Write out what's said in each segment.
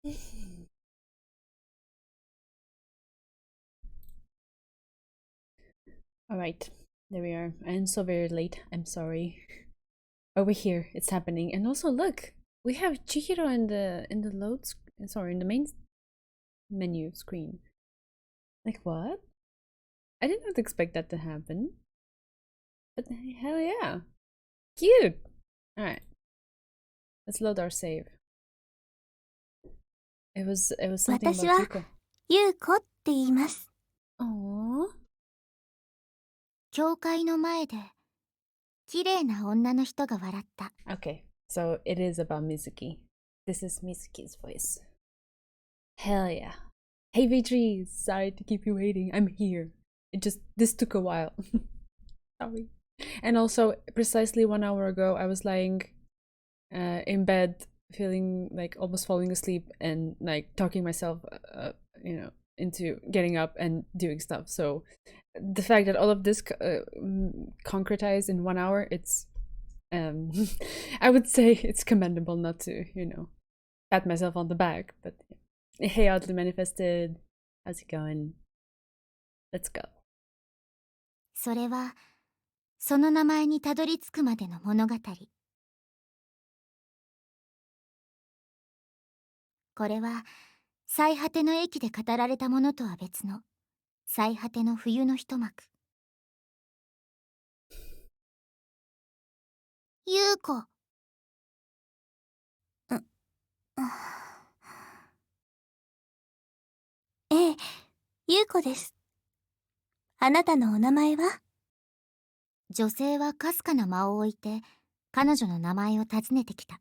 All right, there we are. I'm so very late. I'm sorry. Oh, we're here. It's happening. And also, look, we have Chihiro in the sorry, in the main menu screen. Like what? I did not expect that to happen. But hell yeah, cute. All right, let's load our save. It was something about 私は Yuko. 優子って言います。 Aww. 教会の前で綺麗な女の人が笑った。 Okay, so it is about Mizuki. This is Mizuki's voice. Hell yeah. Hey V3, sorry to keep you waiting. I'm here. This took a while. Sorry. And also, precisely 1 hour ago, I was lying in bed, feeling like almost falling asleep and like talking myself, into getting up and doing stuff. So the fact that all of this concretized in 1 hour, it's I would say it's commendable, not to pat myself on the back. But hey, oddly manifested, how's it going? Let's go. それはその名前にたどり着くまでの物語。これは最果ての駅で語られたものとは別の最果ての冬の一幕。優子。ええ、優子です。あなたのお名前は？女性はかすかな間を置いて彼女の名前を尋ねてきた。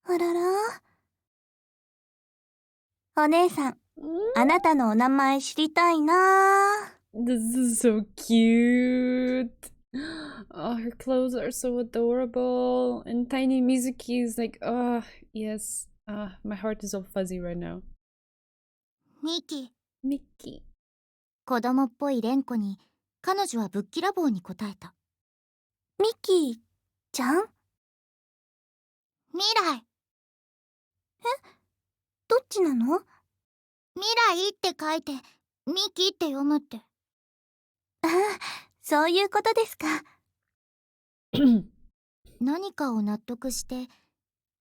あらら。お姉さん、あなたのお名前知りたいな。 This is so cute. Oh, her clothes are so adorable. And tiny Mizuki is like, oh, yes. My heart is all fuzzy right now. ミキ。 Mickey. 子供っぽい蓮子に彼女はぶっきらぼうに答えた。ミキちゃん？未来。え？どっちなの？未来って書いてミキって読むって。ああ、そういうことですか。何かを納得して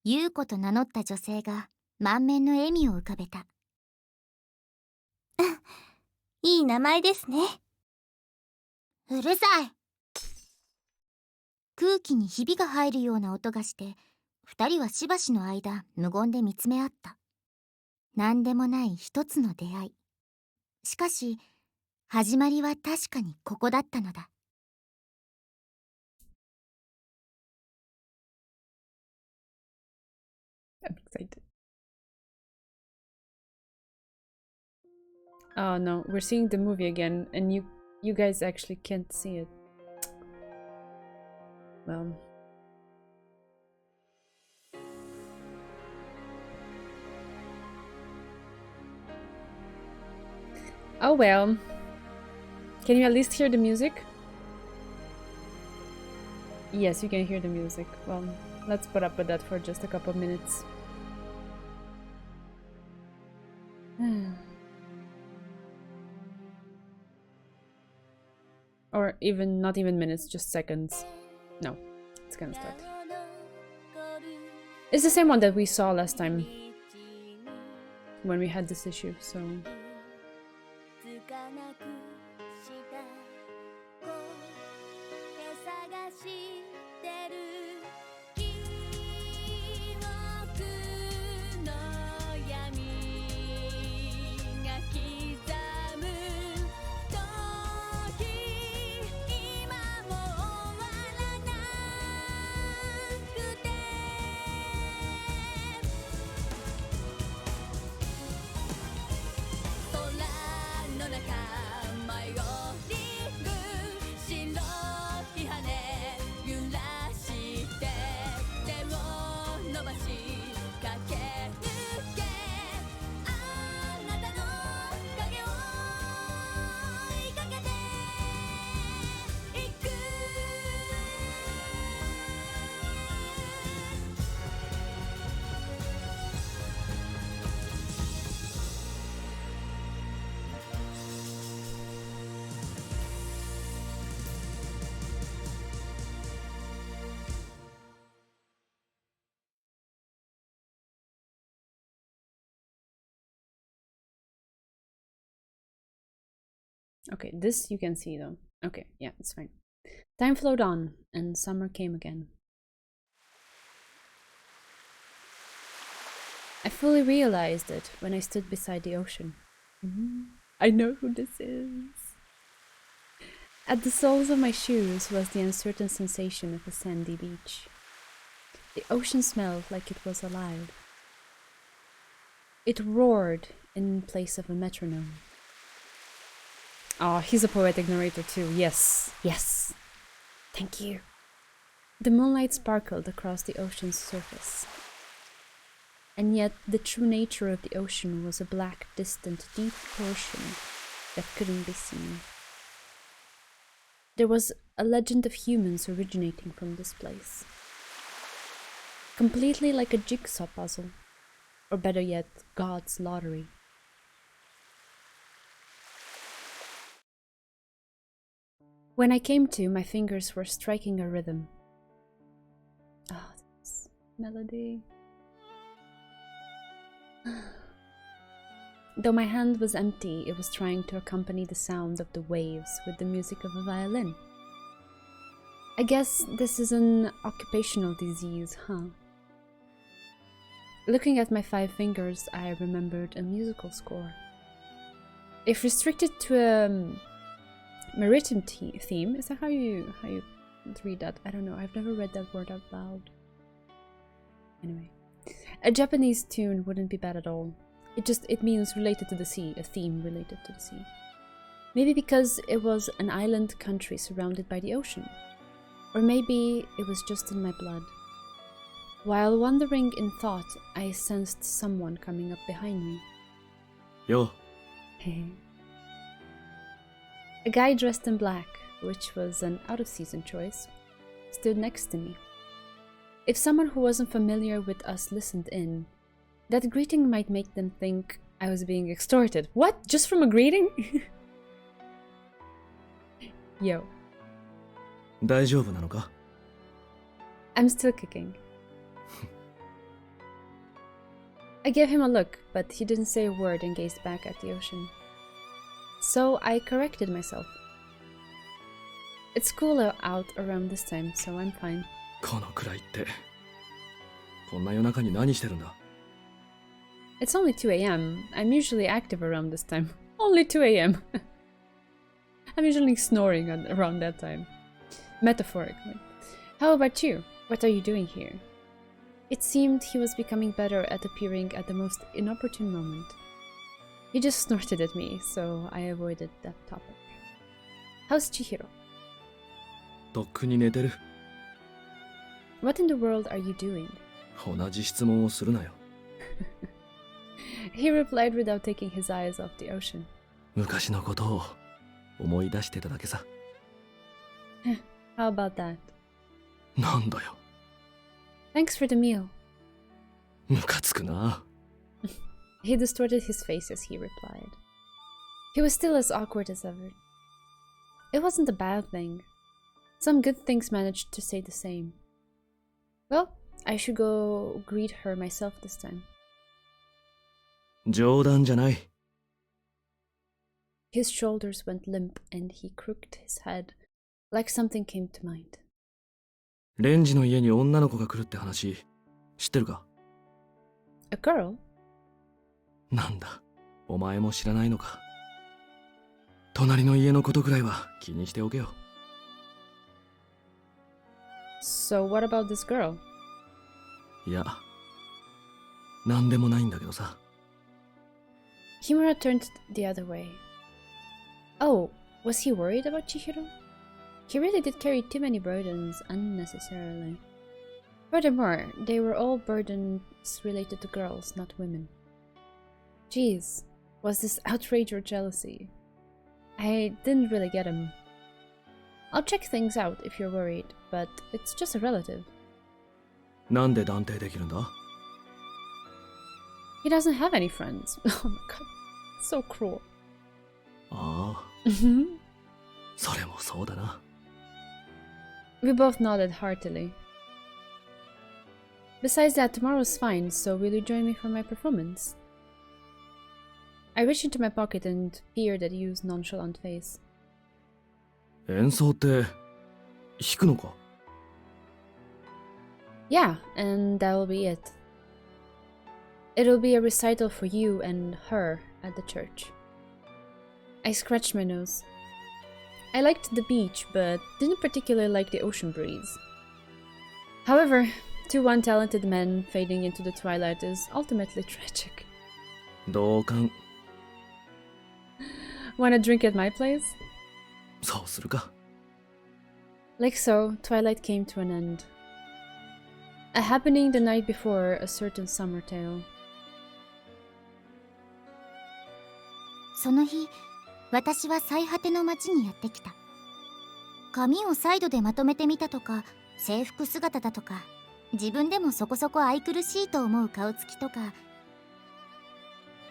優子と名乗った女性が満面の笑みを浮かべた。いい名前ですね。うるさい。空気にひびが入るような音がして二人はしばしの間無言で見つめ合った。何でもない一つの出会い。しかし始まりは確かにここだったのだ。I'm excited. Oh no, we're seeing the movie again, and you guys actually can't see it. Well. Oh well. Can you at least hear the music? Yes, you can hear the music. Well, let's put up with that for just a couple of minutes. Or even, not even minutes, just seconds. No, it's gonna start. It's the same one that we saw last time when we had this issue, so... Okay, this you can see though. Okay, yeah, it's fine. Time flowed on, and summer came again. I fully realized it when I stood beside the ocean. I know who this is. At the soles of my shoes was the uncertain sensation of a sandy beach. The ocean smelled like it was alive. It roared in place of a metronome. Oh, he's a poetic narrator too. Yes, yes. Thank you. The moonlight sparkled across the ocean's surface. And yet the true nature of the ocean was a black, distant, deep portion that couldn't be seen. There was a legend of humans originating from this place. Completely like a jigsaw puzzle, or better yet, God's lottery. When I came to, my fingers were striking a rhythm. Oh, this melody. Though my hand was empty, it was trying to accompany the sound of the waves with the music of a violin. I guess this is an occupational disease, huh? Looking at my 5 fingers, I remembered a musical score. If restricted to a maritime theme, is that how you read that? I don't know. I've never read that word out loud. Anyway, a Japanese tune wouldn't be bad at all. It means related to the sea, a theme related to the sea. Maybe because it was an island country surrounded by the ocean. Or maybe it was just in my blood. While wandering in thought, I sensed someone coming up behind me. Yo. A guy dressed in black, which was an out-of-season choice, stood next to me. If someone who wasn't familiar with us listened in, that greeting might make them think I was being extorted. What? Just from a greeting? Yo. 大丈夫なのか? I'm still kicking. I gave him a look, but he didn't say a word and gazed back at the ocean. So I corrected myself. It's cooler out around this time, so I'm fine. このくらいって。こんな夜中に何してるんだ? It's only 2 a.m. I'm usually active around this time. Only 2 a.m. I'm usually snoring around that time. Metaphorically. How about you? What are you doing here? It seemed he was becoming better at appearing at the most inopportune moment. He just snorted at me, so I avoided that topic. How's Chihiro? とっくに寝てる。What in the world are you doing? 同じ質問をするなよ。He replied without taking his eyes off the ocean. 昔のことを思い出してただけさ。How about that? なんだよ。Thanks for the meal. ムカつくな。He distorted his face as he replied. He was still as awkward as ever. It wasn't a bad thing. Some good things managed to stay the same. Well, I should go greet her myself this time. 冗談じゃない。His shoulders went limp and he crooked his head, like something came to mind. レンジの家に女の子が来るって話、知ってるか? A girl? なんだ、お前も知らないのか。隣の家のことくらいは気にしておけよ。So what about this girl? いや、なんでもないんだけどさ。Himura turned the other way. Oh, was he worried about Chihiro? He really did carry too many burdens unnecessarily. Furthermore, they were all burdens related to girls, not women. Jeez, was this outrage or jealousy? I didn't really get him. I'll check things out if you're worried, but it's just a relative. なんで断定できるんだ? He doesn't have any friends. Oh my god, so cruel. ああ。それもそうだな。We both nodded heartily. Besides that, tomorrow's fine, so will you join me for my performance? I reached into my pocket and peered at Yu's nonchalant face. 演奏って弾くのか？ Yeah, and that'll be it. It'll be a recital for you and her at the church. I scratched my nose. I liked the beach, but didn't particularly like the ocean breeze. However, two untalented men fading into the twilight is ultimately tragic. 同感。 Wanna drink at my place? そうするか。 Like so, twilight came to an end. A happening the night before a certain summer tale. その日、私は最果ての町にやってきた。髪をサイドでまとめてみたとか、制服姿だとか、自分でもそこそこ愛くるしいと思う顔つきとか、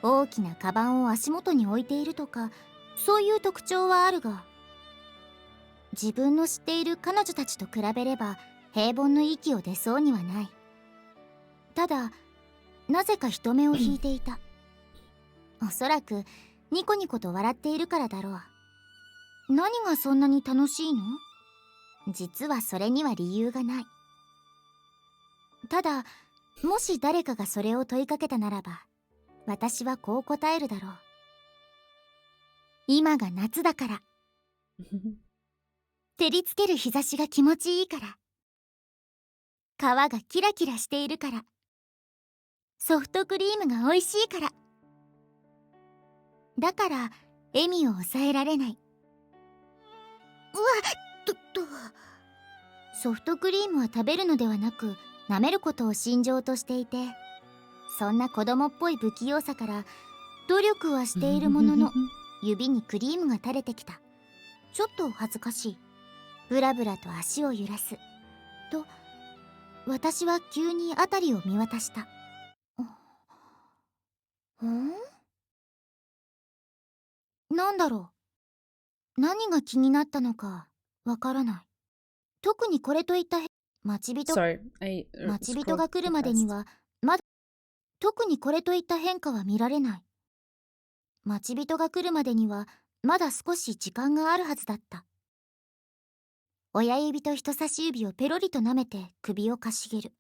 大きなカバンを足元に置いているとか、そういう特徴はあるが、自分の知っている彼女たちと比べれば平凡の息を出そうにはない。ただ、なぜか人目を引いていた。おそらくニコニコと笑っているからだろう。何がそんなに楽しいの？実はそれには理由がない。ただ、もし誰かがそれを問いかけたならば、私はこう答えるだろう。今が夏だから。照りつける日差しが気持ちいいから。川がキラキラしているから。ソフトクリームが美味しいから。だから笑みを抑えられない。うわっソフトクリームは食べるのではなく舐めることを信条としていて、そんな子供っぽい不器用さから努力はしているものの指にクリームが垂れてきた。ちょっと恥ずかしい。ブラブラと足を揺らすと、私は急に辺りを見渡した。なんだろう。何が気になったのかわからない。特にこれといった待ち人が来るまでにはまだ特にこれといった変化は見られない。待ち人が来るまでにはまだ少し時間があるはずだった。親指と人差し指をペロリと舐めて首をかしげる。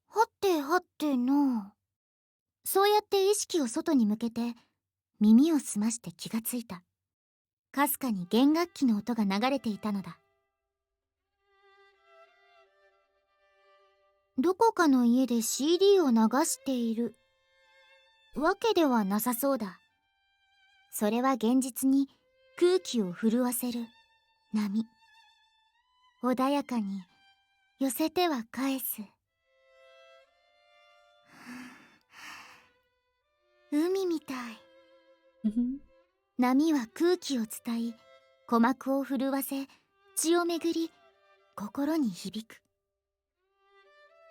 はってはっての。そうやって意識を外に向けて耳を澄まして気がついた。かすかに弦楽器の音が流れていたのだ。どこかの家で CD を流しているわけではなさそうだ。それは現実に空気を震わせる波。穏やかに寄せては返す。海みたい。波は空気を伝い、鼓膜を震わせ、血を巡り、心に響く。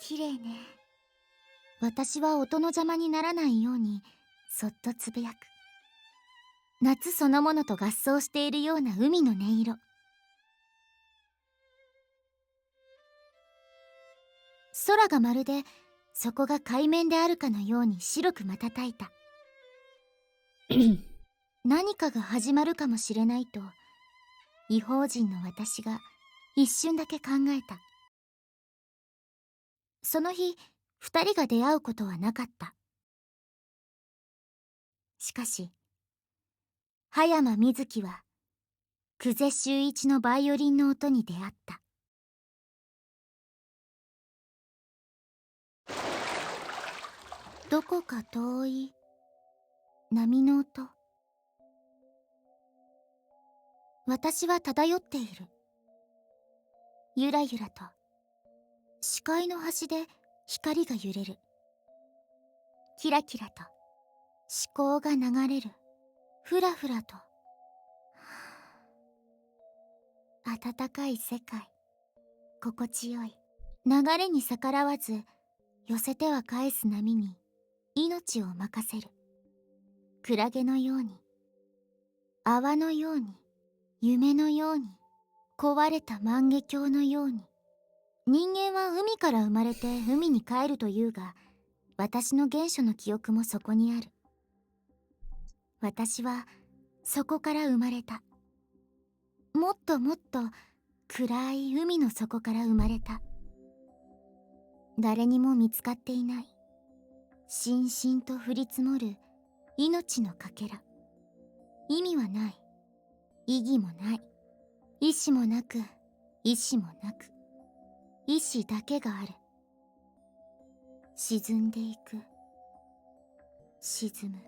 きれいね。私は音の邪魔にならないようにそっとつぶやく。夏そのものと合奏しているような海の音色。空がまるでそこが海面であるかのように白く瞬いた。何かが始まるかもしれないと異邦人の私が一瞬だけ考えた。その日二人が出会うことはなかった。しかし葉山瑞希は久世修一のバイオリンの音に出会った。どこか遠い波の音。私は漂っている。ゆらゆらと視界の端で光が揺れる。キラキラと思考が流れる。ふらふらと暖かい世界。心地よい。流れに逆らわず寄せては返す波に命を任せる。クラゲのように、泡のように、夢のように、壊れた万華鏡のように。人間は海から生まれて海に帰るというが、私の原初の記憶もそこにある。私はそこから生まれた。もっともっと暗い海の底から生まれた。誰にも見つかっていない、しんしんと降り積もる命のかけら。意味はない、意義もない、意志もなく意志もなく、意志だけがある。沈んでいく、沈む。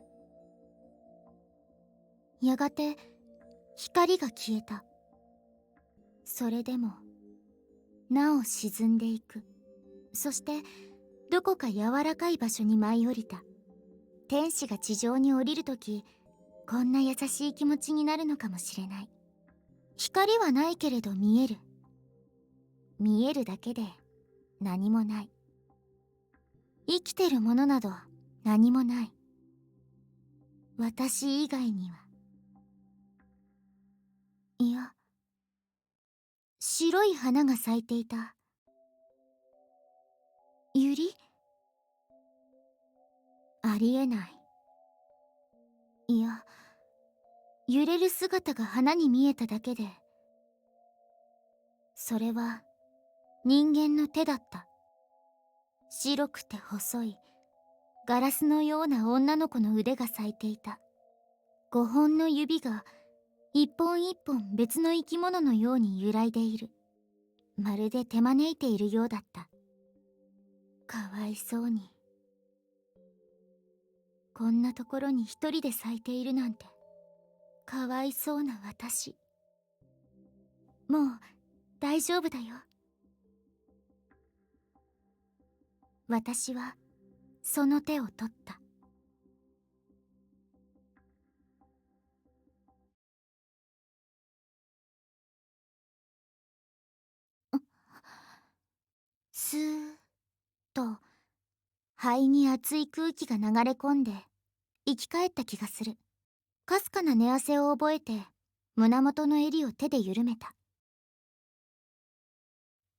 やがて光が消えた。それでもなお沈んでいく。そしてどこか柔らかい場所に舞い降りた。天使が地上に降りるとき、こんな優しい気持ちになるのかもしれない。光はないけれど見える。見えるだけで何もない。生きてるものなど何もない。私以外には。いや、白い花が咲いていた。ユリ？ありえない。いや、揺れる姿が花に見えただけで、それは人間の手だった。白くて細いガラスのような女の子の腕が咲いていた。5本の指が一本一本別の生き物のように揺らいでいる。まるで手招いているようだった。かわいそうに。こんなところに一人で咲いているなんて、かわいそうな私。もう大丈夫だよ。私はその手を取った。スーッと肺に熱い空気が流れ込んで生き返った気がする。かすかな寝汗を覚えて胸元の襟を手で緩めた。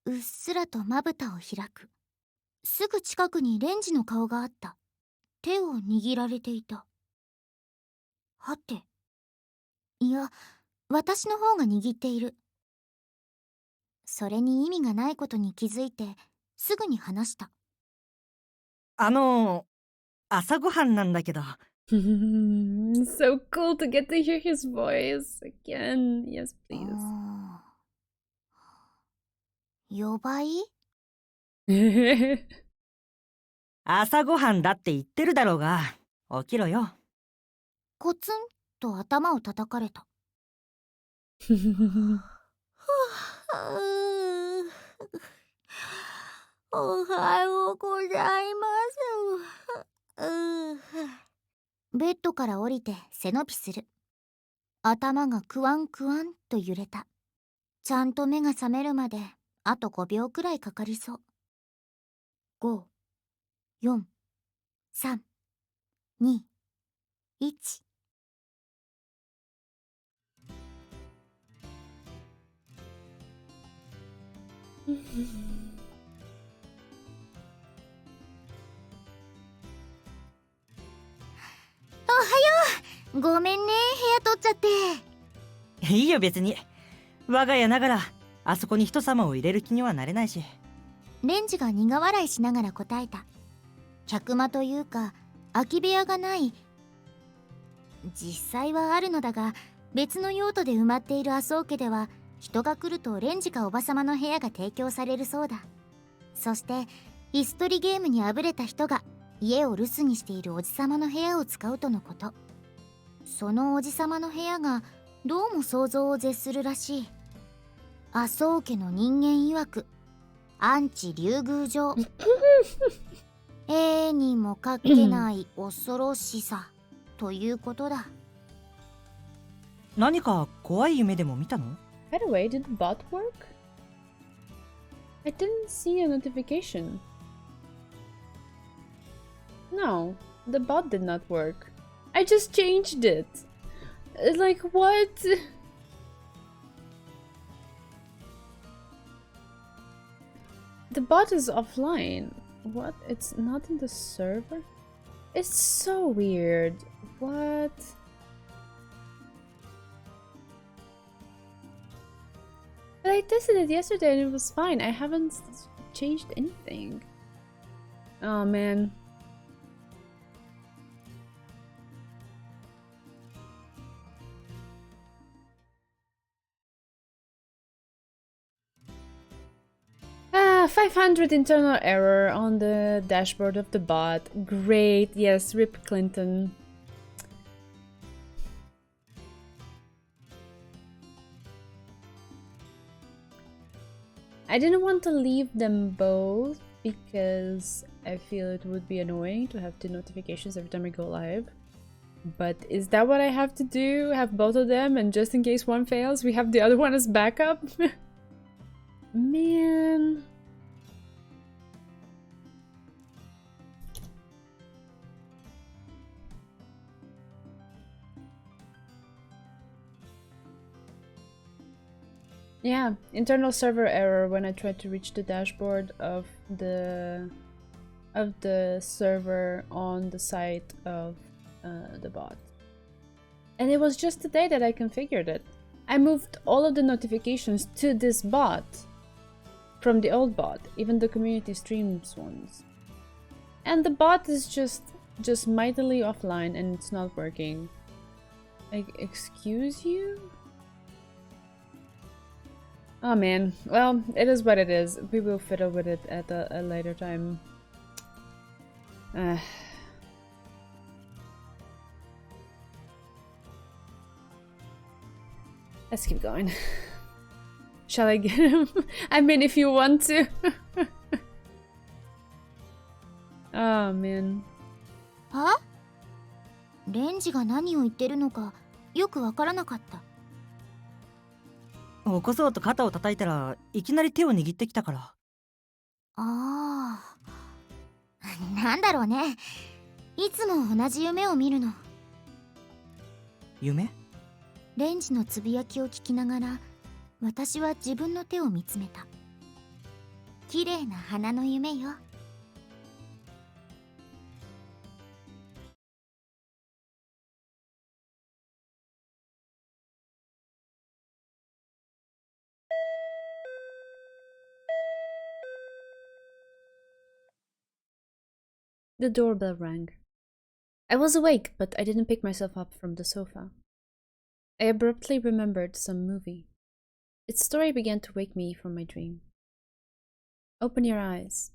うっすらとまぶたを開く。すぐ近くにレンジの顔があった。手を握られていた。はて、いや、私の方が握っている。それに意味がないことに気づいてすぐに話した。朝ごはんなんだけど。So cool to get to hear his voice again. Yes, please. 呼ばい？朝ごはんだって言ってるだろうが、起きろよ。コツンと頭を叩かれた。おはようございます。ベッドから降りて背伸びする。頭がクワンクワンと揺れた。ちゃんと目が覚めるまであと5秒くらいかかりそう。5、4、3、2、1。ごめんね、部屋取っちゃって。いいよ別に。我が家ながら、あそこに人様を入れる気にはなれないし。レンジが苦笑いしながら答えた。客間というか、空き部屋がない。実際はあるのだが、別の用途で埋まっている麻生家では、人が来るとレンジかおばさまの部屋が提供されるそうだ。そして、椅子取りゲームにあぶれた人が、家を留守にしているおじさまの部屋を使うとのこと。そのおじさまの部屋がどうも想像を絶するらしい。麻生家の人間曰くアンチ竜宮城絵にもかけない恐ろしさということだ。何か怖い夢でも見たの？ By the way, did the bot work? I didn't see a notification. No, the bot did not work. I just changed it. Like, what? The bot is offline. What? It's not in the server? It's so weird. What? tested it yesterday and it was fine. I haven't changed anything. Oh man. Ah, 500 internal error on the dashboard of the bot. Great. Yes, RIP Clinton. I didn't want to leave them both because I feel it would be annoying to have 2 notifications every time I go live. But is that what I have to do? Have both of them, and just in case one fails, we have the other one as backup? Man. Yeah, internal server error when I tried to reach the dashboard of the server on the site of the bot. And it was just today that I configured it. I moved all of the notifications to this bot from the old bot, even the community streams ones. And the bot is just mightily offline and it's not working. Like, excuse you? Oh man, well, it is what it is. We will fiddle with it at a later time. Let's keep going. Shall I get him? I mean, if you want to. Oh man. は？レンジが何を言ってるのかよくわからなかった。起こそうと肩を叩いたらいきなり手を握ってきたから。ああ、なんだろうね。いつも同じ夢を見るの。夢？レンジのつぶやきを聞きながら、私は自分の手を見つめた。綺麗な花の夢よ。The doorbell rang. I was awake, but I didn't pick myself up from the sofa. I abruptly remembered some movie. Its story began to wake me from my dream. Open your eyes.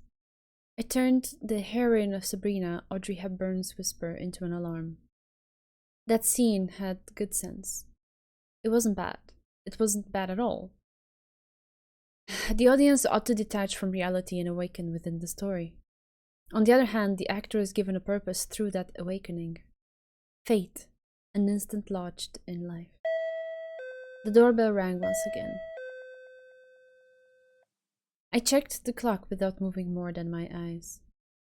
I turned the heroine of Sabrina, Audrey Hepburn's whisper, into an alarm. That scene had good sense. It wasn't bad. It wasn't bad at all. The audience ought to detach from reality and awaken within the story. On the other hand, the actor is given a purpose through that awakening. Fate, an instant lodged in life. The doorbell rang once again. I checked the clock without moving more than my eyes.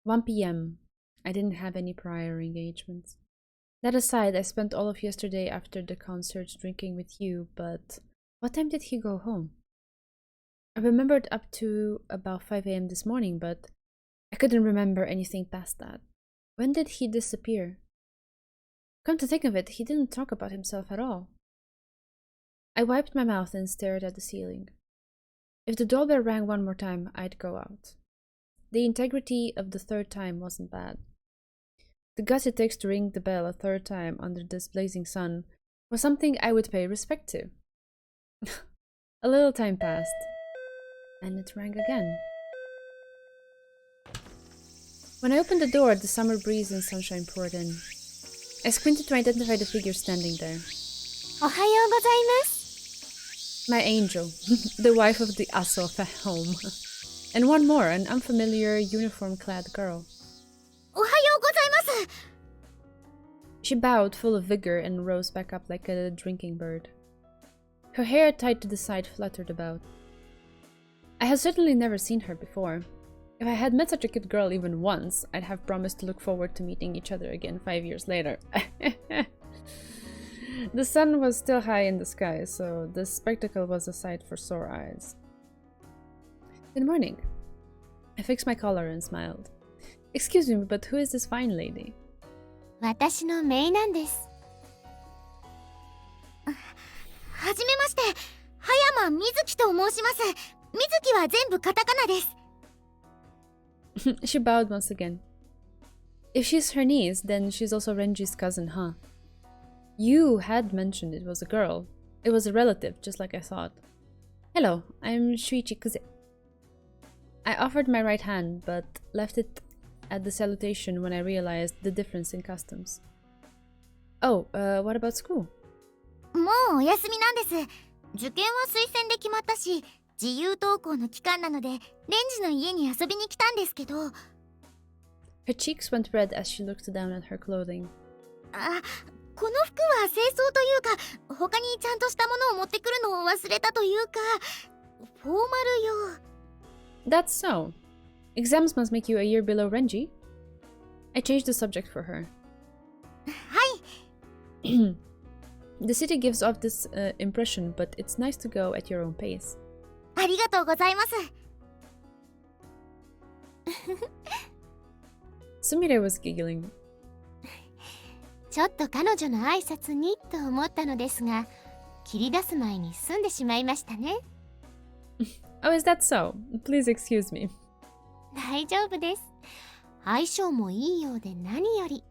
1 p.m. I didn't have any prior engagements. That aside, I spent all of yesterday after the concert drinking with you, but what time did he go home? I remembered up to about 5 a.m. this morning, but I couldn't remember anything past that. When did he disappear? Come to think of it, he didn't talk about himself at all. I wiped my mouth and stared at the ceiling. If the doorbell rang one more time, I'd go out. The integrity of the third time wasn't bad. The guts it takes to ring the bell a third time under this blazing sun was something I would pay respect to. A little time passed, and it rang again. When I opened the door, the summer breeze and sunshine poured in. I squinted to identify the figure standing there. おはようございます。 My angel, the wife of the Asof at home. And one more, an unfamiliar, uniform-clad girl. おはようございます。 She bowed, full of vigor, and rose back up like a drinking bird. Her hair tied to the side fluttered about. I had certainly never seen her before. If I had met such a cute girl even once, I'd have promised to look forward to meeting each other again 5 years later. The sun was still high in the sky, so this spectacle was a sight for sore eyes. Good morning. I fixed my collar and smiled. Excuse me, but who is this fine lady? 私のメイなんです。はじめまして、葉はみずきと申します。みずきは全部カタカナです。She bowed once again. If she's her niece, then she's also Renji's cousin, huh? You had mentioned it was a girl. It was a relative, just like I thought. Hello, I'm Shuichi Kuze. I offered my right hand, but left it at the salutation when I realized the difference in customs. Oh, what about school? もうお休みなんです。受験は推薦で決まったし、自由登校の期間なので、レンジの家に遊びに来たんですけど。Her cheeks went red as she looked down at her clothing. あ、この服は清掃というか、他にちゃんとしたものを持ってくるのを忘れたというか、フォーマル用。That's so. Exams must make you a year below Renji. I changed the subject for her. はい。The city gives off this impression, but it's nice to go at your own pace. ありがとうございます。Sumire was giggling. ちょっと彼女の挨拶にと思ったのですが、切り出す前に済んでしまいましたね。Oh, is that so? Please excuse me. 大丈夫です。相性もいいようで何より。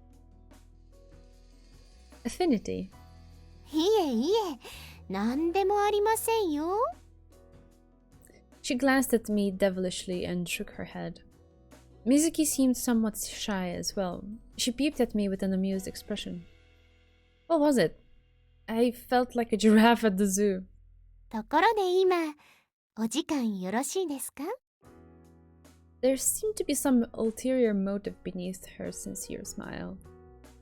Affinity. いえいえ、なんでもありませんよ。She glanced at me devilishly and shook her head. Mizuki seemed somewhat shy as well. She peeped at me with an amused expression. What was it? I felt like a giraffe at the zoo. ところで今、お時間よろしいですか？ There seemed to be some ulterior motive beneath her sincere smile.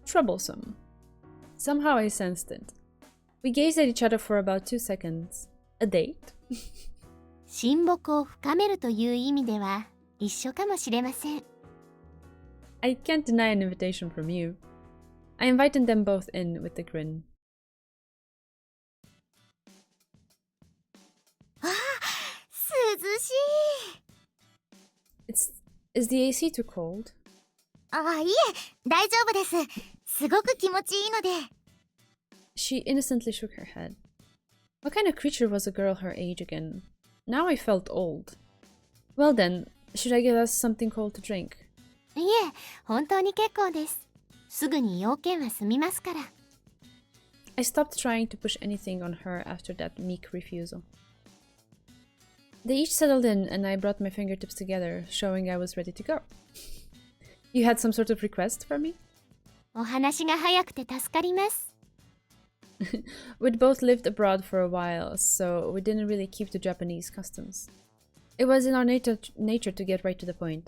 Troublesome. Somehow I sensed it. We gazed at each other for about 2 seconds. A date? 親睦を深めるという意味では一緒かもしれません。I can't deny an invitation from you. I invited them both in with a grin. ああ、涼しい。Is the AC too cold? あ、いえ、大丈夫です。すごく気持ちいいので。She innocently shook her head. What kind of creature was a girl her age again? Now I felt old. Well then, should I give us something cold to drink? いえ、本当に結構です。すぐに用件は済みますから。I stopped trying to push anything on her after that meek refusal. They each settled in and I brought my fingertips together, showing I was ready to go. You had some sort of request for me? お話が早くて助かります。We'd both lived abroad for a while, so we didn't really keep to Japanese customs. It was in our nature to get right to the point.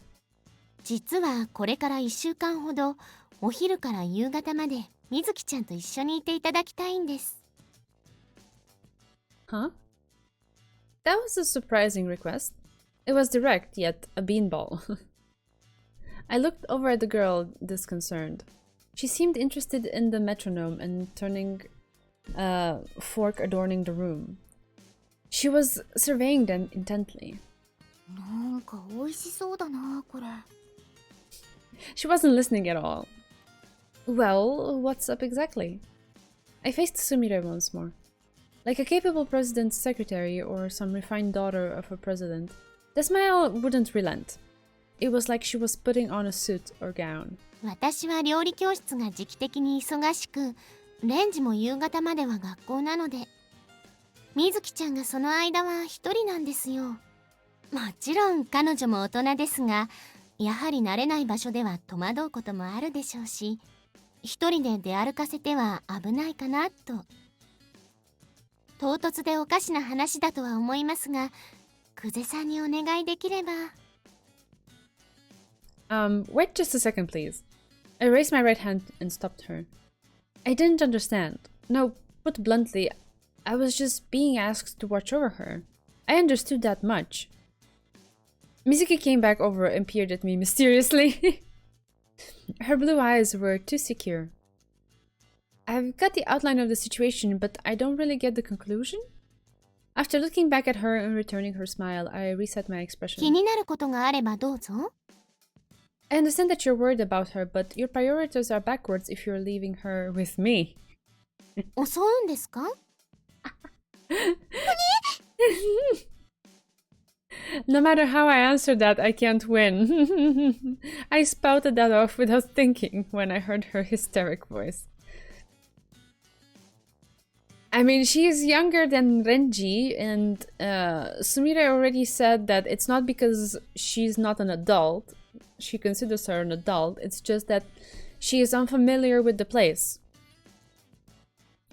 実はこれから1週間ほど、お昼から夕方までみずきちゃんと一緒にいていただきたいんです。Huh? That was a surprising request. It was direct, yet a beanball. I looked over at the girl, disconcerted. She seemed interested in the metronome and turning a fork adorning the room. She was surveying them intently. なんか美味しそうだな、これ。She wasn't listening at all. Well, what's up exactly? I faced Sumire once more. Like a capable president's secretary or some refined daughter of a president, the smile wouldn't relent. It was like she was putting on a suit or gown. 私は料理教室が時期的に忙しく、レンジも夕方までは学校なので、みずきちゃんがその間は一人なんですよ。もちろん彼女も大人ですが、やはり慣れない場所では戸惑うこともあるでしょうし、一人で出歩かせては危ないかなと。唐突でおかしな話だとは思いますが、久世さんにお願いできれば。Wait just a second, please. I raised my right hand and stopped her. I didn't understand. No, put bluntly, I was just being asked to watch over her. I understood that much. Mizuki came back over and peered at me mysteriously. Her blue eyes were too secure. I've got the outline of the situation, but I don't really get the conclusion? After looking back at her and returning her smile, I reset my expression. 気になることがあればどうぞ。I understand that you're worried about her, but your priorities are backwards if you're leaving her with me. 襲うんですか？ No matter how I answer that, I can't win. I spouted that off without thinking when I heard her hysteric voice. I mean, she is younger than Renji, and Sumire already said that it's not because she's not an adult. She considers her an adult. It's just that she is unfamiliar with the place.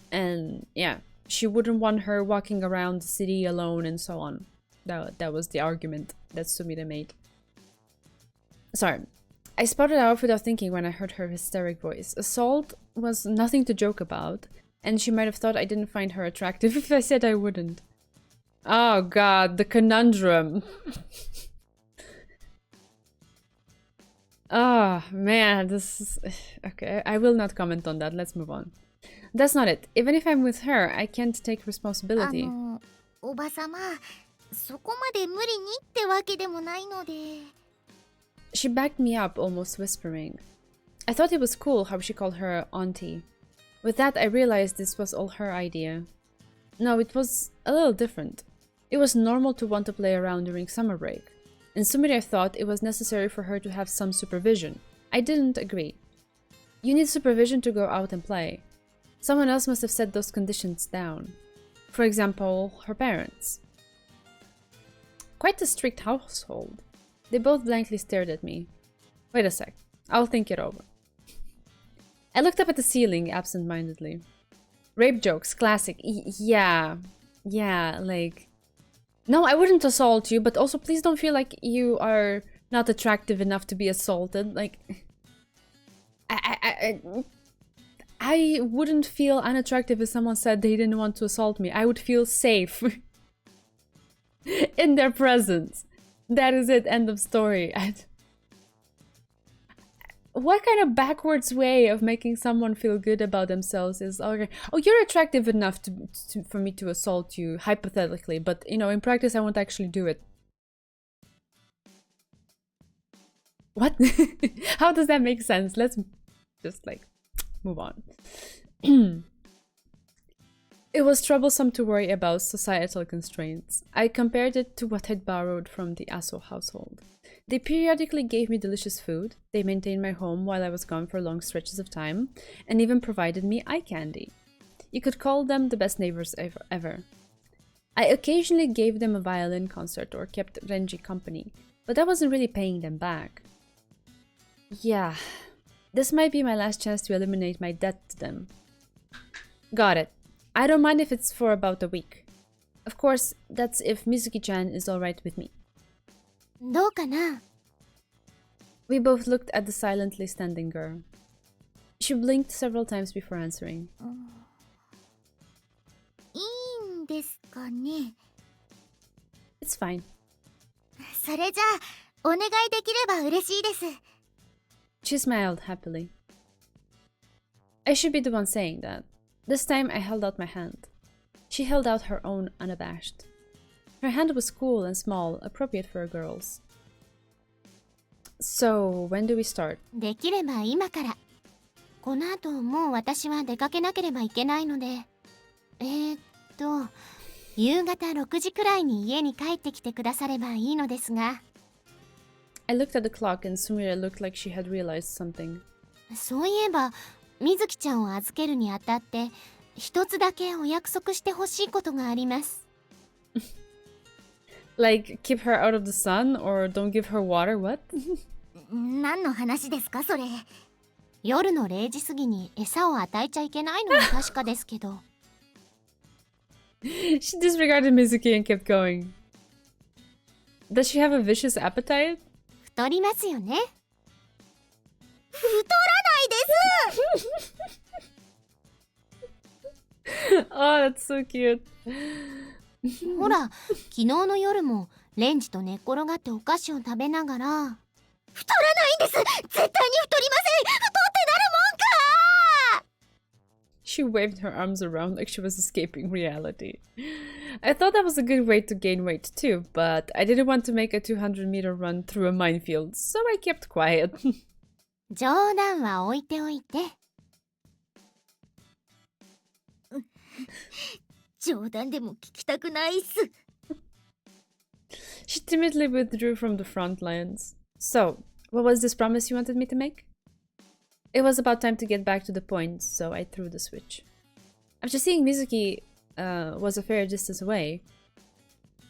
And yeah, she wouldn't want her walking around the city alone and so on. That was the argument that Sumire made. Sorry. I spouted out without thinking when I heard her hysteric voice. Assault was nothing to joke about, and she might have thought I didn't find her attractive if I said I wouldn't. Oh god, the conundrum. Oh man, this is... Okay, I will not comment on that. Let's move on. That's not it. Even if I'm with her, I can't take responsibility. おばさま、そこまで無理にってわけでもないので。She backed me up, almost whispering. I thought it was cool how she called her auntie. With that, I realized this was all her idea. No, it was a little different. It was normal to want to play around during summer break, and Sumire thought it was necessary for her to have some supervision. I didn't agree. You need supervision to go out and play. Someone else must have set those conditions down. For example, her parents. Quite a strict household. They both blankly stared at me. Wait a sec. I'll think it over. I looked up at the ceiling absent-mindedly. Rape jokes, classic. Yeah, like... No, I wouldn't assault you, but also please don't feel like you are not attractive enough to be assaulted. Like... I wouldn't feel unattractive if someone said they didn't want to assault me. I would feel safe in their presence. That is it, end of story. What kind of backwards way of making someone feel good about themselves is, okay, oh, you're attractive enough for me to assault you, hypothetically, but, you know, in practice I won't actually do it. What? How does that make sense? Let's just, like, move on. It was troublesome to worry about societal constraints. I compared it to what I'd borrowed from the Aso household. They periodically gave me delicious food, they maintained my home while I was gone for long stretches of time, and even provided me eye candy. You could call them the best neighbors ever. I occasionally gave them a violin concert or kept Renji company, but that wasn't really paying them back. Yeah, this might be my last chance to eliminate my debt to them. Got it. I don't mind if it's for about a week. Of course, that's if Mizuki-chan is alright with me. どうかな? We both looked at the silently standing girl. She blinked several times before answering. いいんですかね? It's fine. それじゃあ、お願いできれば嬉しいです。 She smiled happily. I should be the one saying that. This time I held out my hand. She held out her own unabashed. Her hand was cool and small, appropriate for girls. So, when do we start? できれば今から。この後もう私は出かけなければいけないので。夕方6時くらいに家に帰ってきてくださればいいのですが。I looked at the clock and Sumire looked like she had realized something. そういえば、みずきちゃんを預けるにあたって、一つだけお約束してほしいことがあります。Like, keep her out of the sun or don't give her water? What? 何の話ですかそれ。夜の0時過ぎに餌を与えちゃいけないのは確かですけど。She disregarded Mizuki and kept going. Does she have a vicious appetite? 太りますよね。太らないです。Oh, that's so cute. ほら、昨日の夜もレンジと寝っ転がってお菓子を食べながら。太らないんです。絶対に太りません。太ってなるもんか。 She waved her arms around like she was escaping reality. I thought that was a good way to gain weight too, but I didn't want to make a 200-meter run through a minefield, so I kept quiet. 冗談は置いておいて。冗談でも聞きたくないっす。She timidly withdrew from the front lines. So, what was this promise you wanted me to make? It was about time to get back to the point, so I threw the switch. After seeing Mizuki was a fair distance away,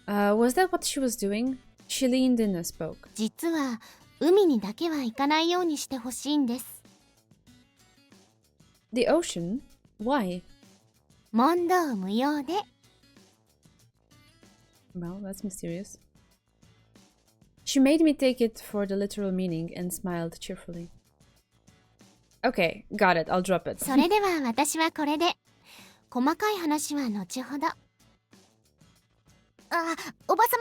was that what she was doing? She leaned in and spoke. 実は海にだけは行かないようにしてほしいんです。The ocean? Why? 問答無用で。Well, that's mysterious. She made me take it for the literal meaning and smiled cheerfully. Okay, got it. I'll drop it. それでは私はこれで。細かい話は後ほど。あ、おばさ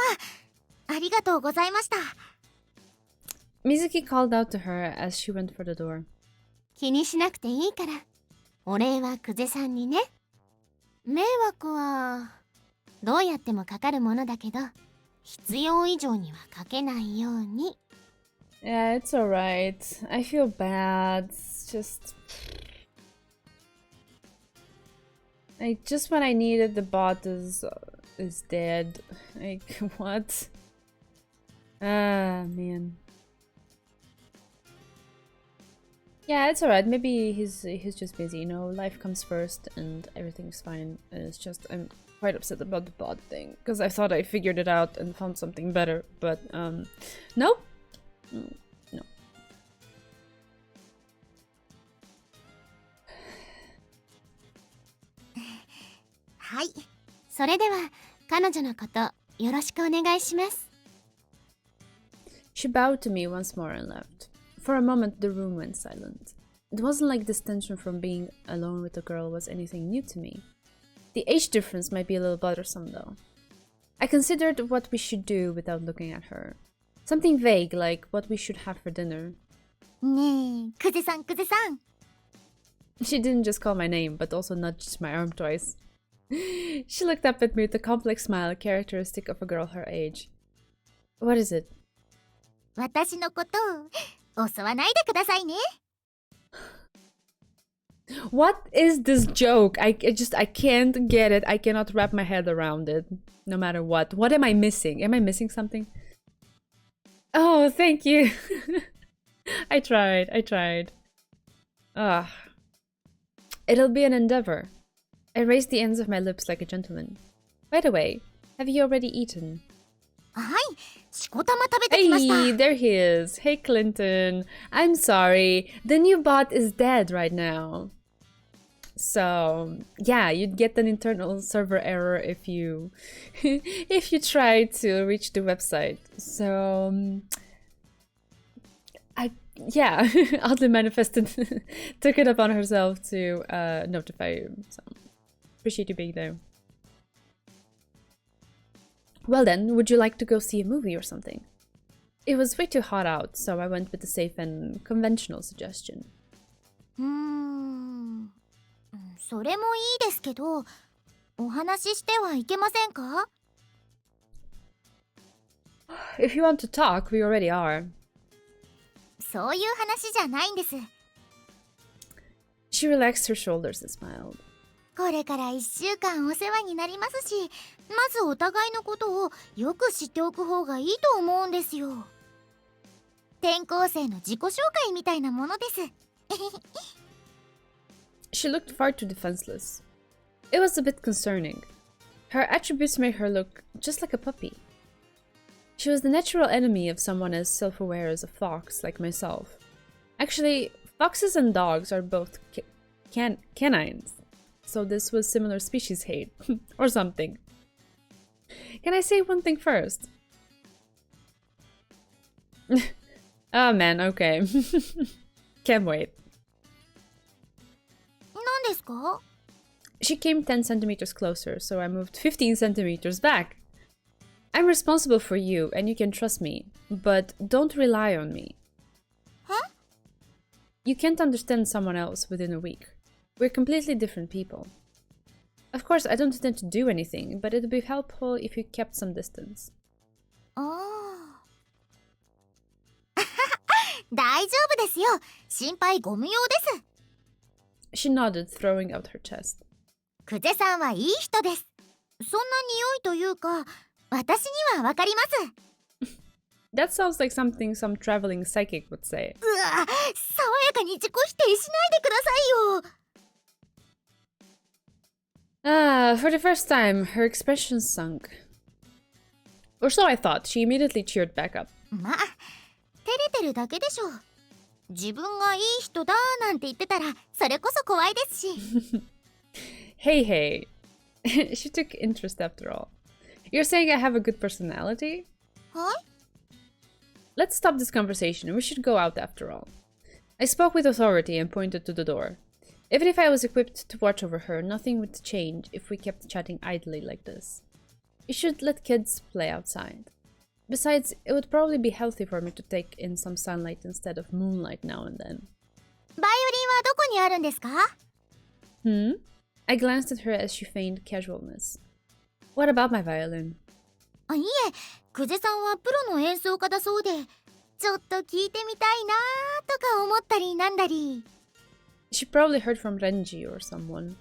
ま、ありがとうございました。Mizuki called out to her as she went for the door. 気にしなくていいから。お礼は久世さんにね。迷惑はどうやってもかかるものだけど、必要以上にはかけないように。Yeah, it's alright. I feel bad. It's just... just when I needed the bot is dead. Like, what? Ah, man. Yeah, it's alright. Maybe he's just busy, you know. Life comes first and everything's fine. And it's just I'm quite upset about the bot thing because I thought I figured it out and found something better, but no. No. はい。それでは彼女のことよろしくお願いします。She bowed to me once more and left. For a moment, the room went silent. It wasn't like this tension from being alone with a girl was anything new to me. The age difference might be a little bothersome, though. I considered what we should do without looking at her. Something vague, like what we should have for dinner. ねえ、久世さん、久世さん。She didn't just call my name, but also nudged my arm twice. She looked up at me with a complex smile characteristic of a girl her age. What is it? 私のことを襲わないでくださいね。What is this joke? I can't get it. I cannot wrap my head around it. No matter what. What am I missing? Am I missing something? Oh, thank you. I tried. Ah. It'll be an endeavor. I raised the ends of my lips like a gentleman. By the way, have you already eaten? はい、しこたま食べてきました。 Hey, there he is. Hey, Clinton. I'm sorry. The new bot is dead right now. So, yeah, you'd get an internal server error if you if you try to reach the website. So, yeah, Oddly Manifested took it upon herself to notify you. So, appreciate you being there. Well then, would you like to go see a movie or something? It was way too hot out, so I went with the safe and conventional suggestion. それもいいですけど、お話ししてはいけませんか？ If you want to talk, we already are. そういう話じゃないんです。She relaxed her shoulders and smiled. これから1週間お世話になりますし、まずお互いのことをよく知っておく方がいいと思うんですよ。転校生の自己紹介みたいなものです。She looked far too defenseless. It was a bit concerning. Her attributes made her look just like a puppy. She was the natural enemy of someone as self-aware as a fox like myself. Actually, foxes and dogs are both canines. So this was similar species hate, or something. Can I say one thing first? Oh man, okay. Can't wait. 何ですか？ She came 10 centimeters closer, so I moved 15 centimeters back. I'm responsible for you, and you can trust me, but don't rely on me. Huh? You can't understand someone else within a week. We're completely different people. Of course, I don't intend to do anything, but it'd be helpful if you kept some distance. ああ。大丈夫ですよ。心配ご無用です。She nodded, throwing out her chest. 久世さんはいい人です。そんな匂いというか、私にはわかります。 That sounds like something some traveling psychic would say. うわ、爽やかに自己否定しないでくださいよ。 For the first time, her expression sunk. Or so I thought. She immediately cheered back up. まあ、照れてるだけでしょ。自分がいい人だなんて言ってたらそれこそ怖いですし。 Hey, hey. She took interest after all. You're saying I have a good personality? はい？ Let's stop this conversation. We should go out after all. I spoke with authority and pointed to the door. Even if I was equipped to watch over her, nothing would change if we kept chatting idly like this. You should let kids play outside. Besides, it would probably be healthy for me to take in some sunlight instead of moonlight now and then. バイオリンはどこにあるんですか？ I glanced at her as she feigned casualness. What about my violin? あ、いえ、久世さんはプロの演奏家だそうで、ちょっと聞いてみたいなとか思ったりなんだり。 She probably heard from Renji or someone.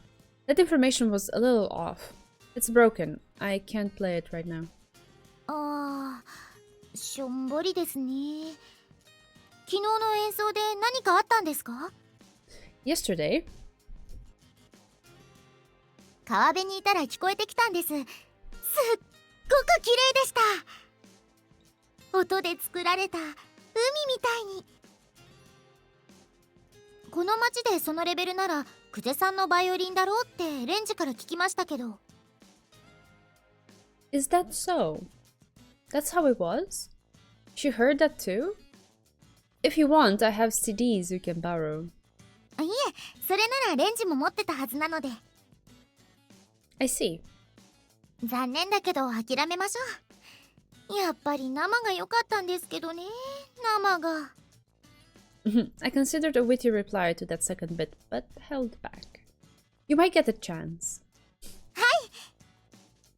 That information was a little off. It's broken. I can't play it right now. あー、しょんぼりですね。昨日の演奏で何かあったんですか？ Yesterday? 川辺にいたら聞こえてきたんです。すっごく綺麗でした。音で作られた海みたいに。この町でそのレベルなら久世さんのバイオリンだろうってレンジから聞きましたけど。 Is that so? That's how it was? She heard that too? If you want, I have CDs you can borrow. あ、いえ、それならレンジも持ってたはずなので。 I see. 残念だけど諦めましょう。やっぱり生が良かったんですけどね。生が。 I considered a witty reply to that second bit, but held back. You might get a chance. は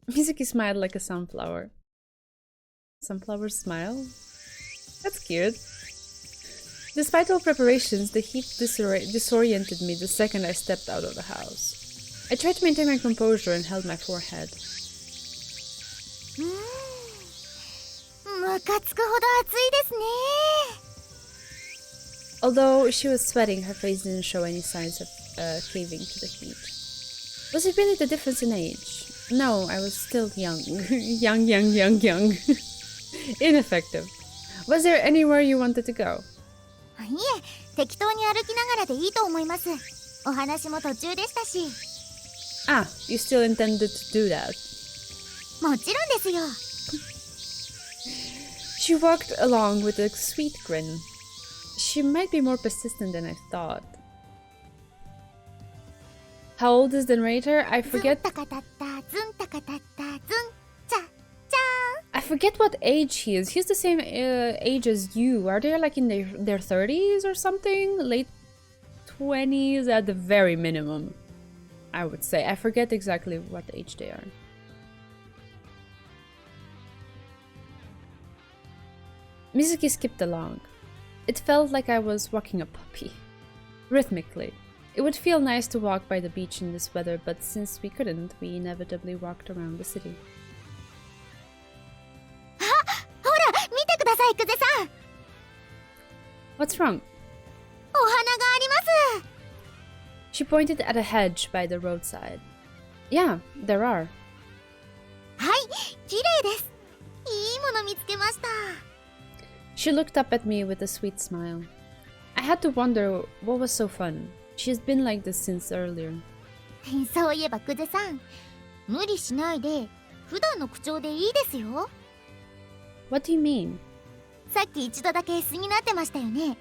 い。 Mizuki smiled like a sunflower. Sunflower smile? That's cute. Despite all preparations, the heat disoriented me the second I stepped out of the house. I tried to maintain my composure and held my forehead. ムカつくほど暑いですね。 Although she was sweating, her face didn't show any signs of caving to the heat. Was it really the difference in age? No, I was still young. young. Ineffective. Was there anywhere you wanted to go? いえ、適当に歩きながらでいいと思います。お話も途中でしたし。 Ah, you still intended to do that. もちろんですよ。 She walked along with a sweet grin. She might be more persistent than I thought. How old is the narrator? I ズン forget. タカタッタ、ズンタカタッタ、ズンチャチャー。 I forget what age he is. He's the same age as you. Are they like in their 30s or something? Late 20s at the very minimum, I would say. I forget exactly what age they are. Mizuki skipped along. It felt like I was walking a puppy. Rhythmically. It would feel nice to walk by the beach in this weather, but since we couldn't, we inevitably walked around the city. ほら、見てください、久世さん。 What's wrong? お花があります。 She pointed at a hedge by the roadside. Yeah, there are. はい、綺麗です。いいもの見つけました。 She looked up at me with a sweet smile. I had to wonder what was so fun. She's been like this since earlier. そういえば久世さん、無理しないで普段の口調でいいですよ。 What do you mean? さっき一度だけ素になってましたよね。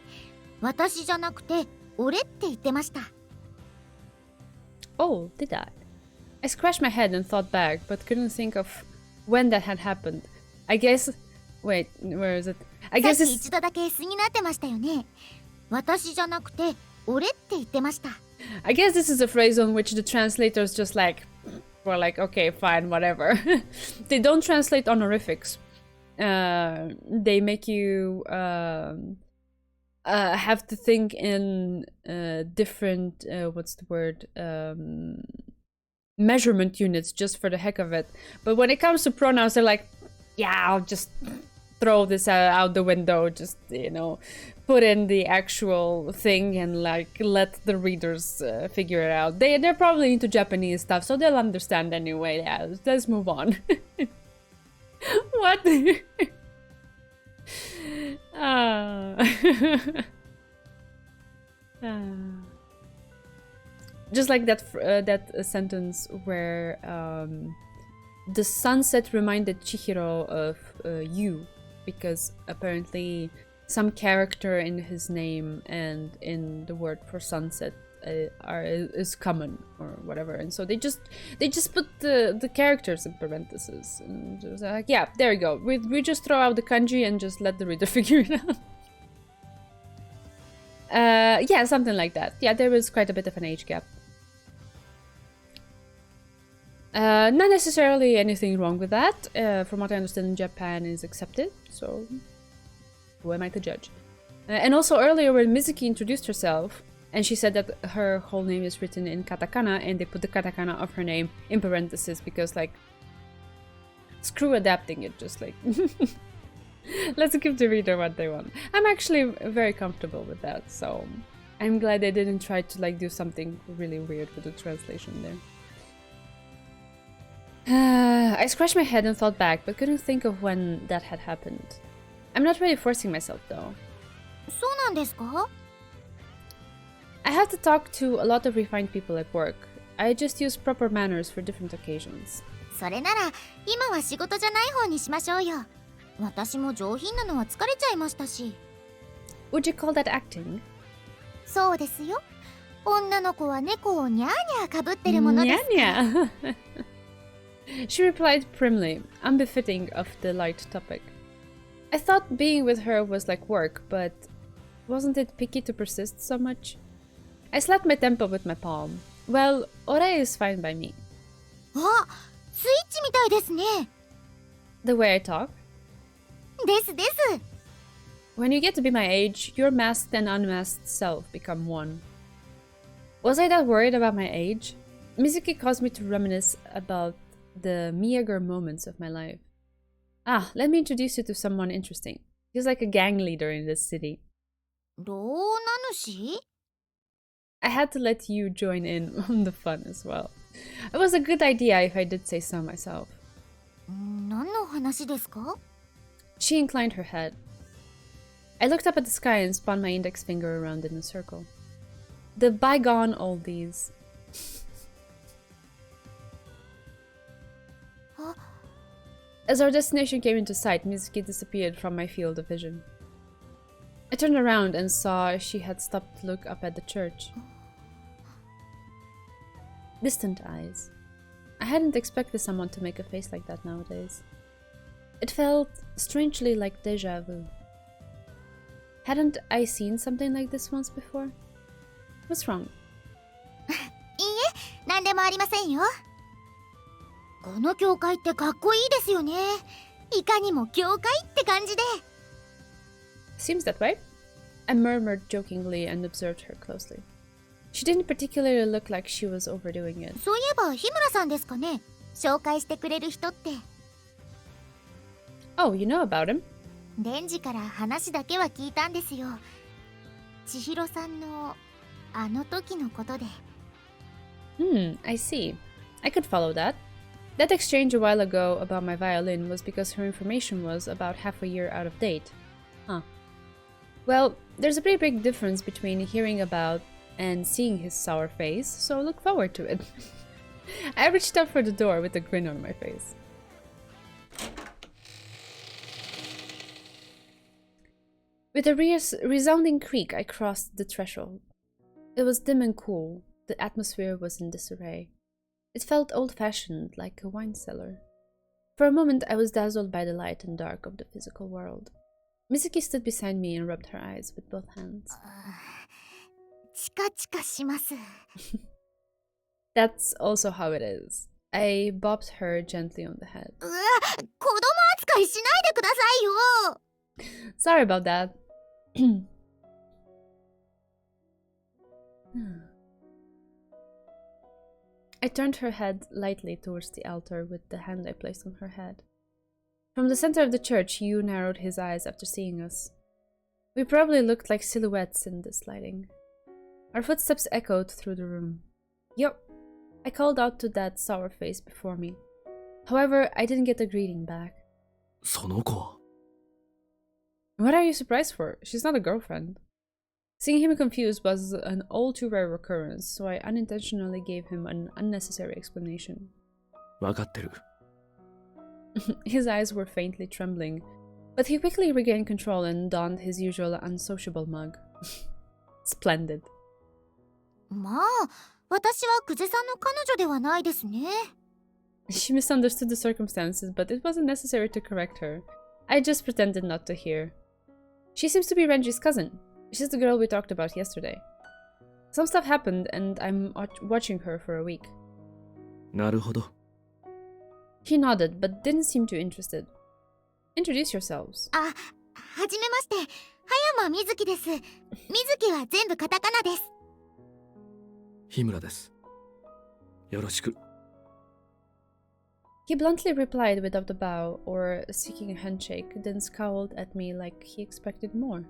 私じゃなくて俺って言ってました。 Oh, did I? I scratched my head and thought back, but couldn't think of when that had happened. I guess... Wait, where is it? I さっ guess き it's... 一度だけ素になってましたよね。私じゃなくて俺って言ってました。 I guess this is a phrase on which the translators just like... were like, okay, fine, whatever. They don't translate honorifics. They make you... have to think in different... what's the word? Measurement units just for the heck of it. But when it comes to pronouns, they're like, yeah, I'll just throw this out the window, just, you know, put in the actual thing and like let the readers figure it out. They're probably into Japanese stuff, so they'll understand anyway. Yeah, let's move on. What? Just like that sentence where the sunset reminded Chihiro of you, because apparently some character in his name and in the word for sunset is common or whatever, and so they just put the characters in parentheses, and it was like, yeah, there you go. We just throw out the kanji and just let the reader figure it out. Yeah, something like that. Yeah, there was quite a bit of an age gap. Not necessarily anything wrong with that. From what I understand, in Japan is accepted, so who am I to judge? And also earlier when Mizuki introduced herself, and she said that her whole name is written in katakana, and they put the katakana of her name in parentheses because, like, screw adapting it, just like let's give the reader what they want. I'm actually very comfortable with that, so I'm glad they didn't try to like do something really weird with the translation there. I scratched my head and thought back, but couldn't think of when that had happened. I'm not really forcing myself, though. そうなんですか? I have to talk to a lot of refined people at work. I just use proper manners for different occasions. それなら今は仕事じゃない方にしましょうよ。私も上品なのは疲れちゃいましたし。Would you call that acting? そうですよ。女の子は猫をニャーニャーかぶってるものです。ニャニャ She replied primly, unbefitting of the light topic. I thought being with her was like work, but wasn't it picky to persist so much? I slapped my temple with my palm. Well, ore is fine by me. あ、スイッチみたいですね。The way I talk? ですです。When you get to be my age, your masked and unmasked self become one. Was I that worried about my age? Mizuki caused me to reminisce about the meager moments of my life. Ah, let me introduce you to someone interesting. He's like a gang leader in this city. 老名主? I had to let you join in on the fun as well. It was a good idea if I did say so myself. 何の話ですか? She inclined her head. I looked up at the sky and spun my index finger around in a circle. The bygone oldies. As our destination came into sight, Mizuki disappeared from my field of vision. I turned around and saw she had stopped to look up at the church. Distant eyes. I hadn't expected someone to make a face like that nowadays. It felt strangely like déjà vu. Hadn't I seen something like this once before? What's wrong? いいえ、何でもありませんよ。この教会ってかっこいいですよね。いかにも教会って感じで。Seems that way. I murmured jokingly and observed her closely. She didn't particularly look like she was overdoing it. そういえば日村さんですかね。紹介してくれる人って。Oh, you know about him? レンジから話だけは聞いたんですよ。千尋さんのあの時のことで。I see. I could follow that. That exchange a while ago about my violin was because her information was about half a year out of date. Huh. Well, there's a pretty big difference between hearing about and seeing his sour face, so look forward to it. I reached out for the door with a grin on my face. With a resounding creak, I crossed the threshold. It was dim and cool. The atmosphere was in disarray. It felt old-fashioned, like a wine cellar. For a moment, I was dazzled by the light and dark of the physical world. Mizuki stood beside me and rubbed her eyes with both hands. チカチカします。That's also how it is. I bobbed her gently on the head. うわ、子供扱いしないでくださいよ。Sorry about that. I turned her head lightly towards the altar with the hand I placed on her head. From the center of the church, Yu narrowed his eyes after seeing us. We probably looked like silhouettes in this lighting. Our footsteps echoed through the room. Yup, I called out to that sour face before me. However, I didn't get a greeting back. その子は What are you surprised for? She's not a girlfriend. Seeing him confused was an all too rare occurrence, so I unintentionally gave him an unnecessary explanation. 分かってる。 His eyes were faintly trembling, but he quickly regained control and donned his usual unsociable mug. Splendid. まあ、私は久世さんの彼女ではないですね。She misunderstood the circumstances, but it wasn't necessary to correct her. I just pretended not to hear. She seems to be Renji's cousin. She's the girl we talked about yesterday. Some stuff happened, and I'm watching her for a week. なるほど。 He nodded, but didn't seem too interested. Introduce yourselves. あ、はじめまして。葉山みずきです。みずきは全部カタカナです。日村です。よろしく。 He bluntly replied without a bow or seeking a handshake, then scowled at me like he expected more.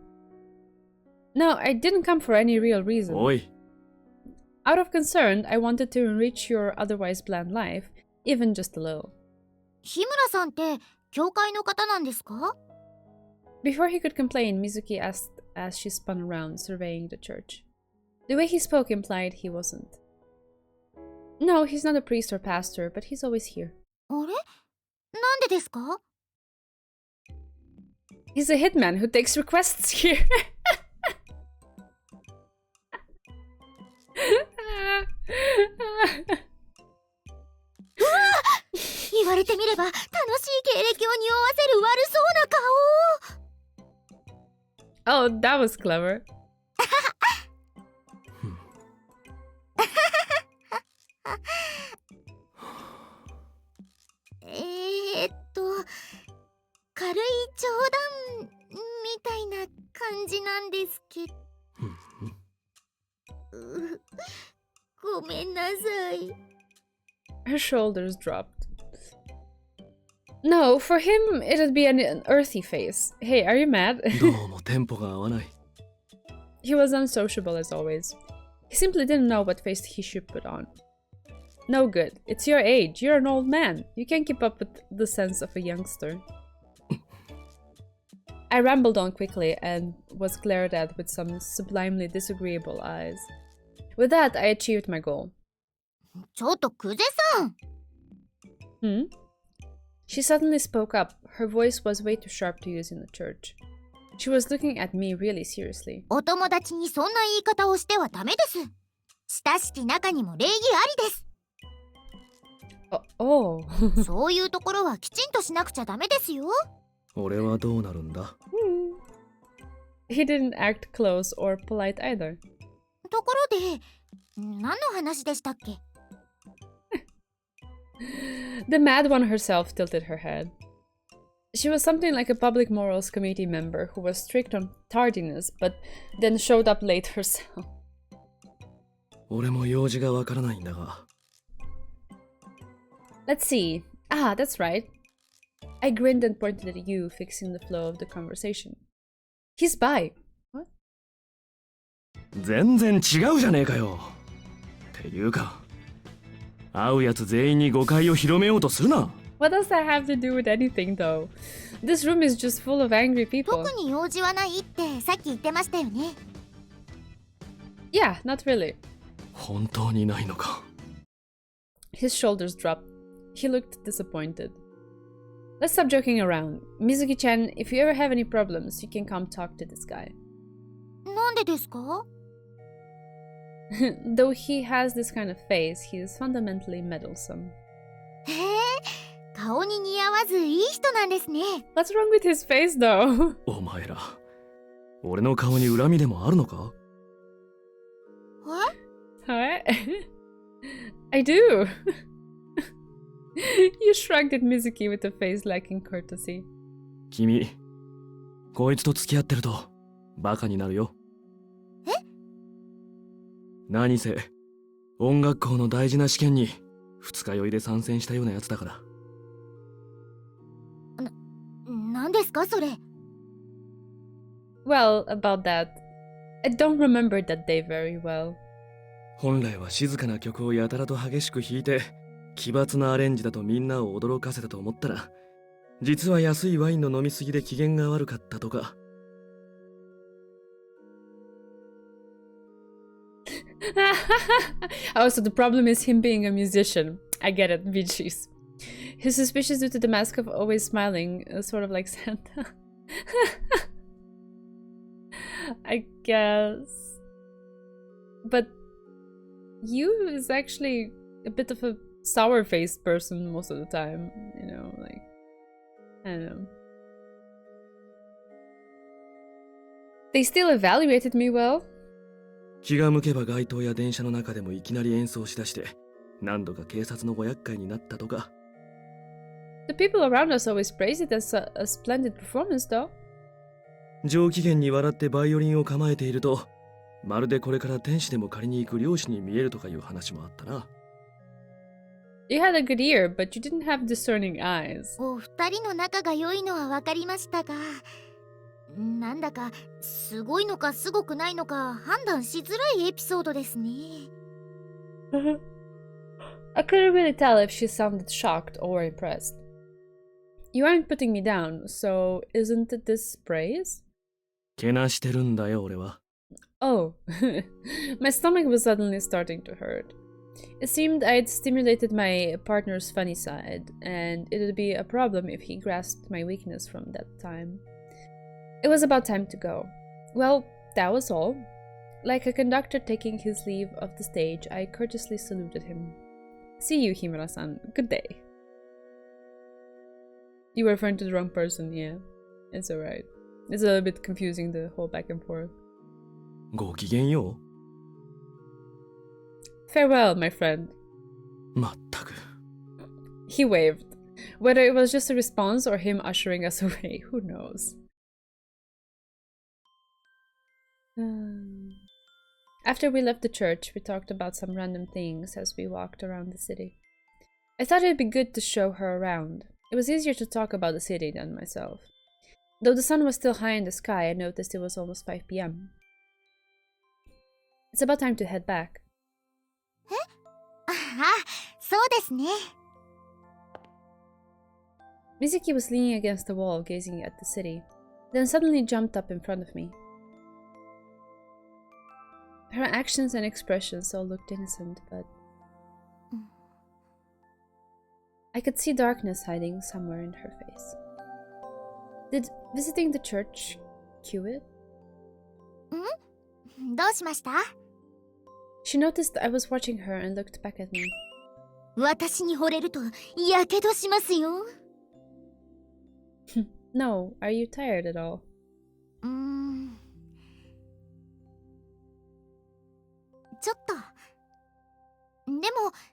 No, I didn't come for any real reason. おい、 Out of concern, I wanted to enrich your otherwise bland life, even just a little. 日村さんって教会の方なんですか？ Before he could complain, Mizuki asked as she spun around, surveying the church. The way he spoke implied he wasn't. No, he's not a priest or pastor, but he's always here. あれ？なんでですか？ He's a hitman who takes requests here.うわ！言われてみれば楽しい経歴を匂わせる悪そうな顔。 Oh, that was clever. 軽い冗談みたいな感じなんですけど。ごめんなさい。 Her shoulders dropped. No, for him, it'd be an earthy face. Hey, are you mad? どうもテンポが合わない。 He was unsociable as always. He simply didn't know what face he should put on. No good. It's your age. You're an old man. You can't keep up with the sense of a youngster. I rambled on quickly and was glared at with some sublimely disagreeable eyes. With that, I achieved my goal. ちょっと久世さん。 Hmm? She suddenly spoke up. Her voice was way too sharp to use in the church. She was looking at me really seriously. お友達にそんな言い方をしてはダメです。親しき中にも礼儀ありです。 Oh. そういうところはきちんとしなくちゃダメですよ。俺はどうなるんだ？ He didn't act close or polite either. ところで、何の話でしたっけ？ The mad one herself tilted her head. She was something like a public morals committee member who was strict on tardiness, but then showed up late herself. 俺も用事がわからないんだが。 Let's see. Ah, that's right. I grinned and pointed at you, fixing the flow of the conversation. He's bi. What? 全然違うじゃねえかよ。っていうか、会うやつ全員に誤解を広めようとするな。What does that have to do with anything, though? This room is just full of angry people. 特に用事はないってさっき言ってましたよね。Yeah, not really. 本当にないのか。 His shoulders dropped. He looked disappointed. Let's stop joking around. Mizuki-chan, if you ever have any problems, you can come talk to this guy. なんでですか？ Though he has this kind of face, he is fundamentally meddlesome. へえ、顔に似合わずいい人なんですね。 What's wrong with his face, though? お前ら、俺の顔に恨みでもあるのか？ え？ What? I do. You shrugged at Mizuki with a face lacking courtesy. 君、こいつと付き合ってるとバカになるよ。え？何せ、音楽校の大事な試験に二日酔いで参戦したようなやつだから。何ですかそれ。 Well, about that. I don't remember that day very well. 本来は静かな曲をやたらと激しく弾いて奇抜なアレンジだとみんなを驚かせたと思ったら、実は安いワインの飲みすぎで機嫌が悪かったとか。Oh, so the problem is him being a musician. I get it, VGs. He's suspicious due to the mask of always smiling, sort of like Santa. I guess. But you is actually a bit of a sour-faced person most of the time, you know, like, I don't know. They still evaluated me well. 気が向けば街頭や電車の中でもいきなり演奏しだして何度か警察のご厄介になったとか。The people around us always praise it as a splendid performance, though. 上機嫌に笑ってバイオリンを構えていると、まるでこれから天使でも借りに行く漁師に見えるとかいう話もあったな。You had a good ear, but you didn't have discerning eyes. お二人の仲が良いのは分かりましたが、なんだかすごいのかすごくないのか判断しづらいエピソードですね。I couldn't really tell if she sounded shocked or impressed. You aren't putting me down, so isn't it this praise? けなしてるんだよ俺は。Oh, my stomach was suddenly starting to hurt. It seemed I'd stimulated my partner's funny side, and it'd be a problem if he grasped my weakness from that time. It was about time to go. Well, that was all. Like a conductor taking his leave of the stage, I courteously saluted him. See you, Himura-san. Good day. You were referring to the wrong person, yeah. It's alright. It's a little bit confusing, the whole back and forth. ごきげんよ Farewell, my friend. う。まったく。 He waved. Whether it was just a response or him ushering us away, who knows? After we left the church, we talked about some random things as we walked around the city. I thought it'd be good to show her around. It was easier to talk about the city than myself. Though the sun was still high in the sky, I noticed it was almost 5 p.m. It's about time to head back. ああ、そうですね。 Mizuki was leaning against the wall, gazing at the city, then suddenly jumped up in front of me. Her actions and expressions all looked innocent, but I could see darkness hiding somewhere in her face. Did visiting the church cue it? どうしました？ She noticed I was watching her and looked back at me. 私に惚れるとやけどしますよ。No, are you tired at all? ちょっと。でも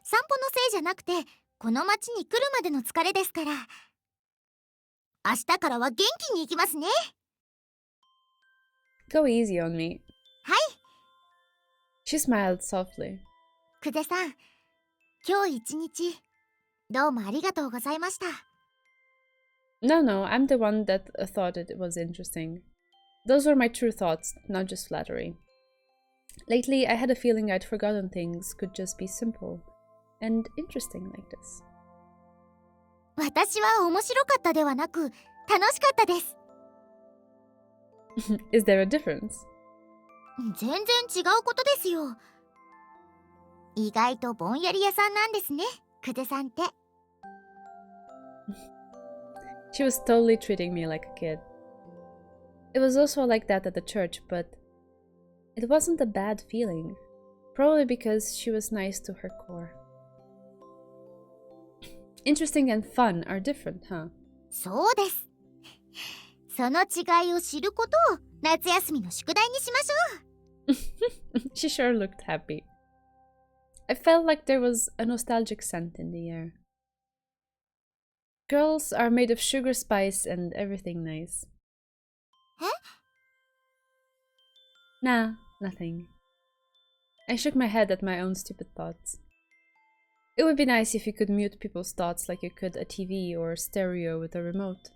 散歩のせいじゃなくてこの町に来るまでの疲れですから。明日からは元気に行きますね。 Go easy on me. はい。 She smiled softly. 久世さん、今日一日どうもありがとうございました。 No, I'm the one that thought it was interesting. Those were my true thoughts, not just flattery. Lately, I had a feeling I'd forgotten things could just be simple and interesting like this. 私は面白かったではなく楽しかったです。 Is there a difference? 全然違うことですよ。意外とぼんやり屋さんなんですね、久世さんって。 She was totally treating me like a kid. It was also like that at the church, but it wasn't a bad feeling. Probably because she was nice to her core. Interesting and fun are different, huh? そうです。その違いを知ることを夏休みの宿題にしましょう。 She sure looked happy. I felt like there was a nostalgic scent in the air. Girls are made of sugar, spice, and everything nice. Huh? Nah, nothing. I shook my head at my own stupid thoughts. It would be nice if you could mute people's thoughts like you could a TV or stereo with a remote.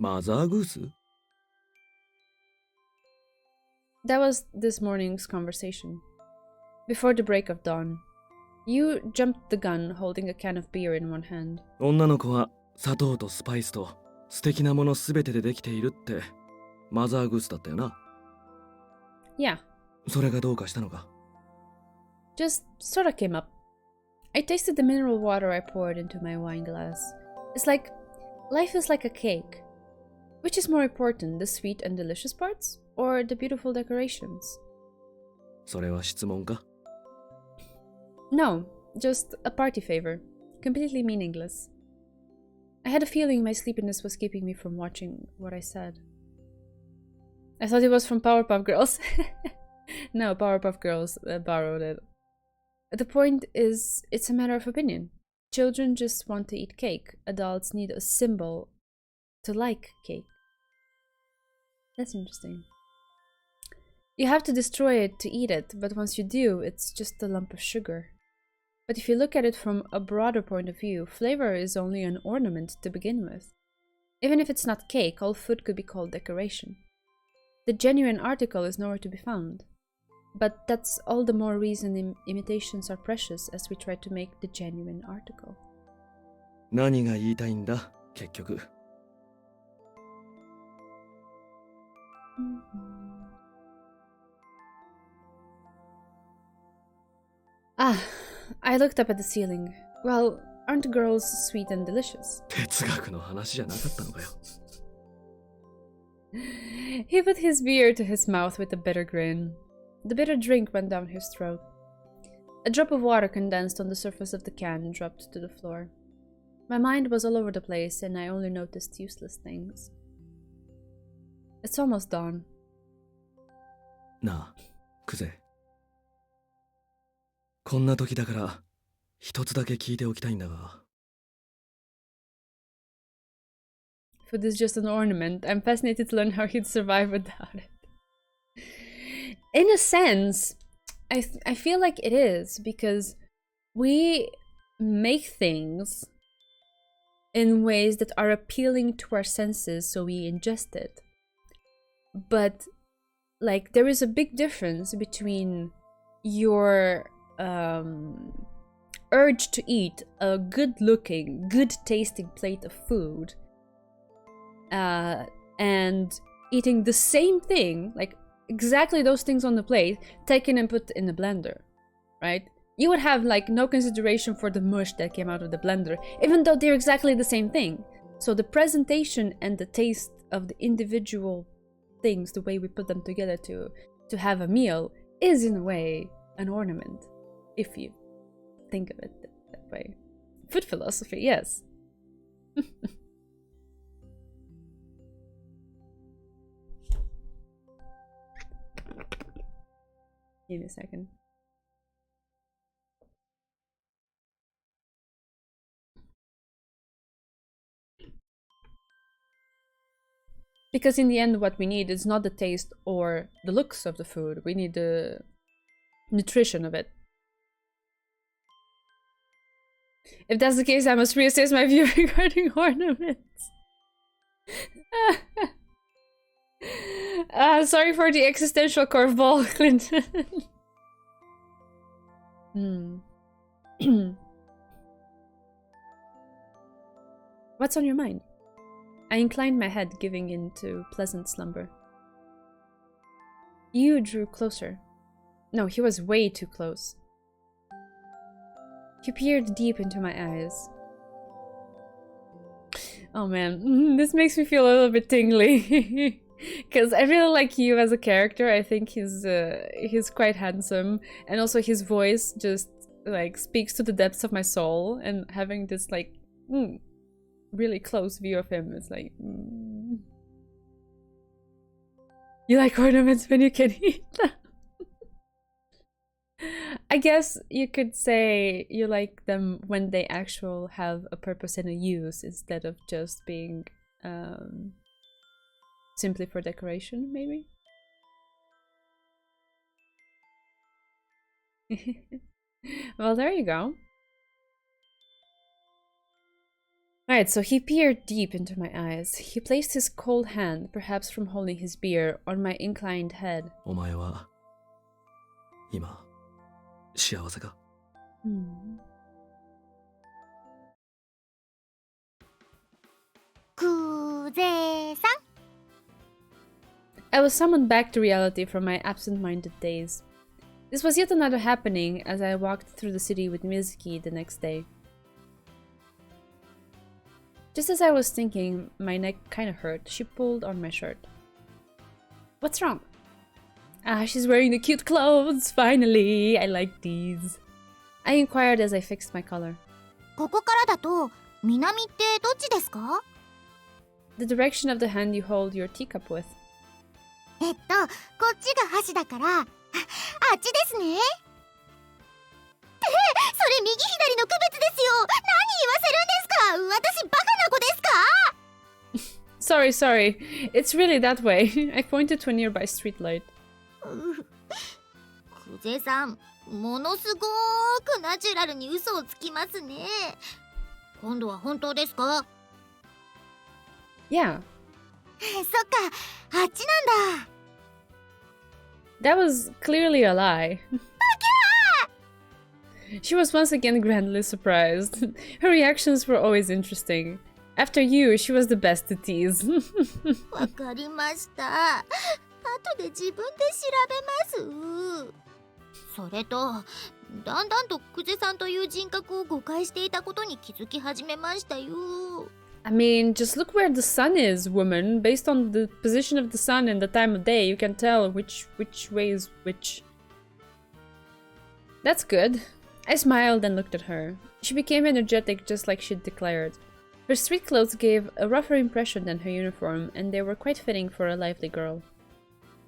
マザーグース？ That was this morning's conversation. Before the break of dawn, you jumped the gun holding a can of beer in one hand. 女の子は砂糖とスパイスと素敵なものすべてでできているってマザーグースだったよな。 Yeah, それがどうかしたのか？ just sorta came up. I tasted the mineral water I poured into my wine glass. It's like life is like a cake. Which is more important, the sweet and delicious parts or the beautiful decorations? それは質問か？ No, just a party favor. Completely meaningless. I had a feeling my sleepiness was keeping me from watching what I said. I thought it was from Powerpuff Girls. No, Powerpuff Girls borrowed it. The point is, it's a matter of opinion. Children just want to eat cake. Adults need a symbol to like cake. That's interesting. You have to destroy it to eat it, but once you do, it's just a lump of sugar. But if you look at it from a broader point of view, flavor is only an ornament to begin with. Even if it's not cake, all food could be called decoration. The genuine article is nowhere to be found. But that's all the more reason imitations are precious as we try to make the genuine article. 何が言いたいんだ、結局。Ah, I looked up at the ceiling. Well, aren't girls sweet and delicious? 哲学の話じゃなかったのかよ。He put his beer to his mouth with a bitter grin. The bitter drink went down his throat. A drop of water condensed on the surface of the can and dropped to the floor. My mind was all over the place and I only noticed useless things. It's almost dawn. なあ、クゼ。こんな時だから一つだけ聞いておきたいんだが。Food is just an ornament. I'm fascinated to learn how he'd survive without it. In a sense, I feel like it is, because we make things in ways that are appealing to our senses, so we ingest it. But like, there is a big difference between your urge to eat a good-looking, good-tasting plate of food and eating the same thing, like exactly those things on the plate, taken and put in the blender, right? You would have like no consideration for the mush that came out of the blender, even though they're exactly the same thing. So the presentation and the taste of the individual things, the way we put them together to have a meal, is in a way an ornament, if you think of it that way. Food philosophy, yes. Give me a second. Because in the end, what we need is not the taste or the looks of the food. We need the nutrition of it. If that's the case, I must reassess my view regarding ornaments. Sorry for the existential curveball, Clinton. What's on your mind? I inclined my head, giving in to pleasant slumber. You drew closer. No, he was way too close. He peered deep into my eyes. Oh man, this makes me feel a little bit tingly. Because I really like you as a character. I think he's quite handsome. And also his voice just like speaks to the depths of my soul. And having this like really close view of him is like... You like ornaments when you can eat them? I guess you could say you like them when they actually have a purpose and a use, instead of just being simply for decoration, maybe? Well, there you go. Alright, so he peered deep into my eyes. He placed his cold hand, perhaps from holding his beer, on my inclined head. お前は今幸せか？ クゼさん I was summoned back to reality from my absent-minded days. This was yet another happening as I walked through the city with Mizuki the next day. Just as I was thinking my neck kinda hurt, she pulled on my shirt. What's wrong? Ah, she's wearing the cute clothes, finally! I like these. I inquired as I fixed my collar. ここからだと南ってどっちですか？ The direction of the hand you hold your teacup with. こっちが箸だからあっちですね。ってそれ右左の区別ですよ。何言わせるんですか？私バカな子ですか？ Sorry. It's really that way. I pointed to a nearby streetlight. クゼさん、ものすごーくナチュラルに嘘をつきますね。今度は本当ですか？ Yeah, そっか、あっちなんだ。 that was clearly a lie. She was once again grandly surprised. Her reactions were always interesting. After you, she was the best to tease. わかりました。後で自分で調べます。それと、だんだんとクゼさんという人格を誤解していたことに気づき始めましたよ。I mean, just look where the sun is, woman. Based on the position of the sun and the time of day, you can tell which way is which. That's good. I smiled and looked at her. She became energetic just like she'd declared. Her street clothes gave a rougher impression than her uniform, and they were quite fitting for a lively girl.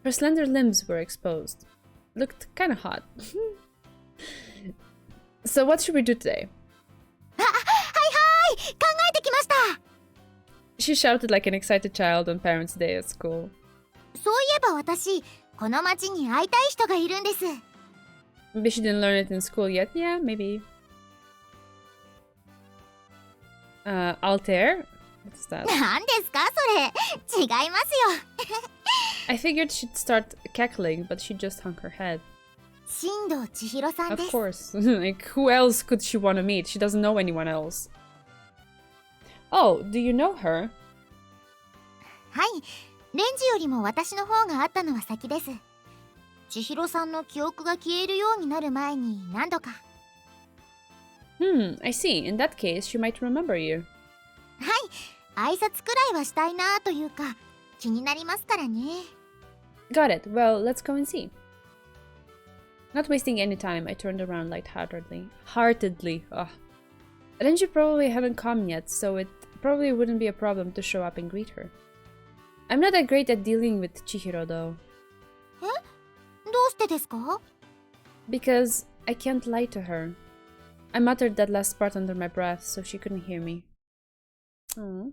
Her slender limbs were exposed. Looked kinda hot. So what should we do today? はいはい、考えてきました。 She shouted like an excited child on Parents' Day at school. そういえば私、この町に会いたい人がいるんです。 Maybe she didn't learn it in school yet. Yeah, maybe. Altair? What's that? 何ですかそれ？違いますよ。 I figured she'd start cackling, but she just hung her head. 新藤千尋さん Of です。 course. Like, who else could she want to meet? She doesn't know anyone else. Oh, do you know her? はい、レンジよりも私の方があったのは先です。千尋さんの記憶が消えるようになる前に何度か。 I see. In that case, she might remember you. はい、挨拶くらいはしたいなというか、気になりますからね。 Got it. Well, let's go and see. Not wasting any time, I turned around lightheartedly. Ugh. Renji probably hadn't come yet, so it probably wouldn't be a problem to show up and greet her. I'm not that great at dealing with Chihiro, though. どうしてですか？ Because I can't lie to her. I muttered that last part under my breath, so she couldn't hear me. Aww.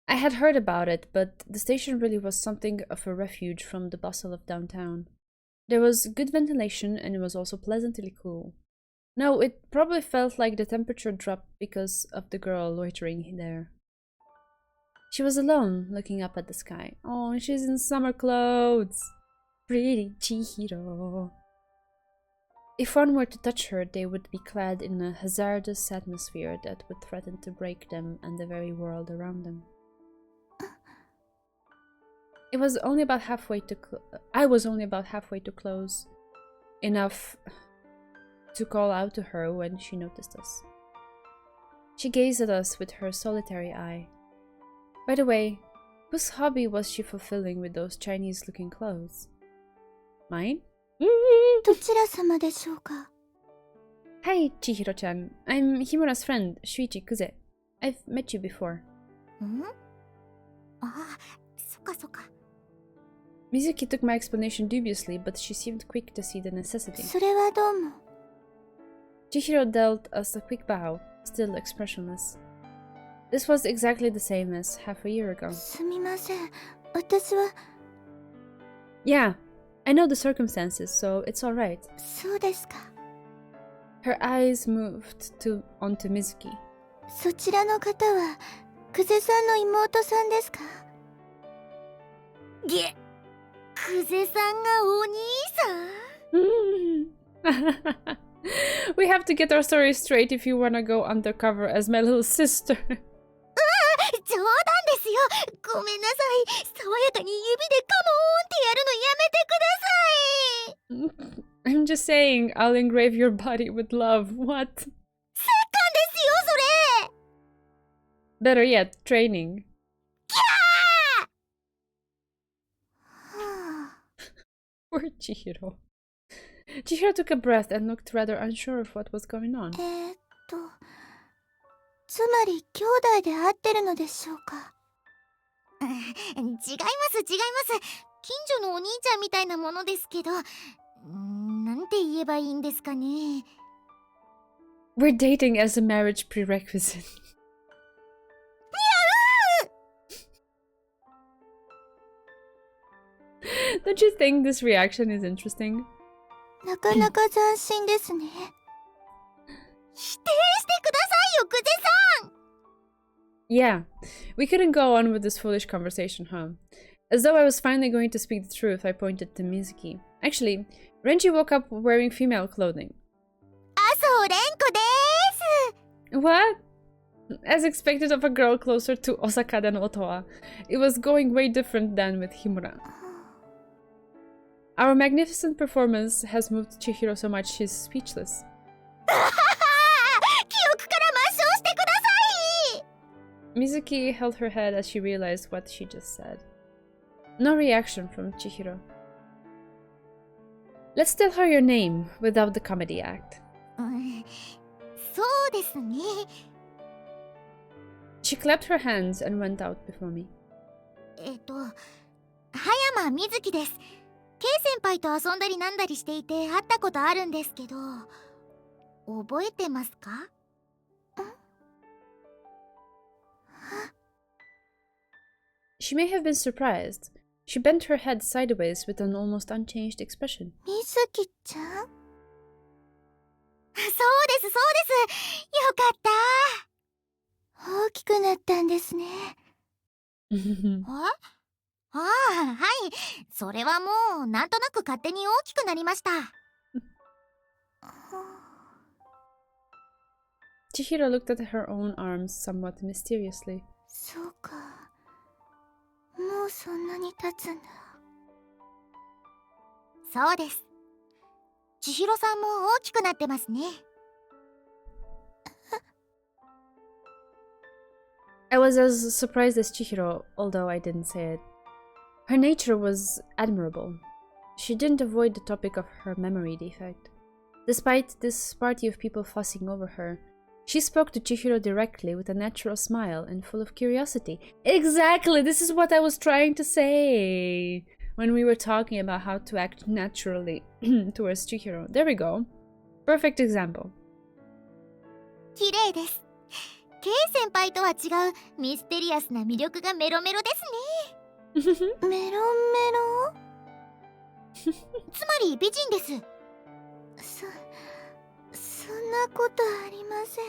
I had heard about it, but the station really was something of a refuge from the bustle of downtown. There was good ventilation, and it was also pleasantly cool. No, it probably felt like the temperature dropped because of the girl loitering there. She was alone, looking up at the sky. Oh, she's in summer clothes! Pretty Chihiro. If one were to touch her, they would be clad in a hazardous atmosphere that would threaten to break them and the very world around them. I was only about halfway to close. Enough to call out to her when she noticed us. She gazed at us with her solitary eye. By the way, whose hobby was she fulfilling with those Chinese-looking clothes? Mine? どちら様でしょうか？ Hi, Chihiro-chan. I'm Himura's friend, Shuichi Kuze. I've met you before. ん？ああ、そっかそっか。 Mizuki took my explanation dubiously, but she seemed quick to see the necessity. それはどうも。 Chihiro dealt us a quick bow, still expressionless. This was exactly the same as half a year ago. すみません。私は。 Yeah, I know the circumstances, so it's alright. そうですか。Her eyes moved onto Mizuki. そちらの方は久世さんの妹さんですか？げ、久世さんがお兄さん？ We have to get our story straight if you wanna go undercover as my little sister. 冗談ですよ。ごめんなさい。爽やかに指でカモーンってやるのやめてください。 I'm just saying, I'll engrave your body with love. What? 折檻ですよ、それ。 Better yet, training. Poor Chihiro. Chihiro took a breath and looked rather unsure of what was going on. つまり兄弟で会ってるのでしょうか？違います。近所のお兄ちゃんみたいなものですけど、なんて言えばいいんですかね。 We're dating as a marriage prerequisite. Don't you think this reaction is interesting? なかなか斬新ですね。否定してくださいよ、久世さん。 Yeah, we couldn't go on with this foolish conversation, huh? As though I was finally going to speak the truth, I pointed to Mizuki. Actually, Renji woke up wearing female clothing. 麻生蓮子です。 What? As expected of a girl closer to Osaka than Ottawa, it was going way different than with Himura. Our magnificent performance has moved Chihiro so much she's speechless. 記憶から抹消してください。 Mizuki held her head as she realized what she just said. No reaction from Chihiro. Let's tell her your name without the comedy act. そうですね。 She clapped her hands and went out before me. 葉山みずきです。K 先輩と遊んだりなんだりしていて会ったことあるんですけど、覚えてますか？ She may have been surprised. She bent her head sideways with an almost unchanged expression. みずきちゃん？そうです。よかった。大きくなったんですね。ああ、はい。それはもうなんとなく勝手に大きくなりました。Chihiro looked at her own arms somewhat mysteriously. そうか。もうそんなに経つんだ。そうです。千尋さんも大きくなってますね。I was as surprised as Chihiro, although I didn't say it. Her nature was admirable. She didn't avoid the topic of her memory defect. Despite this party of people fussing over her, she spoke to Chihiro directly with a natural smile and full of curiosity. Exactly! This is what I was trying to say when we were talking about how to act naturally towards Chihiro. There we go. Perfect example. 綺麗です。K 先輩とは違うミステリアスな魅力がメロメロですね。メロメロ？つまり美人です。そんなことありません。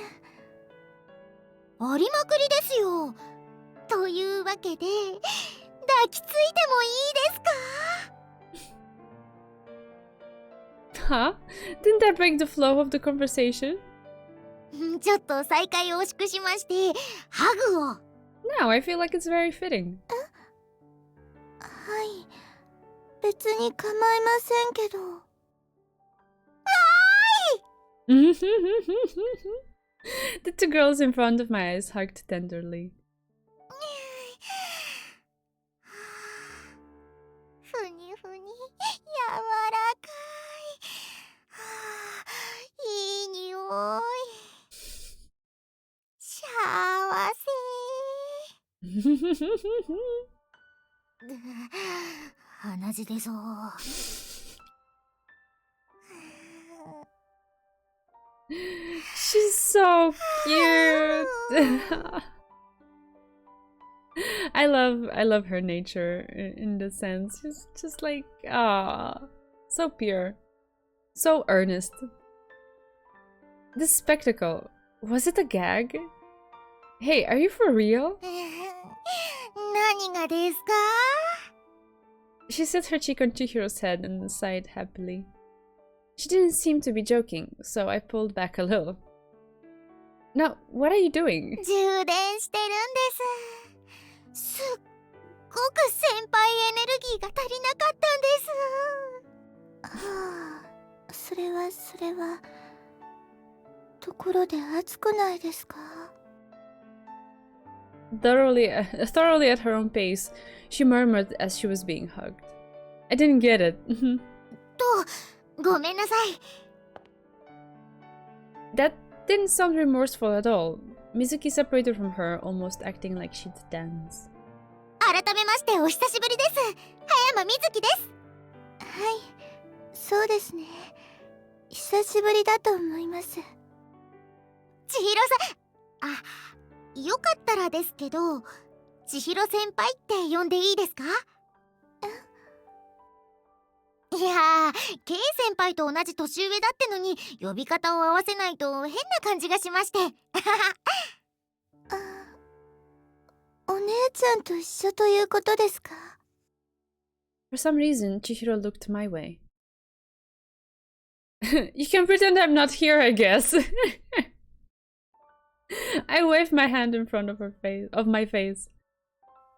ありまくりですよ。というわけで抱きついてもいいですか？ Huh? Didn't that break the flow of the conversation? ちょっと再会を惜しくしましてハグを。 No, I feel like it's very fitting. はい、別に構いませんけど。わーい！ The two girls in front of my eyes hugged tenderly. ふにふに、柔らかい。いい匂い。幸せ。鼻血出そう。She's so cute. I love her nature in this sense. She's just like so pure, so earnest. This spectacle, was it a gag? Hey, are you for real? 何がですか? She set her cheek on Chihiro's head and sighed happily. She didn't seem to be joking, so I pulled back a little. Now, what are you doing? 充電してるんです。すっごく先輩エネルギーが足りなかったんです。はあ、それは。ところで暑くないですか? Thoroughly at her own pace, she murmured as she was being hugged. I didn't get it. ごめんなさい。 That didn't sound remorseful at all. Mizuki separated from her, almost acting like she'd dance. 改めましてお久しぶりです。葉山みずきです。はい、そうですね。久しぶりだと思います。千尋さん、よかったらですけど、千尋先輩って呼んでいいですか？いやー、K 先輩と同じ年上だってのに呼び方を合わせないと変な感じがしまして。お姉ちゃんと一緒ということですか? For some reason, Chihiro looked my way. You can pretend I'm not here, I guess. I waved my hand in front of my face.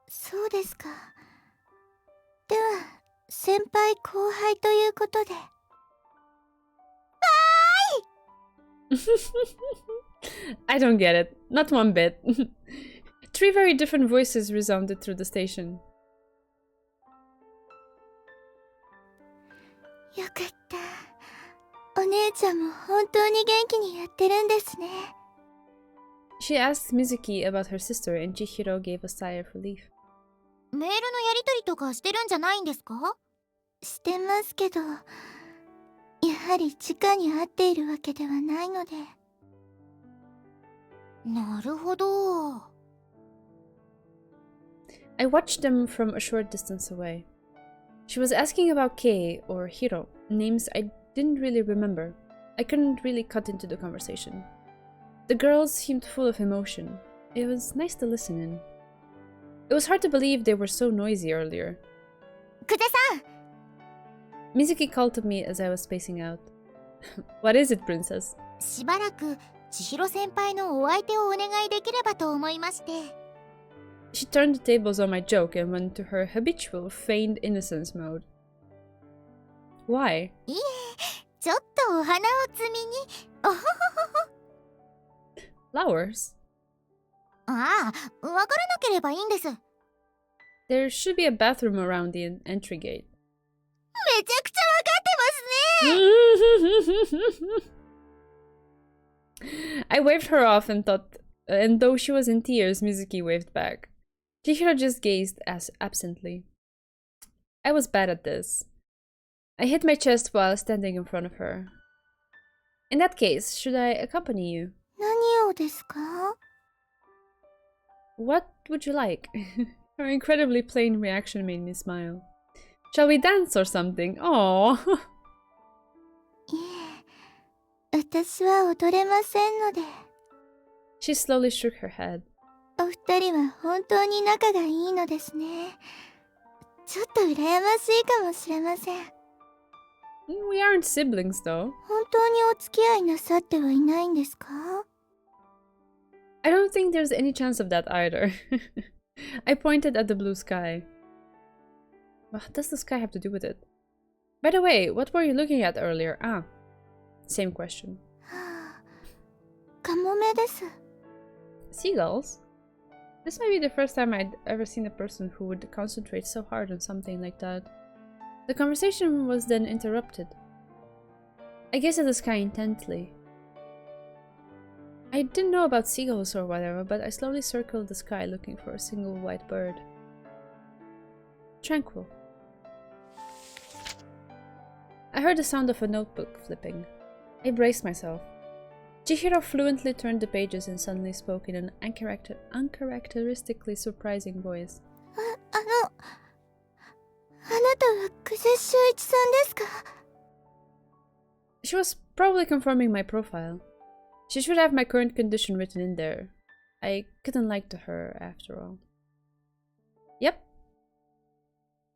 そうですか。では、先輩後輩ということで。I don't get it. Not one bit. Three very different voices resounded through the station. よかった。お姉ちゃんも本当に元気にやってるんですね。She asked Mizuki about her sister and Chihiro gave a sigh of relief. メールのやりとりとかしてるんじゃないんですか？してますけど、やはり直に会っているわけではないので。なるほど。I watched them from a short distance away. She was asking about Kei or Hiro, names I didn't really remember. I couldn't really cut into the conversation. The girls seemed full of emotion. It was nice to listen in. It was hard to believe they were so noisy earlier. 久世さん! Mizuki called to me as I was spacing out. What is it, princess? しばらく千尋先輩のお相手をお願いできればと思いまして。She turned the tables on my joke and went to her habitual feigned innocence mode. Why? いえ、ちょっとお花を摘みに。おほほほほ。Flowers? ああ、わからなければいいんです。There should be a bathroom around the entry gate. めちゃくちゃわかってますね。I waved her off and though she was in tears, Mizuki waved back. Chihiro just gazed as absently. I was bad at this. I hit my chest while standing in front of her. In that case, should I accompany you? 何をですか? What would you like? Her incredibly plain reaction made me smile. Shall we dance or something? Aww. いえ、私は踊れませんので。She slowly shook her head. お二人は本当に仲がいいのですね。ちょっと羨ましいかもしれません。We aren't siblings, though. 本当にお付き合いなさってはいないんですか? I don't think there's any chance of that either. I pointed at the blue sky. What does the sky have to do with it? By the way, what were you looking at earlier? Ah, same question. カモメです。 Seagulls? This might be the first time I'd ever seen a person who would concentrate so hard on something like that. The conversation was then interrupted. I gazed at the sky intently. I didn't know about seagulls or whatever, but I slowly circled the sky looking for a single white bird. Tranquil. I heard the sound of a notebook flipping. I braced myself. Chihiro fluently turned the pages and suddenly spoke in an uncharacteristically surprising voice. あなたは久世修一さんですか? She was probably confirming my profile. She should have my current condition written in there. I couldn't lie to her after all. Yep.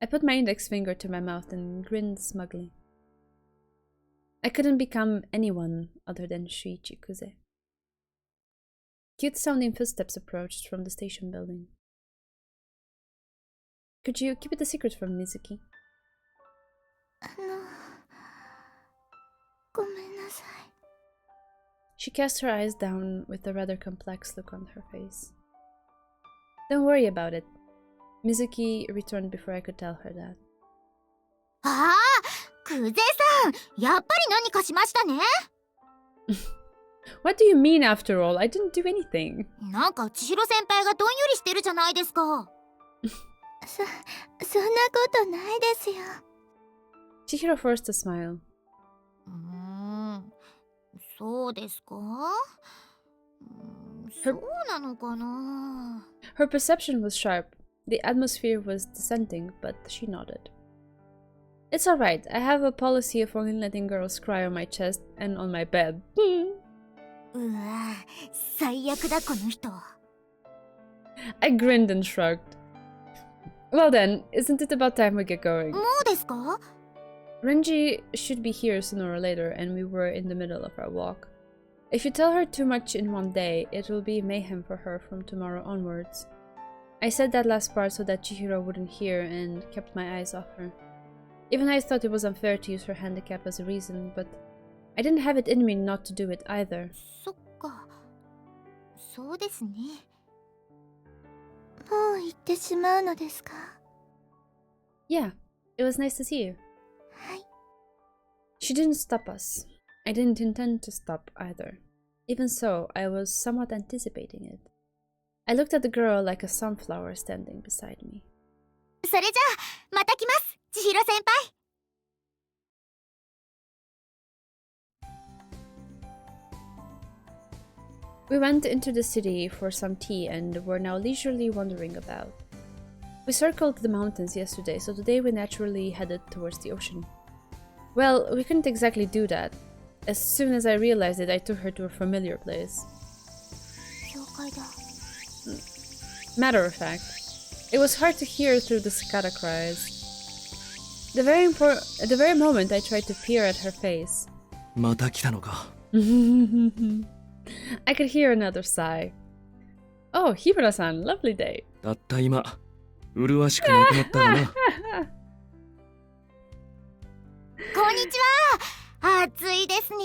I put my index finger to my mouth and grinned smugly. I couldn't become anyone other than Shuichi Kuze. Cute sounding footsteps approached from the station building. Could you keep it a secret from Mizuki? ごめんなさい。 She cast her eyes down with a rather complex look on her face. Don't worry about it. Mizuki returned before I could tell her that. ああ、クゼさん、やっぱり何かしましたね。What do you mean after all? I didn't do anything. なんか千尋先輩がどんよりしてるじゃないですか。そんなことないですよ。Chihiro forced a smile. そうですか？そうなのかな？ Her perception was sharp. The atmosphere was dissenting, but she nodded. It's alright. I have a policy of only letting girls cry on my chest and on my bed. うわ、最悪だこの人。I grinned and shrugged. Well then, isn't it about time we get going? もうですか？ Renji should be here sooner or later, and we were in the middle of our walk. If you tell her too much in one day, it will be mayhem for her from tomorrow onwards. I said that last part so that Chihiro wouldn't hear and kept my eyes off her. Even I thought it was unfair to use her handicap as a reason, but I didn't have it in me not to do it either. そっか、そうですね。もう行ってしまうのですか？ Yeah, it was nice to see you. はい。 She didn't stop us. I didn't intend to stop either. Even so, I was somewhat anticipating it. I looked at the girl like a sunflower standing beside me. それじゃあ、また来ます、千尋先輩。We went into the city for some tea and were now leisurely wandering about. We circled the mountains yesterday, so today we naturally headed towards the ocean. Well, we couldn't exactly do that. As soon as I realized it, I took her to a familiar place. 教会だ。 Matter of fact, it was hard to hear through the cicada cries. The very moment I tried to peer at her face, また来たのか。 I could hear another sigh. Oh, Hibura-san, lovely day. たった今、麗しくなくなったがな。こんにちは。暑いですね。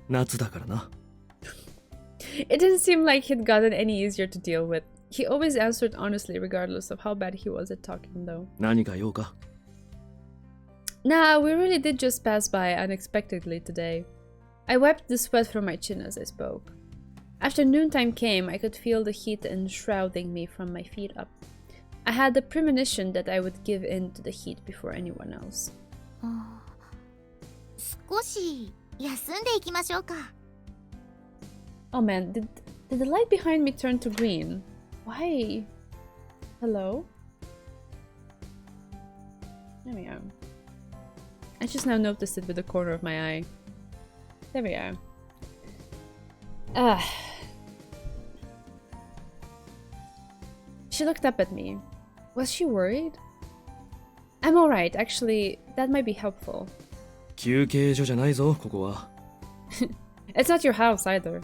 夏だからな。It didn't seem like he'd gotten any easier to deal with. He always answered honestly regardless of how bad he was at talking though. 何か用か。 Nah, we really did just pass by unexpectedly today. I wiped the sweat from my chin as I spoke. After noontime came, I could feel the heat enshrouding me from my feet up. I had the premonition that I would give in to the heat before anyone else. 少し休んでいきましょうか。 Oh man, did the light behind me turn to green? Why? Hello? There we are. I just now noticed it with the corner of my eye. There we are. She looked up at me. Was she worried? I'm alright, actually, that might be helpful. 休憩所じゃないぞ、ここは。It's not your house either.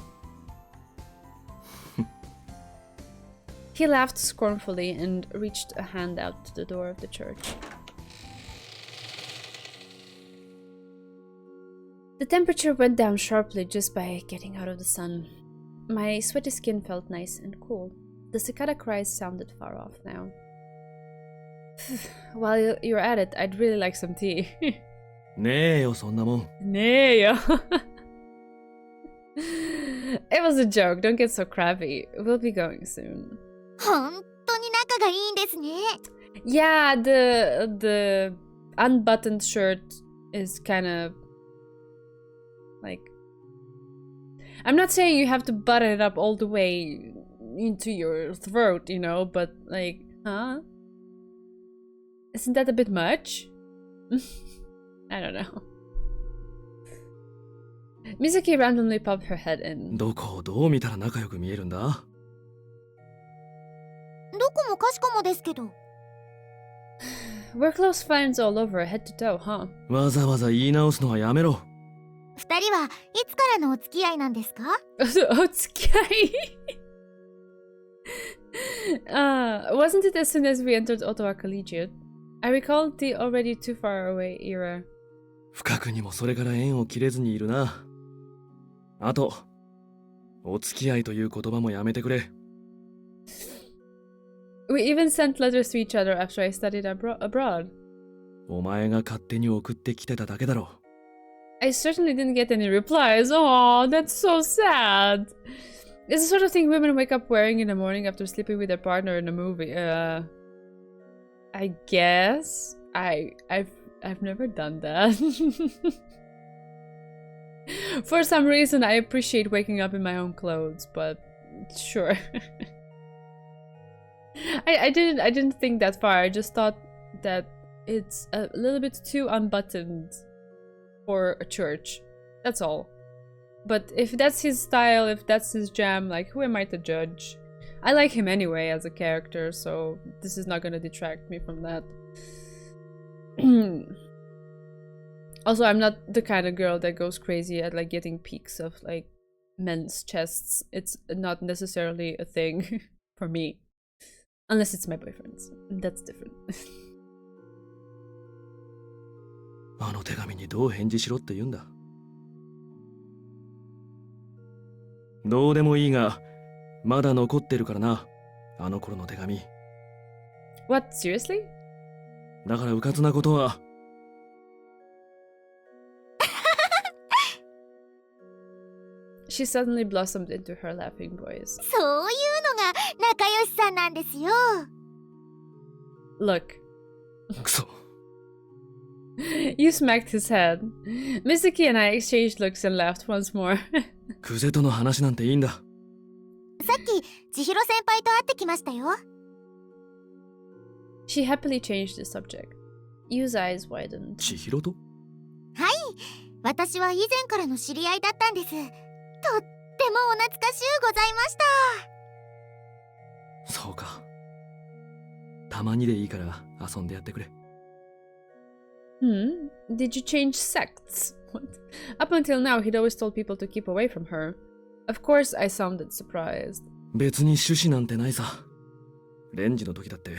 He laughed scornfully and reached a hand out to the door of the church. The temperature went down sharply just by getting out of the sun. My sweaty skin felt nice and cool. The cicada cries sounded far off now. While you're at it, I'd really like some tea. ねえよ、そんなもん。 Neo. It was a joke, don't get so crabby. We'll be going soon. 本当に仲がいいんですね。 Yeah, the unbuttoned shirt is kind of like, I'm not saying you have to button it up all the way into your throat, you know, but like, huh? Isn't that a bit much? I don't know. Mizuki randomly popped her head in. どこをどう見たら仲良く見えるんだ？どこもかしこもですけど。We're close friends all over, head to toe, huh? わざわざ言い直すのはやめろ。二人はいつからのお付き合いなんですか？Wasn't it as soon as we entered Ottawa Collegiate? I recall the already too far away era. 深くにもそれから縁を切れずにいるな。あと、お付き合いという言葉もやめてくれ。We even sent letters to each other after I studied abroad. お前が勝手に送ってきてただけだろ。I certainly didn't get any replies. Oh, that's so sad. It's the sort of thing women wake up wearing in the morning after sleeping with their partner in a movie. I guess I've never done that. For some reason, I appreciate waking up in my own clothes, but sure. I didn't think that far. I just thought that it's a little bit too unbuttoned for a church. That's all. But if that's his style, if that's his jam, like, who am I to judge? I like him anyway as a character, so this is not gonna detract me from that. Also, I'm not the kind of girl that goes crazy at like getting peaks of like men's chests. It's not necessarily a thing for me. Unless it's my boyfriend's. That's different. あの手紙にどう返事しろって言うんだ。どうでもいいが、まだ残ってるからな。あの頃の手紙。What? Seriously? だからうかつなことは。She suddenly blossomed into her laughing voice. そういうのが仲良しさんなんですよ。Look. くそ。You smacked his head. Mizuki and I exchanged looks and laughed once more. クゼとの話なんていいんだ。さっき千尋先輩と会ってきましたよ。She happily changed the subject. Yu's eyes widened. 千尋と？はい、私は以前からの知り合いだったんです。とってもお懐かしゅうございました。そうか。たまにでいいから遊んでやってくれ。Did you change sects? What? Up until now, he'd always told people to keep away from her. Of course, I sounded surprised. 別に趣旨なんてないさ。レンジの時だって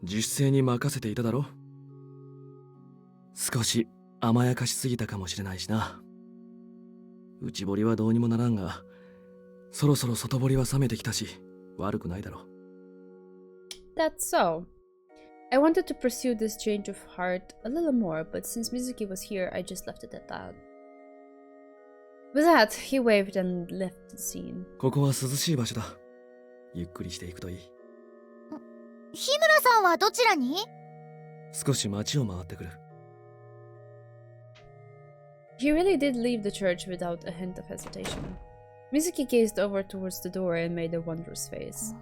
自主性に任せていただろ。少し甘やかしすぎたかもしれないしな。内堀はどうにもならんが、そろそろ外堀は冷めてきたし、悪くないだろ。That's so. I wanted to pursue this change of heart a little more, but since Mizuki was here, I just left it at that. With that, he waved and left the scene. ここは涼しい場所だ。ゆっくりしていくといい。日村さんはどちらに？少し街を回ってくる。He really did leave the church without a hint of hesitation. Mizuki gazed over towards the door and made a wondrous face.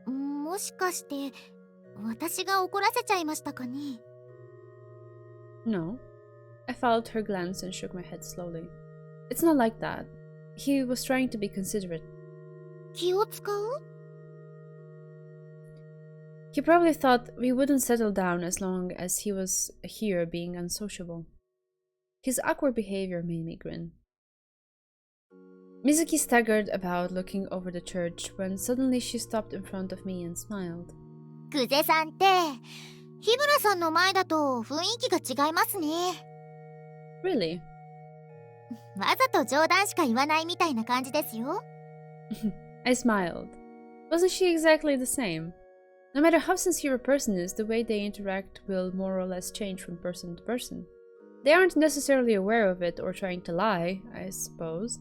もしかして私が怒らせちゃいましたかね？ No. I followed her glance and shook my head slowly. It's not like that. He was trying to be considerate. 気を使う？ He probably thought we wouldn't settle down as long as he was here being unsociable. His awkward behavior made me grin. Mizuki staggered about looking over the church when suddenly she stopped in front of me and smiled. 久世さんって日村さんの前だと雰囲気が違いますね。Really? わざと冗談しか言わないみたいな感じですよ。I smiled. Wasn't she exactly the same? No matter how sincere a person is, the way they interact will more or less change from person to person. They aren't necessarily aware of it or trying to lie, I suppose.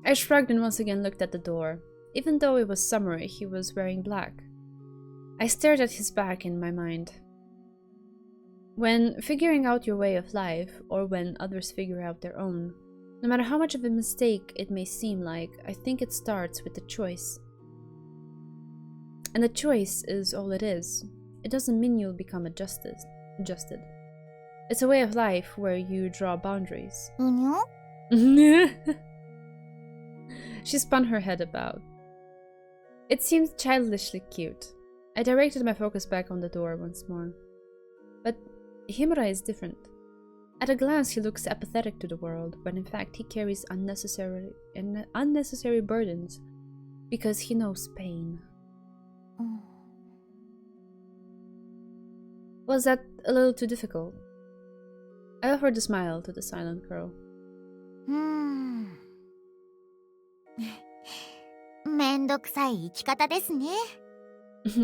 I shrugged and once again looked at the door. Even though it was summer, he was wearing black. I stared at his back in my mind. When figuring out your way of life, or when others figure out their own, no matter how much of a mistake it may seem like, I think it starts with the choice. And the choice is all it is. It doesn't mean you'll become adjusted. It's a way of life where you draw boundaries. うにょ She spun her head about. It seemed childishly cute. I directed my focus back on the door once more. But Himura is different. At a glance, he looks apathetic to the world, when in fact he carries unnecessary burdens because he knows pain. Was that a little too difficult? I offered a smile to the silent girl. めんどくさい生き方ですね。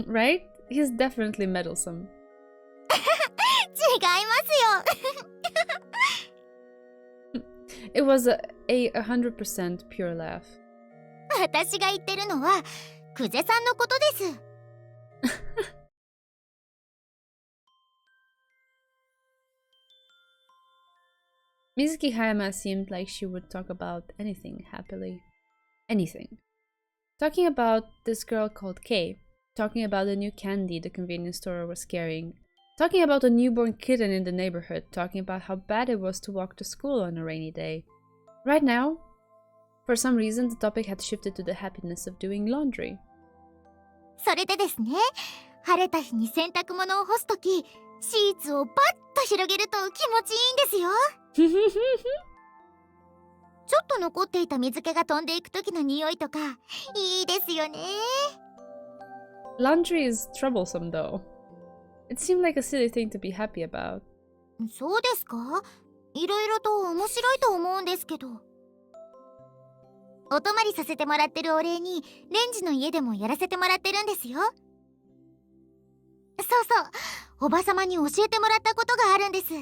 Right? He's definitely meddlesome. 違いますよ。 It was a 100% pure laugh. 私が言ってるのは久世さんのことです。Mizuki Hayama seemed like she would talk about anything happily. Anything. Talking about this girl called Kay. Talking about the new candy the convenience store was carrying. Talking about a newborn kitten in the neighborhood. Talking about how bad it was to walk to school on a rainy day. Right now, for some reason, the topic had shifted to the happiness of doing laundry. それでですね、晴れた日に洗濯物を干すとき、シーツをバッと広げると気持ちいいんですよ。ちょっと残っていた水気が飛んでいくときの匂いとか、いいですよね。Laundry is troublesome though. It seemed like a silly thing to be happy about. そうですか？いろいろと面白いと思うんですけど。お泊まりさせてもらってるお礼にレンジの家でもやらせてもらってるんですよ。そうそう、おばさまに教えてもらったことがあるんです。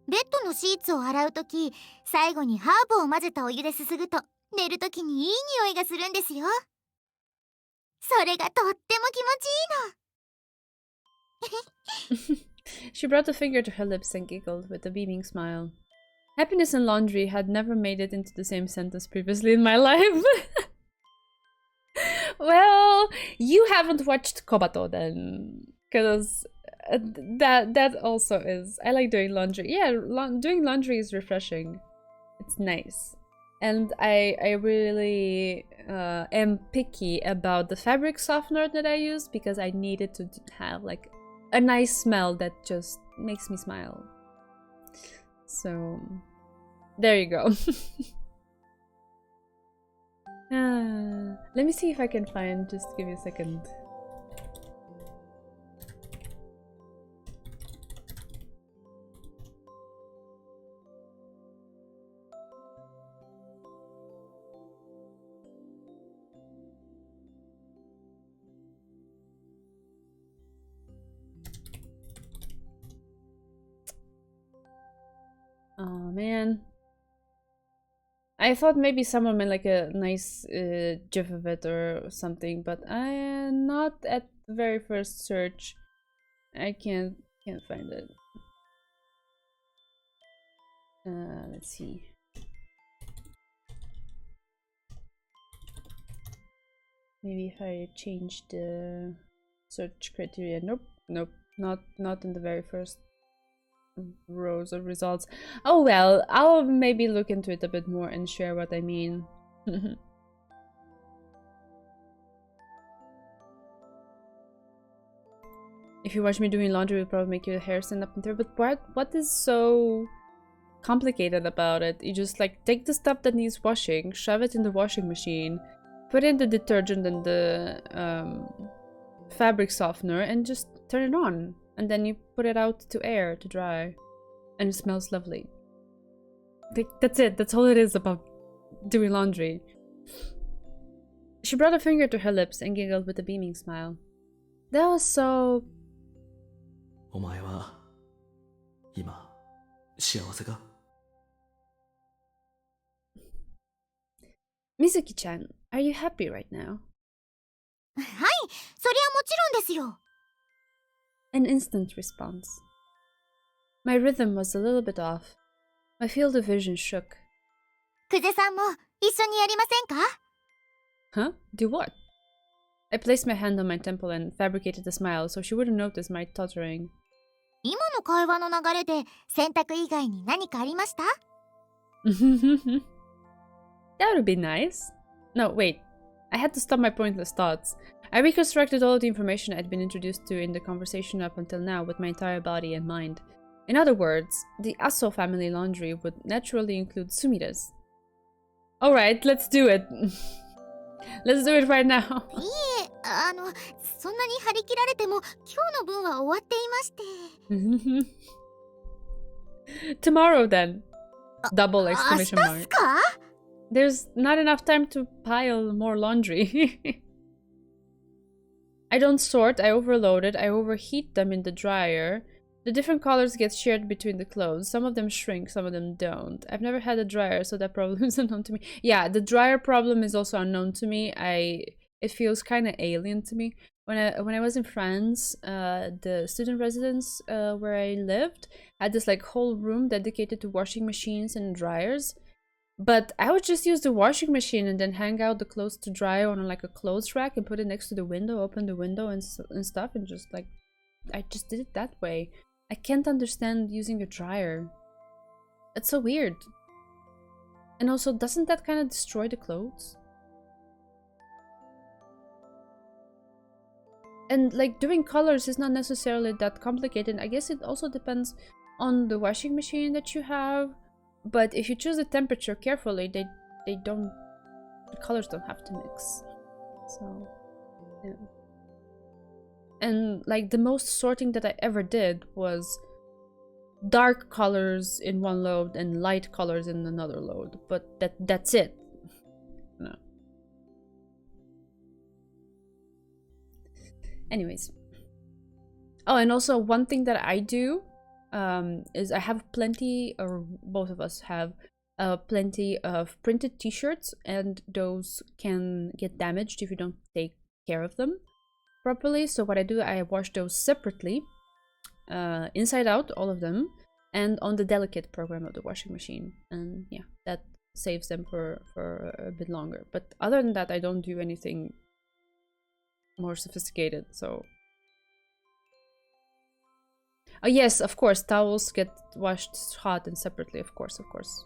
ベッドのシーツを洗うとき、最後にハーブを混ぜたお湯ですすぐと寝るときにいい匂いがするんですよ。それがとっても気持ちいいの。She brought a finger to her lips and giggled with a beaming smile. Happiness and laundry had never made it into the same sentence previously in my life. Well, you haven't watched Kobato then, because that also is. I like doing laundry. Yeah, doing laundry is refreshing. It's nice, and I really am picky about the fabric softener that I use because I need it to have like a nice smell that just makes me smile. So, there you go. Let me see if I can find, just give me a second. Oh man. I thought maybe someone made like a nice gif of it or something, but I not at the very first search. I can't find it. Let's see. Maybe if I change the search criteria. Nope, not in the very first rows of results. Oh well, I'll maybe look into it a bit more and share what I mean. If you watch me doing laundry, it would probably make your hair stand up and there. But what is so complicated about it? You just like take the stuff that needs washing, shove it in the washing machine, put in the detergent and the fabric softener, and just turn it on. And then you put it out to air to dry, and it smells lovely. That's it. That's all it is about doing laundry. She brought a finger to her lips and giggled with a beaming smile. That was so... お前は今幸せか? Mizuki-chan, are you happy right now? はい、そりゃもちろんですよ。An instant response. My rhythm was a little bit off. My field of vision shook. 久世さんも一緒にやりませんか? Huh? Do what? I placed my hand on my temple and fabricated a smile so she wouldn't notice my tottering. 今の会話の流れで洗濯以外に何かありました？ That would be nice. No, wait. I had to stop my pointless thoughts. I reconstructed all of the information I'd been introduced to in the conversation up until now with my entire body and mind. In other words, the Aso family laundry would naturally include Sumida's. Alright, let's do it. Let's do it right now. いえ、そんなに張り切られても今日の分は終わっていまして。Tomorrow then. Double exclamation 明日っす mark. か？ There's not enough time to pile more laundry. I don't sort, I overload it, I overheat them in the dryer. The different colors get shared between the clothes. Some of them shrink, some of them don't. I've never had a dryer, so that problem is unknown to me. Yeah, the dryer problem is also unknown to me. It feels kind of alien to me. When I was in France, the student residence where I lived had this like whole room dedicated to washing machines and dryers. But I would just use the washing machine and then hang out the clothes to dry on like a clothes rack and put it next to the window, open the window and stuff, and just like I just did it that way. I can't understand using a dryer. It's so weird. And also, doesn't that kind of destroy the clothes? And like doing colors is not necessarily that complicated. I guess it also depends on the washing machine that you have. But if you choose the temperature carefully, the colors don't have to mix. So, yeah. And like the most sorting that I ever did was dark colors in one load and light colors in another load. But that's it. No. Anyways. Oh, and also one thing that I do is I have plenty, or both of us have plenty of printed t-shirts, and those can get damaged if you don't take care of them properly. So what I do, I wash those separately, inside out, all of them, and on the delicate program of the washing machine. And yeah, that saves them for a bit longer. But other than that, I don't do anything more sophisticated, so... Oh yes, of course, towels get washed hot and separately, of course, of course.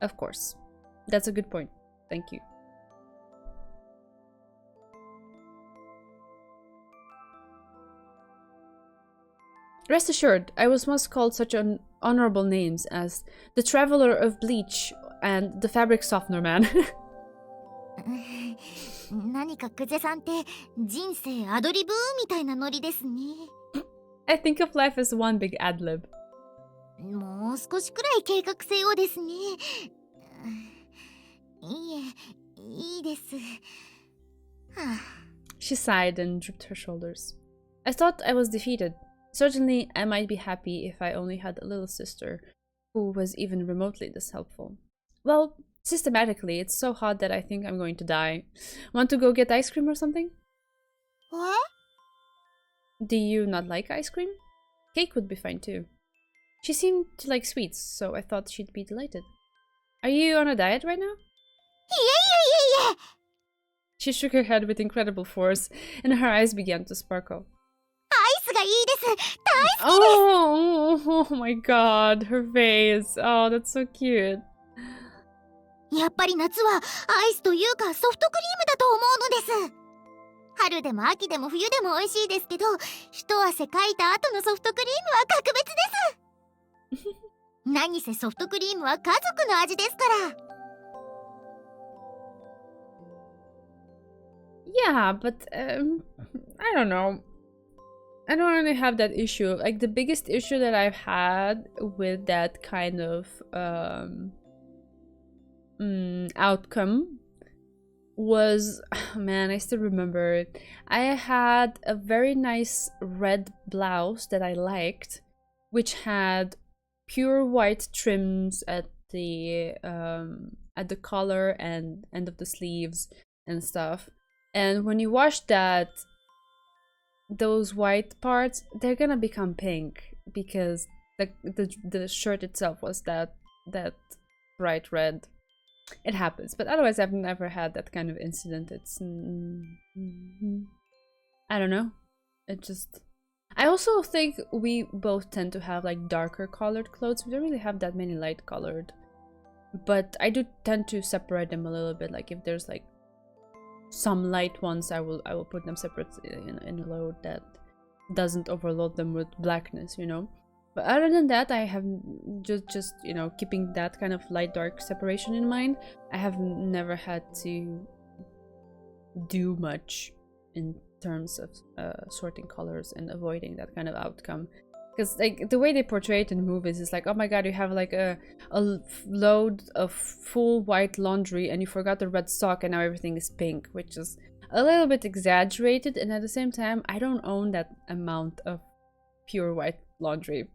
Of course. That's a good point. Thank you. Rest assured, I was once called such honorable names as the Traveler of Bleach and the Fabric Softener Man. 何か久世さんって人生アドリブみたいなノリですね。I think of life as one big ad-lib. もう少しくらい計画性をですね。いいです。はあ。She sighed and drooped her shoulders. I thought I was defeated. Certainly, I might be happy if I only had a little sister who was even remotely this helpful. Well, systematically, it's so hot that I think I'm going to die. Want to go get ice cream or something? What? Do you not like ice cream? Cake would be fine too. She seemed to like sweets, so I thought she'd be delighted. Are you on a diet right now? Yeah. She shook her head with incredible force, and her eyes began to sparkle. アイスがいいです。大好きです。Oh my god, her face. Oh, that's so cute. やっぱり夏はアイスというかソフトクリームだと思うのです。春でも秋でも冬でも美味しいですけど、一汗かいた後のソフトクリームは格別です。何せソフトクリームは家族の味ですから。Yeah, but I don't know. I don't really have that issue. Like the biggest issue that I've had with that kind of outcome was, man, I still remember it. I had a very nice red blouse that I liked, which had pure white trims at the collar and end of the sleeves and stuff. And when you wash that, those white parts, they're gonna become pink because the shirt itself was that bright red. It happens, but otherwise I've never had that kind of incident. It's I don't know. I also think we both tend to have like darker colored clothes. We don't really have that many light colored. But I do tend to separate them a little bit. Like if there's like some light ones, I will put them separate in a load that doesn't overload them with blackness, you know. But other than that, I have just you know, keeping that kind of light dark separation in mind. I have never had to do much in terms of sorting colors and avoiding that kind of outcome. Because like the way they portray it in movies is like, oh my god, you have like a load of full white laundry and you forgot the red sock and now everything is pink, which is a little bit exaggerated. And at the same time, I don't own that amount of pure white laundry.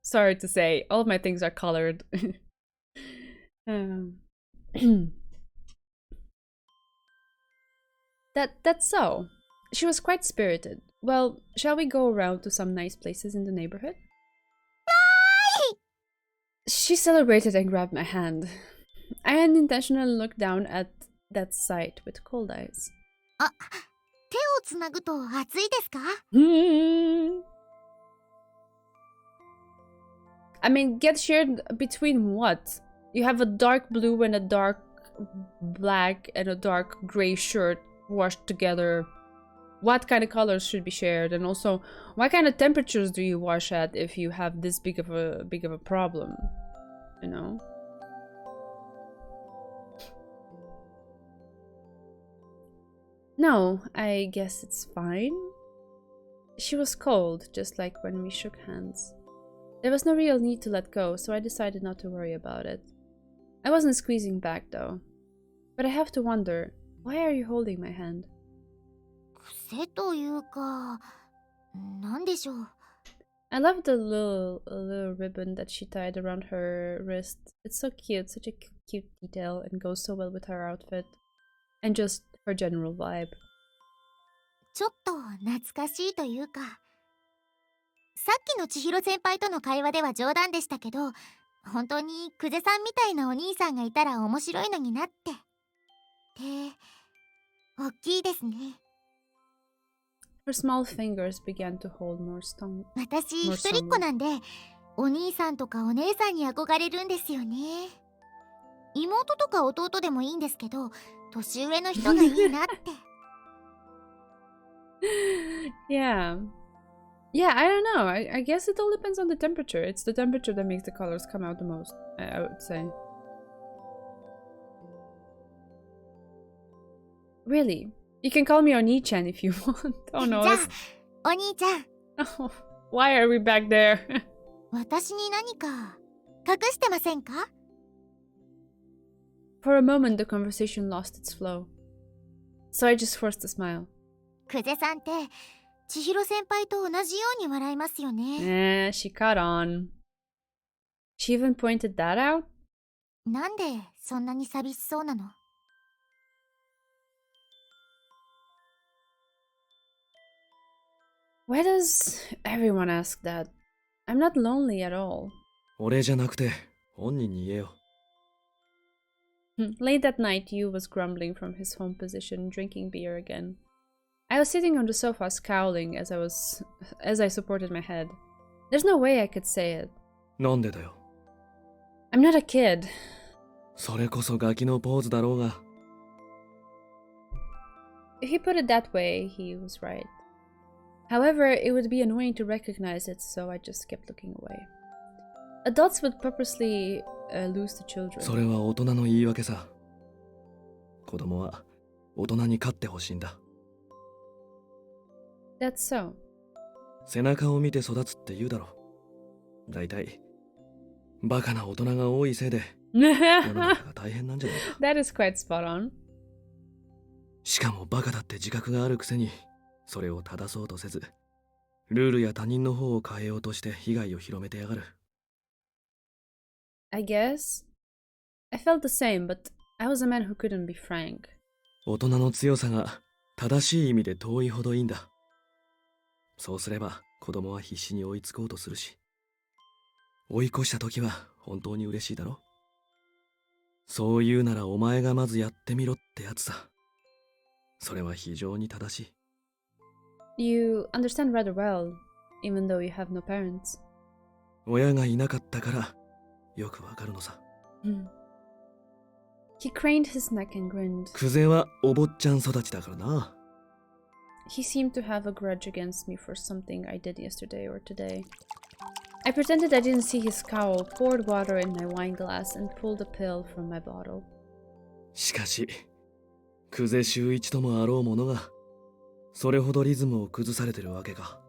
Sorry to say, all of my things are colored. That's so. She was quite spirited. Well, shall we go around to some nice places in the neighborhood? She celebrated and grabbed my hand. I unintentionally looked down at that sight with cold eyes. 手をつなぐと暑いですか? I mean, get shared between what? You have a dark blue and a dark black and a dark gray shirt washed together. What kind of colors should be shared? And also, what kind of temperatures do you wash at if you have this big of a problem? You know? No, I guess it's fine. She was cold, just like when we shook hands. There was no real need to let go, so I decided not to worry about it. I wasn't squeezing back though. But I have to wonder, why are you holding my hand? 癖というか、なんでしょう。 I love the little ribbon that she tied around her wrist. It's so cute, such a cute detail, and goes so well with her outfit. And just her general vibe. ちょっと懐かしいというか、さっきの千尋先輩との会話では冗談でしたけど、本当に久世さんみたいなお兄さんがいたら面白いのになって。で、大きいですね。Her small fingers began to hold more strong. 私一人っ子なんで、お兄さんとかお姉さんに憧れるんですよね。妹とか弟でもいいんですけど、年上の人がいいなって。Yeah. Yeah, I don't know. I guess it all depends on the temperature. It's the temperature that makes the colors come out the most, I would say. Really? You can call me Oni-chan if you want. Oh no. じゃあ、お兄ちゃん。Oh, why are we back there? 私に何か隠してませんか? For a moment, the conversation lost its flow. So I just forced a smile. 久世さんって千尋先輩と同じように笑いますよね。She caught on. She even pointed that out? なんでそんなに寂しそうなの? Why does everyone ask that? I'm not lonely at all. 俺じゃなくて本人に言えよ。Late that night, Yu was grumbling from his home position, drinking beer again. I was sitting on the sofa scowling as I supported my head. There's no way I could say it. なんでだよ。I'm not a kid. それこそガキのポーズだろうが。If he put it that way, he was right. However, it would be annoying to recognize it, so I just kept looking away. Adults would purposely lose to children. それは大人の言い訳さ。子供は大人に勝ってほしいんだ。That's so. 背中を見て育つって言うだろ。だいたいバカな大人が多いせいで世の中が大変なんじゃないか。That is quite spot on. しかもバカだって自覚があるくせにそれを正そうとせず、ルールや他人の方を変えようとして被害を広めてやがる。I guess. I felt the same, but I was a man who couldn't be frank. 大人の強さが正しい意味で遠いほどいいんだ。そうすれば子供は必死に追いつこうとするし、追い越した時は本当に嬉しいだろ。そう言うならお前がまずやってみろってやつさ。それは非常に正しい。You understand rather well. even though you have no parents. 親がいなかったからよくわかるのさ。Hmm. He craned his neck and grinned. クゼはお坊ちゃん育ちだからな。He seemed to have a grudge against me for something I did yesterday or today. I pretended I didn't see his scowl, poured water in my wine glass, and pulled a pill from my bottle. しかし、クゼ秀一ともあろうものが、それほどリズムを崩されてるわけか。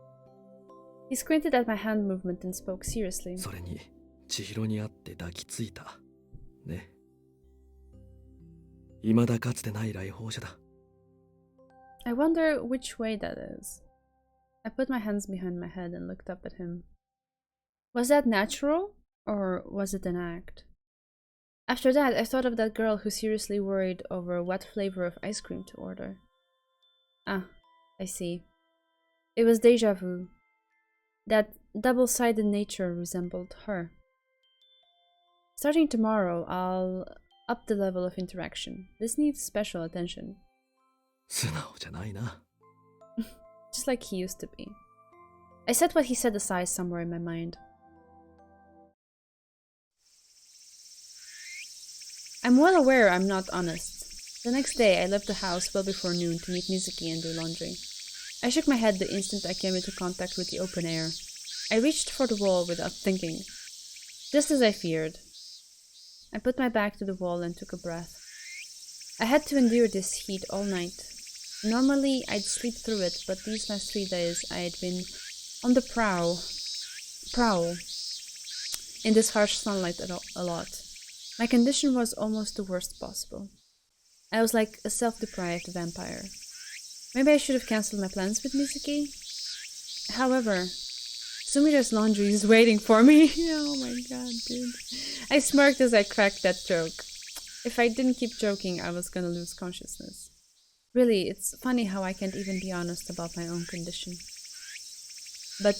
He squinted at my hand movement and spoke seriously. それに、千尋に会って抱きついた。ね。未だかつてない来訪者だ。I wonder which way that is. I put my hands behind my head and looked up at him. Was that natural, or was it an act? After that, I thought of that girl who seriously worried over what flavor of ice cream to order. Ah, I see. It was déjà vu. That double-sided nature resembled her. Starting tomorrow, I'll up the level of interaction. This needs special attention. 素直じゃないな。Just like he used to be. I set what he said aside somewhere in my mind. I'm well aware I'm not honest. The next day, I left the house well before noon to meet Mizuki and do laundry. I shook my head the instant I came into contact with the open air. I reached for the wall without thinking. Just as I feared. I put my back to the wall and took a breath. I had to endure this heat all night. Normally, I'd sleep through it, but these last 3 days I had been on the prowl in this harsh sunlight a lot. My condition was almost the worst possible. I was like a self-deprived vampire. Maybe I should have cancelled my plans with Mizuki. However, Sumira's laundry is waiting for me. Oh my god, dude. I smirked as I cracked that joke. If I didn't keep joking, I was gonna lose consciousness. Really, it's funny how I can't even be honest about my own condition. But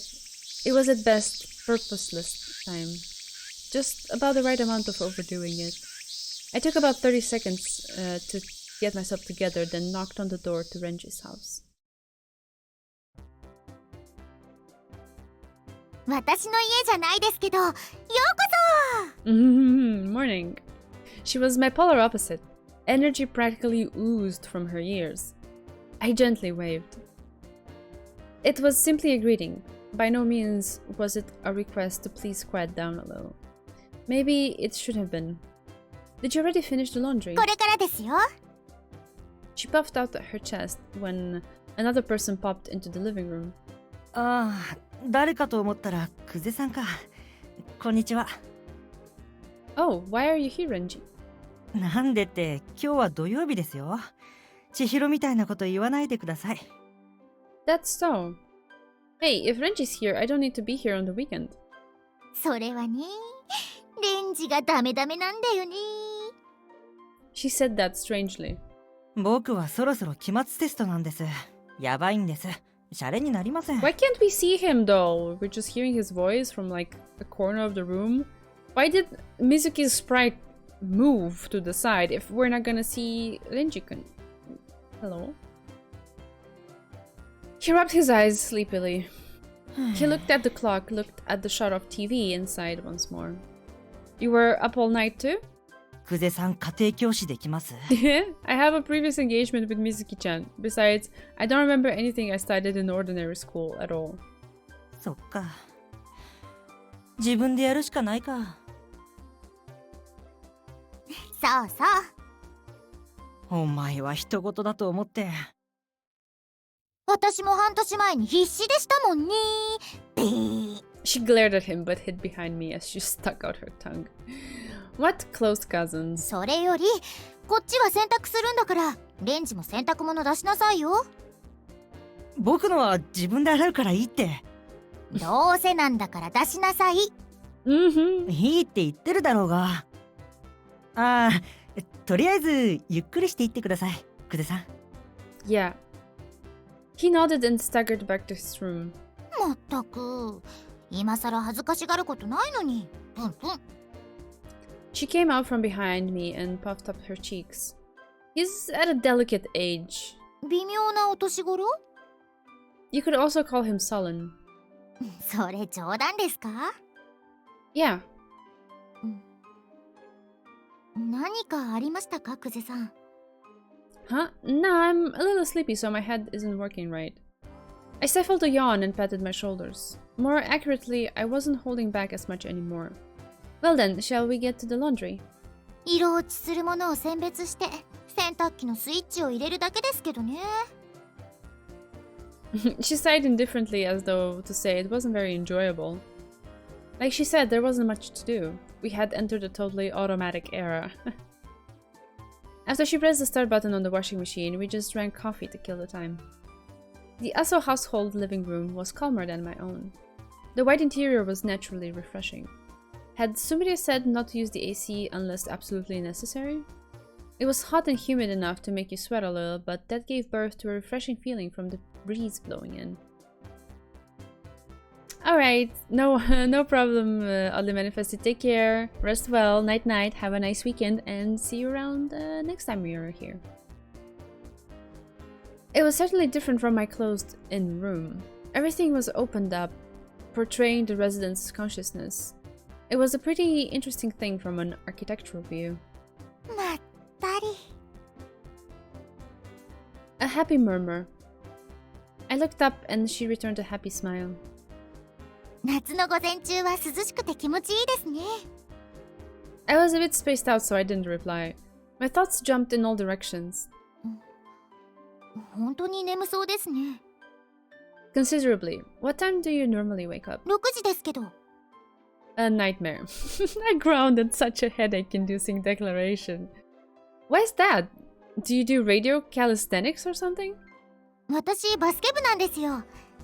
it was at best purposeless time. Just about the right amount of overdoing it. I took about 30 seconds to get myself together, then knocked on the door to Renji's house. 私の家じゃないですけど、ようこそ Morning. She was my polar opposite. Energy practically oozed from her ears. I gently waved. It was simply a greeting. By no means was it a request to please quiet down a little. Maybe it should have been. Did you already finish the laundry? これからですよ。 She puffed out her chest when another person popped into the living room. ああ、誰かと思ったらクゼさんか。こんにちは。Oh, why are you here, Renji? なんでって今日は土曜日ですよ。千尋みたいなこと言わないでください。That's so. Hey, if Renji's here, I don't need to be here on the weekend. それはね、レンジがダメダメなんだよね。She said that strangely. 僕はそろそろ期末テストなんです。やばいんです。シャレになりません。Why can't we see him though? We're just hearing his voice from like a corner of the room. Why did Mizuki's sprite move to the side if we're not gonna see Renji-kun? Hello? He rubbed his eyes sleepily. He looked at the clock, looked at the shot of TV and sighed once more. You were up all night too? クゼさん家庭教師できます？ I have a previous engagement with Mizuki-chan. Besides, I don't remember anything I studied in ordinary school at all. そっか。自分でやるしかないか。そうそう。お前は人事だと思って。私も半年前に必死でしたもんね。べー。 She glared at him but hid behind me as she stuck out her tongue. What close cousins? それより、こっちは洗濯するんだから、レンジも洗濯物出しなさいよ。僕のは自分で洗うからいいって。どうせなんだから出しなさい。Mm-hmm. いいって言ってるだろうが。ああ、とりあえずゆっくりしていってください、クゼさん。Yeah. He nodded and staggered back to his room. まったく、今さら恥ずかしがることないのに。プンプン。She came out from behind me and puffed up her cheeks. He's at a delicate age. 微妙なお年頃？ You could also call him sullen. それ冗談ですか？ Yeah. 何かありましたか、久世さん。 Huh? No, I'm a little sleepy, so my head isn't working right. I stifled a yawn and patted my shoulders. More accurately, I wasn't holding back as much anymore. Well then, shall we get to the laundry? 色落ちするものを選別して洗濯機のスイッチを入れるだけですけどね。 She sighed indifferently as though to say it wasn't very enjoyable. Like she said, there wasn't much to do. We had entered a totally automatic era. After she pressed the start button on the washing machine, we just drank coffee to kill the time. The Aso household living room was calmer than my own. The white interior was naturally refreshing. Had Sumire said not to use the AC unless absolutely necessary? It was hot and humid enough to make you sweat a little, but that gave birth to a refreshing feeling from the breeze blowing in. Alright, no problem, Oddly Manifested. Take care, rest well, night night, have a nice weekend, and see you around next time we are here. It was certainly different from my closed-in room. Everything was opened up, portraying the residents' consciousness. It was a pretty interesting thing from an architectural view. まったり。 A happy murmur. I looked up and she returned a happy smile. 夏の午前中は涼しくて気持ちいいですね。 I was a bit spaced out, so I didn't reply. My thoughts jumped in all directions. 本当に眠そうですね。 Considerably. What time do you normally wake up? 6時ですけど。 A nightmare. I groaned at such a headache-inducing declaration. Why is that? Do you do radio calisthenics or something? 私バスケ部なんですよ。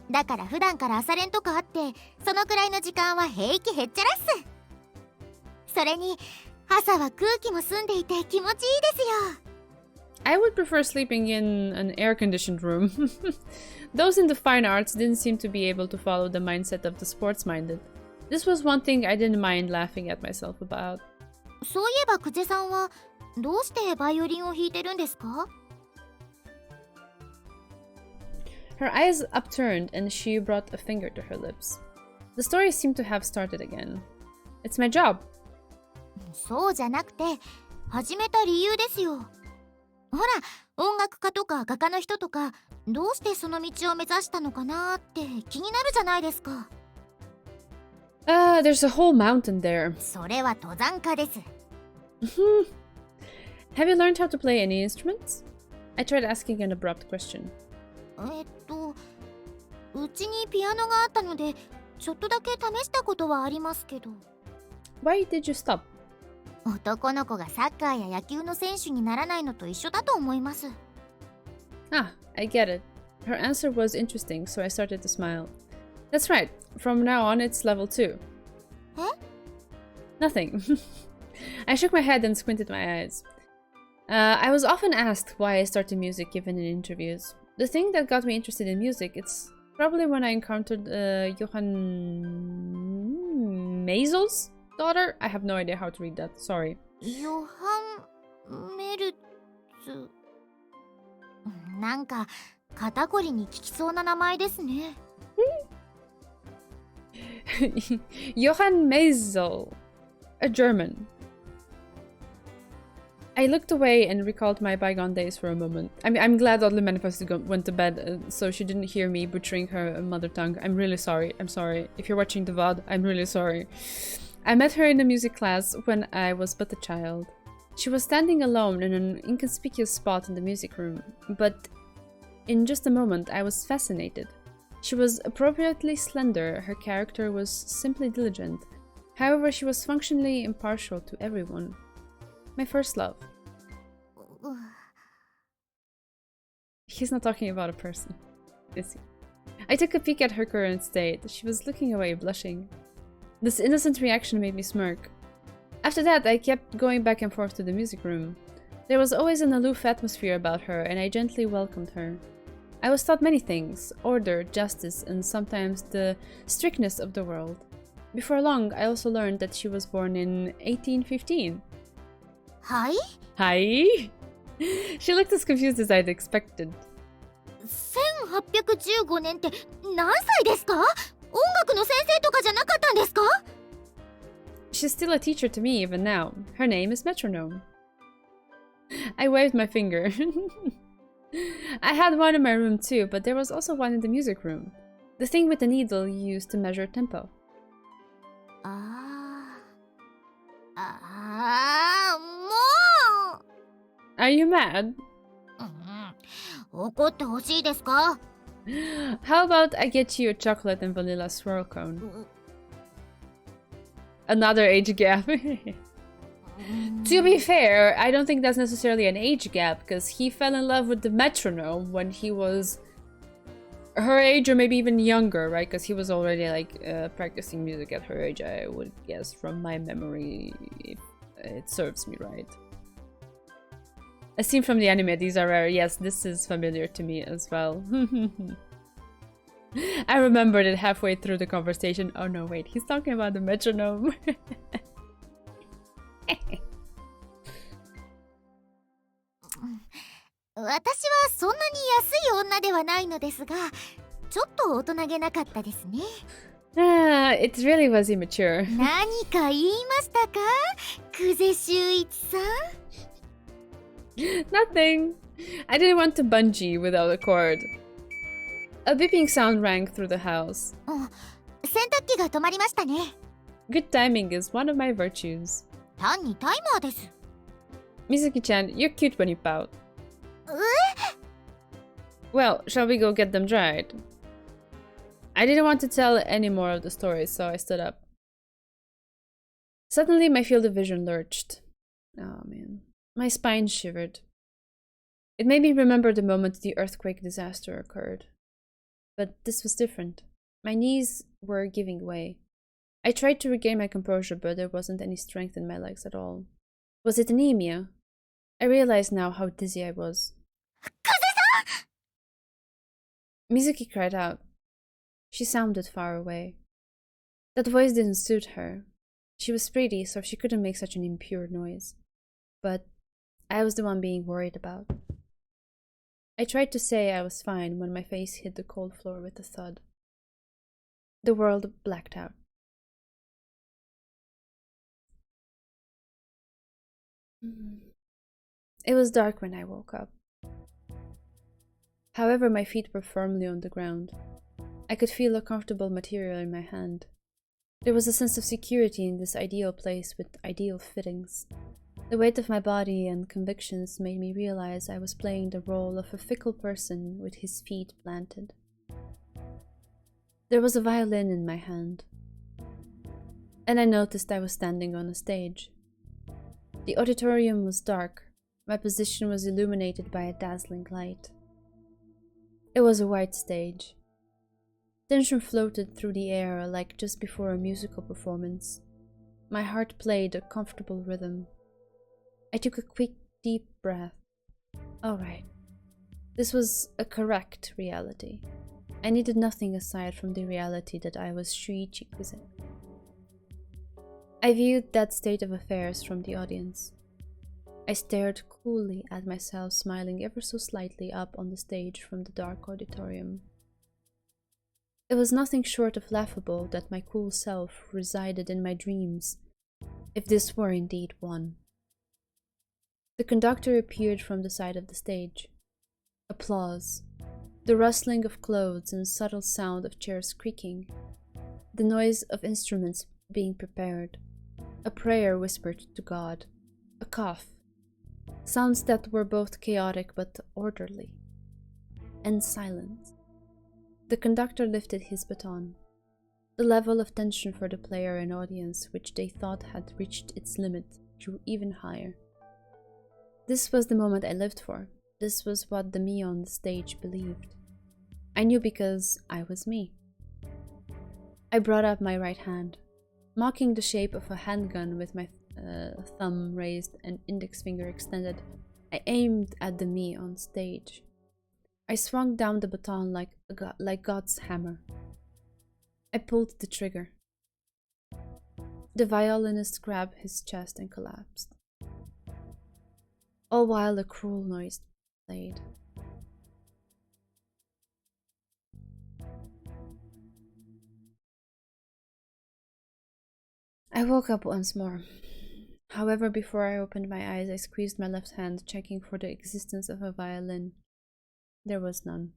だから普段から朝練とかあって、そのくらいの時間は平気へっちゃらっす。それに朝は空気も澄んでいて気持ちいいですよ。 I would prefer sleeping in an air-conditioned room. Those in the fine arts didn't seem to be able to follow the mindset of the sports-minded. This was one thing I didn't mind laughing at myself about. そういえば久世さんはどうしてバイオリンを弾いてるんですか？ Her eyes upturned and she brought a finger to her lips. The story seemed to have started again. It's my job. そうじゃなくて始めた理由ですよ。ほら、音楽家とか画家の人とかどうしてその道を目指したのかなって気になるじゃないですか。 There's a whole mountain there. それは登山家です。 Have you learned how to play any instruments? I tried asking an abrupt question. うちにピアノがあったのでちょっとだけ試したことはありますけど。 Why did you stop? 男の子がサッカーや野球の選手にならないのと一緒だと思います。 Ah, I get it. Her answer was interesting, so I started to smile. That's right. From now on, it's level 2. Eh? Nothing. I shook my head and squinted my eyes. I was often asked why I started music given in interviews. The thing that got me interested in music, it's probably when I encountered Johann Maisel's daughter? I have no idea how to read that, sorry. ヨハン・メルツ。なんか肩こりに効きそうな名前ですね。Johann Maisel, a German. I looked away and recalled my bygone days for a moment. I'm glad Oddly Manifested went to bed, so she didn't hear me butchering her mother tongue. I'm really sorry. I'm sorry. If you're watching the VOD, I'm really sorry. I met her in a music class when I was but a child. She was standing alone in an inconspicuous spot in the music room, but in just a moment I was fascinated. She was appropriately slender, her character was simply diligent. However, she was functionally impartial to everyone. My first love. He's not talking about a person, is he? I took a peek at her current state. She was looking away, blushing. This innocent reaction made me smirk. After that, I kept going back and forth to the music room. There was always an aloof atmosphere about her, and I gently welcomed her. I was taught many things: order, justice, and sometimes the strictness of the world. Before long, I also learned that she was born in 1815. はい？ Hi? She looked as confused as I'd expected. 1815年って何歳ですか？音楽の先生とかじゃなかったんですか？ She's still a teacher to me even now. Her name is Metronome. I waved my finger. I had one in my room too, but there was also one in the music room. The thing with the needle you used to measure tempo. もう Are you mad? 怒ってほしいですか？ How about I get you a chocolate and vanilla swirl cone? Another age gap. To be fair, I don't think that's necessarily an age gap, because he fell in love with the metronome when he was her age or maybe even younger, right? Because he was already like practicing music at her age, I would guess, from my memory, if it serves me right. A scene from the anime, these are rare. Yes, this is familiar to me as well. I remembered it halfway through the conversation. Oh no, wait, he's talking about the metronome. 私はそんなに安い女ではないのですが、ちょっと大人げなかったですね。It really was immature. 何か言いましたか？久世修一さん。Nothing. I didn't want to bungee without a cord. A beeping sound rang through the house. 洗濯機が止まりましたね。Good timing is one of my virtues. 単にタイマーです。Mizuki-chan, you're cute when you pout. Well, shall we go get them dried? I didn't want to tell any more of the story, so I stood up. Suddenly, my field of vision lurched. Oh man. My spine shivered. It made me remember the moment the earthquake disaster occurred. But this was different. My knees were giving way. I tried to regain my composure, but there wasn't any strength in my legs at all. Was it anemia? I realized now how dizzy I was. Mizuki cried out. She sounded far away. That voice didn't suit her. She was pretty, so she couldn't make such an impure noise. But I was the one being worried about. I tried to say I was fine when my face hit the cold floor with a thud. The world blacked out. It was dark when I woke up. However, my feet were firmly on the ground. I could feel a comfortable material in my hand. There was a sense of security in this ideal place with ideal fittings. The weight of my body and convictions made me realize I was playing the role of a fickle person with his feet planted. There was a violin in my hand, and I noticed I was standing on a stage. The auditorium was dark. My position was illuminated by a dazzling light. It was a white stage. Tension floated through the air like just before a musical performance. My heart played a comfortable rhythm. I took a quick, deep breath. All right. This was a correct reality. I needed nothing aside from the reality that I was Shuichi Kuze. I viewed that state of affairs from the audience. I stared coolly at myself, smiling ever so slightly up on the stage from the dark auditorium. It was nothing short of laughable that my cool self resided in my dreams, if this were indeed one. The conductor appeared from the side of the stage. Applause. The rustling of clothes and subtle sound of chairs creaking. The noise of instruments being prepared. A prayer whispered to God. A cough. Sounds that were both chaotic but orderly. And silence. The conductor lifted his baton. The level of tension for the player and audience, which they thought had reached its limit, grew even higher. This was the moment I lived for. This was what the me on the stage believed. I knew because I was me. I brought up my right hand, mocking the shape of a handgun with my thumb raised and index finger extended. I aimed at the me on stage. I swung down the baton like God's hammer. I pulled the trigger. The violinist grabbed his chest and collapsed. All while a cruel noise played. I woke up once more. However, before I opened my eyes, I squeezed my left hand, checking for the existence of a violin. There was none.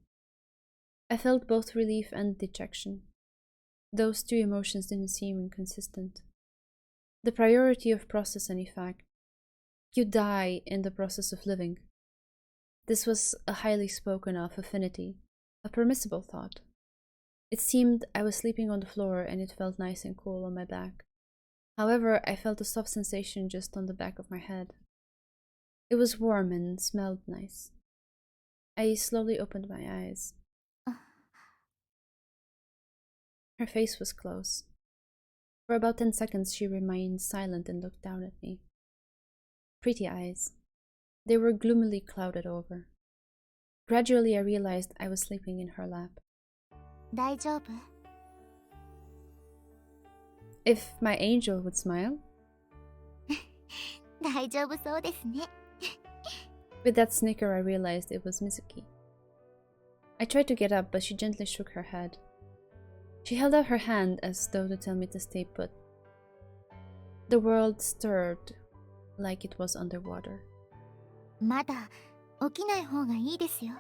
I felt both relief and dejection. Those two emotions didn't seem inconsistent. The priority of process and effect. You die in the process of living. This was a highly spoken of affinity, a permissible thought. It seemed I was sleeping on the floor and it felt nice and cool on my back. However, I felt a soft sensation just on the back of my head. It was warm and smelled nice. I slowly opened my eyes. Her face was close. For about 10 seconds she remained silent and looked down at me. Pretty eyes. They were gloomily clouded over. Gradually I realized I was sleeping in her lap. 大丈夫? If my angel would smile? 大丈夫そうですね。With that snicker I realized it was Mizuki. I tried to get up, but she gently shook her head. She held out her hand as though to tell me to stay put. The world stirred like it was underwater. まだ起きない方がいいですよ。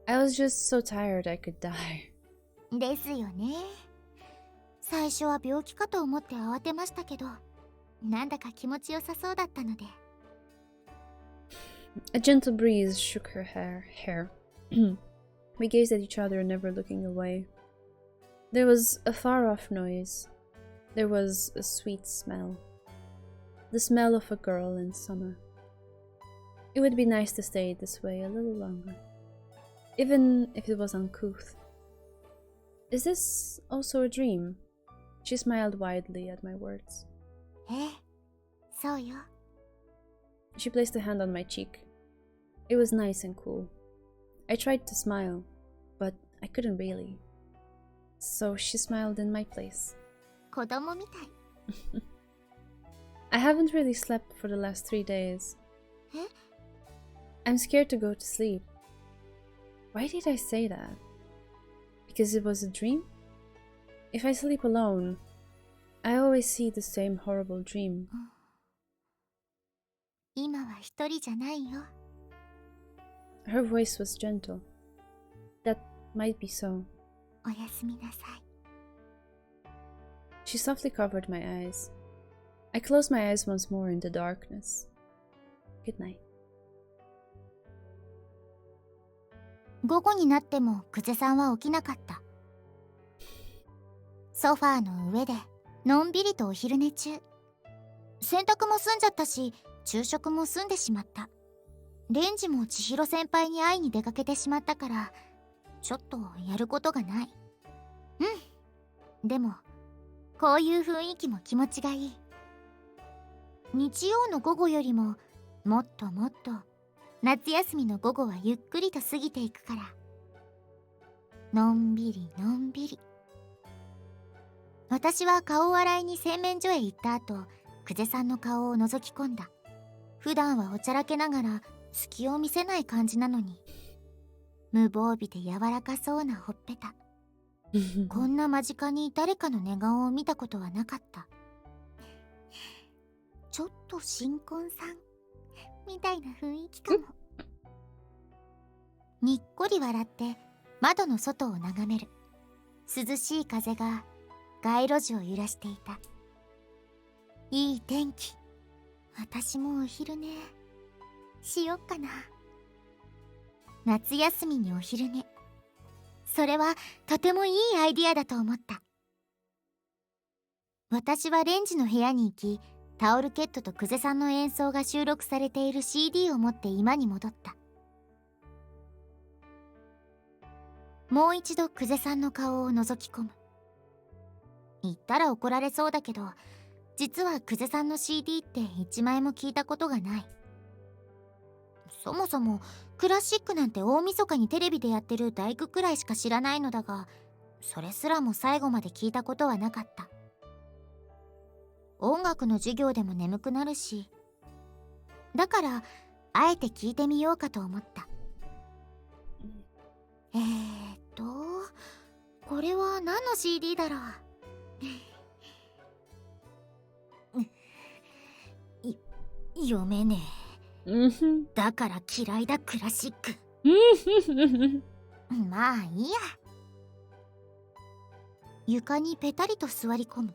I was just so tired I could die. ですよね。最初は病気かと思って慌てましたけど、なんだか気持ちよさそうだったので。A gentle breeze shook her hair. We gazed at each other, never looking away. There was a far-off noise. There was a sweet smell. The smell of a girl in summer. It would be nice to stay this way a little longer, even if it was uncouth. Is this also a dream? She smiled widely at my words. ええ、そうよ。 She placed a hand on my cheek. It was nice and cool. I tried to smile, but I couldn't really. So she smiled in my place. 子供みたい。I haven't really slept for the last 3 days. え? I'm scared to go to sleep. Why did I say that? Because it was a dream? If I sleep alone, I always see the same horrible dream. 今は一人じゃないよ。 Her voice was gentle. That might be so. おやすみなさい。 She softly covered my eyes. I closed my eyes once more in the darkness. Good night. 午後になっても久世さんは起きなかった。ソファーの上でのんびりとお昼寝中。洗濯も済んじゃったし、昼食も済んでしまった。レンジも千尋先輩に会いに出かけてしまったから、ちょっとやることがない。うん。でも、こういう雰囲気も気持ちがいい。日曜の午後よりも、もっともっと、夏休みの午後はゆっくりと過ぎていくから。のんびりのんびり。私は顔を洗いに洗面所へ行った後、久世さんの顔を覗き込んだ。普段はおちゃらけながら隙を見せない感じなのに、無防備で柔らかそうなほっぺた。こんな間近に誰かの寝顔を見たことはなかった。ちょっと新婚さんみたいな雰囲気かも。にっこり笑って窓の外を眺める。涼しい風が街路樹を揺らしていた。いい天気。私もお昼寝しよっかな。夏休みにお昼寝。それはとてもいいアイディアだと思った。私はレンジの部屋に行き、タオルケットと久世さんの演奏が収録されている CD を持って居間に戻った。もう一度久世さんの顔を覗き込む。言ったら怒られそうだけど、実は久世さんの CD って1枚も聞いたことがない。そもそもクラシックなんて大晦日にテレビでやってる大工くらいしか知らないのだが、それすらも最後まで聞いたことはなかった。音楽の授業でも眠くなるし、だからあえて聞いてみようかと思った。これは何の CD だろう。読めね Mhm. え。だから嫌いだクラシック。まあいいや。床にペタリと座り込む。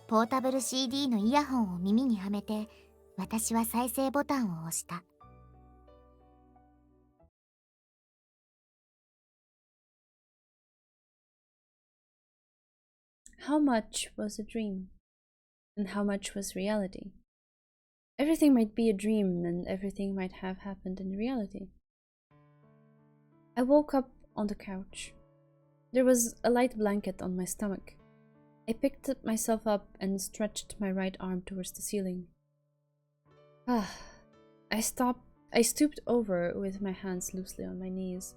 ポータブル CD のイヤホンを耳にはめて、私は再生ボタンを押した。How much was a dream? And how much was reality? Everything might be a dream, and everything might have happened in reality. I woke up on the couch. There was a light blanket on my stomach. I picked myself up and stretched my right arm towards the ceiling. I stooped over with my hands loosely on my knees.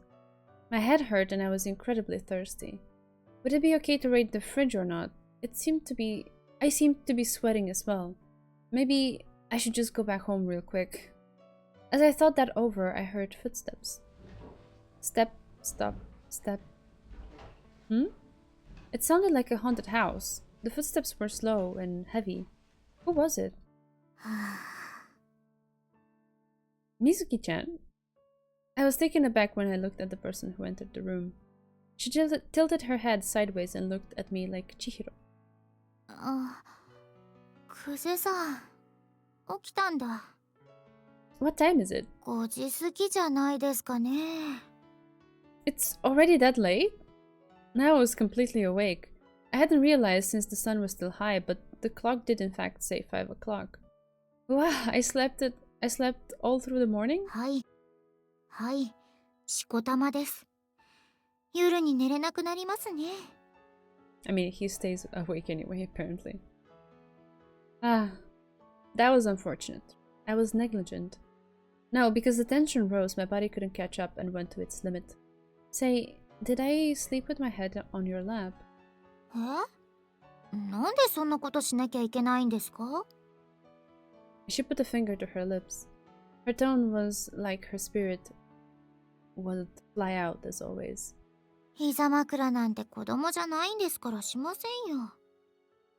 My head hurt and I was incredibly thirsty. Would it be okay to raid the fridge or not? I seemed to be sweating as well. Maybe I should just go back home real quick. As I thought that over, I heard footsteps. Step, stop, step. It sounded like a haunted house. The footsteps were slow and heavy. Who was it? Mizuki-chan? I was taken aback when I looked at the person who entered the room. She tilted her head sideways and looked at me like Chihiro. 久世さん、起きたんだ。What time is it? 5時過ぎじゃないですかね。It's already that late? Now I was completely awake. I hadn't realized since the sun was still high, but the clock did in fact say 5 o'clock. Wow, I slept all through the morning? はい。はい。しこたまです。夜に寝れなくなりますね。I mean, he stays awake anyway, apparently. Ah, that was unfortunate. I was negligent. No, because the tension rose, my body couldn't catch up and went to its limit. Say, did I sleep with my head on your lap? なんでそんなことしなきゃいけないんですか? She put a finger to her lips. Her tone was like her spirit would fly out as always. 膝枕なんて子供じゃないんですからしませんよ。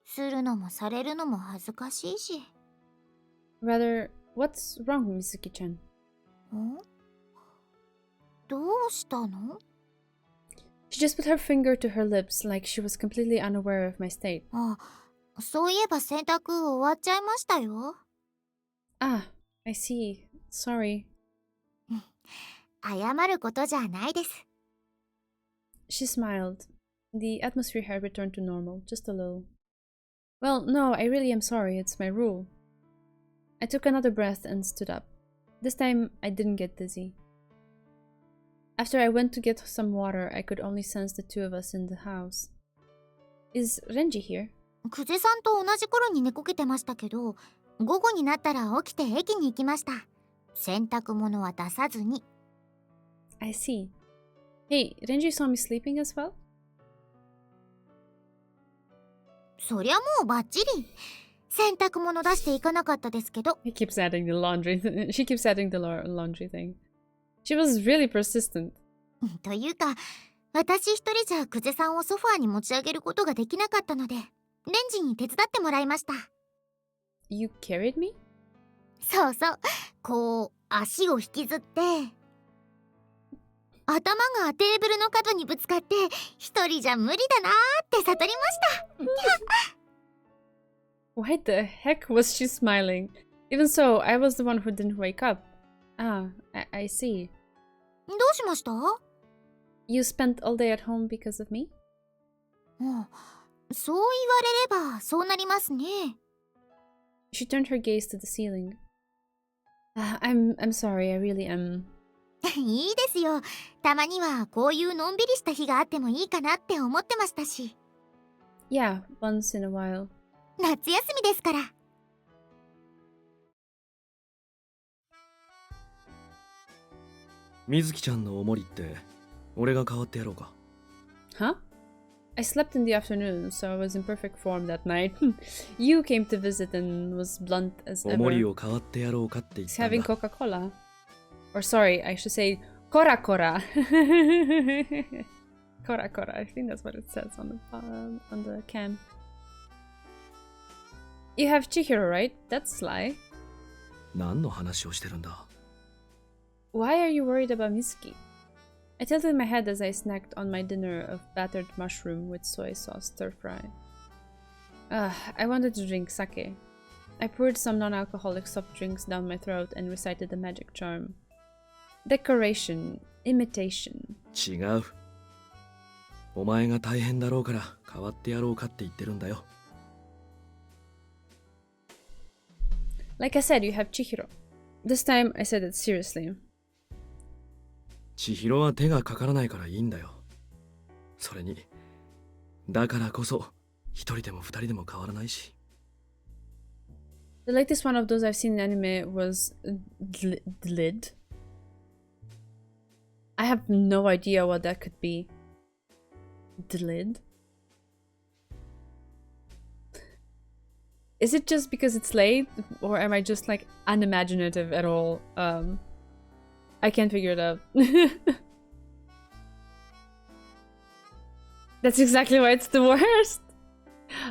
するのもされるのも恥ずかしいし。Rather, what's wrong, Mizuki-chan? どうしたの? She just put her finger to her lips like she was completely unaware of my state. そういえば洗濯終わっちゃいましたよ。Ah, I see. Sorry. 謝ることじゃないです。She smiled. The atmosphere had returned to normal, just a little. Well, no, I really am sorry. It's my rule. I took another breath and stood up. This time, I didn't get dizzy. After I went to get some water, I could only sense the two of us in the house. Is Renji here? 久世さんと同じ頃に寝こけてましたけど、午後になったら起きて駅に行きました。洗濯物は出さずに。I see. Hey, Renji saw me sleeping as well? そりゃもうバッチリ。洗濯物出していかなかったですけど。He keeps adding the laundry. She keeps adding the laundry thing. She was really persistent. というか、私一人じゃ久世さんをソファーに持ち上げることができなかったので、レンジに手伝ってもらいました。You carried me? そうそう。こう、足を引きずって、頭がテーブルの角にぶつかって、一人じゃ無理だなーって悟りました。Why the heck was she smiling? Even so, I was the one who didn't wake up. Ah, I see. どうしました? You spent all day at home because of me? そう言われればそうなりますね。She turned her gaze to the ceiling. I'm sorry, I really am. いいですよ。たまにはこういうのんびりした日があってもいいかなって思ってましたし。Yeah, once in a while. 夏休みですから。みずきちゃんのおもりって俺が代わってやろうか。Huh? I slept in the afternoon, so I was in perfect form that night. You came to visit and was blunt as おもり ever. を代わってやろうかって言っ He's たん having だ。 Coca-Cola. Or sorry, I should say Cora Cora. Cora Cora. I think that's what it says on the can. You have Chihiro, right? That's sly. 何の話をしてるんだ？ Why are you worried about Mizuki? I tilted my head as I snacked on my dinner of battered mushroom with soy sauce stir fry. I wanted to drink sake. I poured some non-alcoholic soft drinks down my throat and recited the magic charm. Decoration, imitation. 違う。お前が大変だろうから代わってやろうかって言ってるんだよ。Like I said, you have Chihiro. This time I said it seriously. 千尋は手がかからないからいいんだよ。それに、だからこそ一人でも二人でも変わらないし。The latest one of those I've seen in anime was Dlid. I have no idea what that could be. Dlid? Is it just because it's late, or am I just like unimaginative at all? I can't figure it out. That's exactly why it's the worst.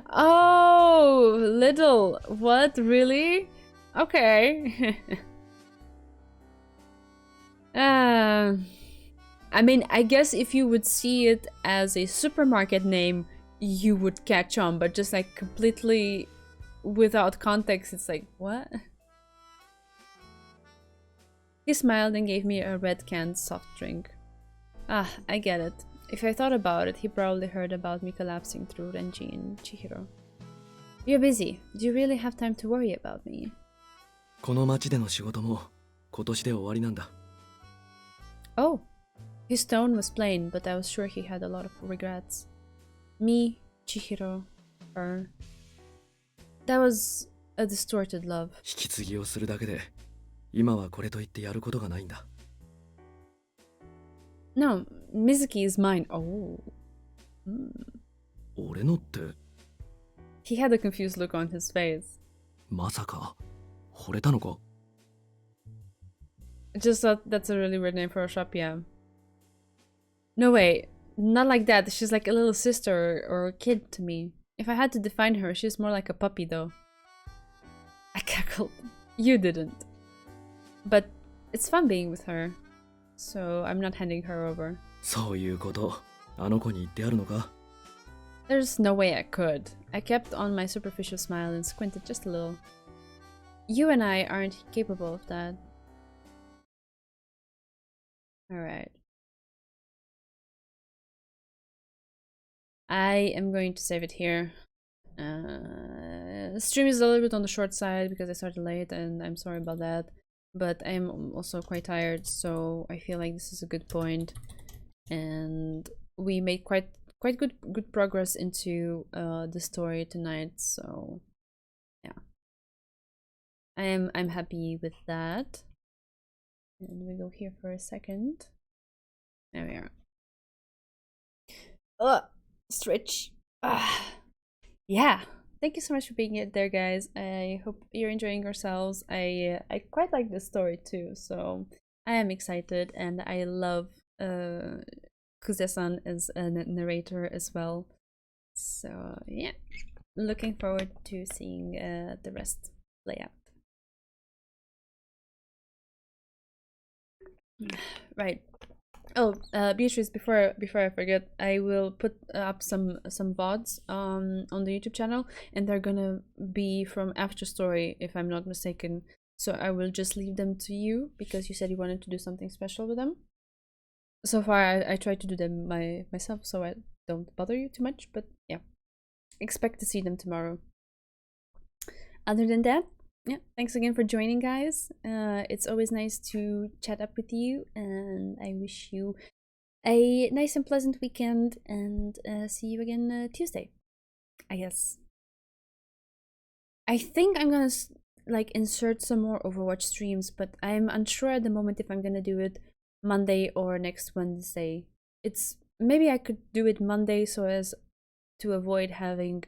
Oh, little. What? Really? Okay. I mean, I guess if you would see it as a supermarket name, you would catch on, but just like completely without context, it's like, what? He smiled and gave me a red canned soft drink. Ah, I get it. If I thought about it, he probably heard about me collapsing through Renji and Chihiro. You're busy. Do you really have time to worry about me? この町での仕事も今年で終わりなんだ。Oh. His tone was plain, but I was sure he had a lot of regrets. Me, Chihiro, her. That was a distorted love. 引き継ぎをするだけで、今はこれと言ってやることがないんだ。No, Mizuki is mine. Oh. 俺のって。He had a confused look on his face. まさか、惚れたのか? I just thought that's a really weird name for a shop, yeah. No way, not like that. She's like a little sister or a kid to me. If I had to define her, she's more like a puppy though. I cackled. You didn't. But it's fun being with her. So I'm not handing her over. そういうこと、あの子に言ってあるのか? There's no way I could. I kept on my superficial smile and squinted just a little. You and I aren't capable of that. Alright. I am going to save it here. The stream is a little bit on the short side because I started late and I'm sorry about that. But I am also quite tired, so I feel like this is a good point. And we made quite good progress into the story tonight, so yeah. I'm happy with that. And we go here for a second. There we are. Stretch. Yeah. Thank you so much for being there, guys. I hope you're enjoying yourselves. I quite like this story too, so I am excited, and I love Kuze-san as a narrator as well. So yeah, looking forward to seeing the rest play out. Right. Oh, Beatrice, before I forget, I will put up some VODs on the YouTube channel, and they're gonna be from After Story, if I'm not mistaken. So I will just leave them to you because you said you wanted to do something special with them. So far, I tried to do them myself, so I don't bother you too much. But yeah, expect to see them tomorrow. Other than that, yeah, thanks again for joining, guys. It's always nice to chat up with you, and I wish you a nice and pleasant weekend, and see you again Tuesday, I guess. I think I'm gonna like insert some more Overwatch streams, but I'm unsure at the moment if I'm gonna do it Monday or next Wednesday. It's maybe I could do it Monday so as to avoid having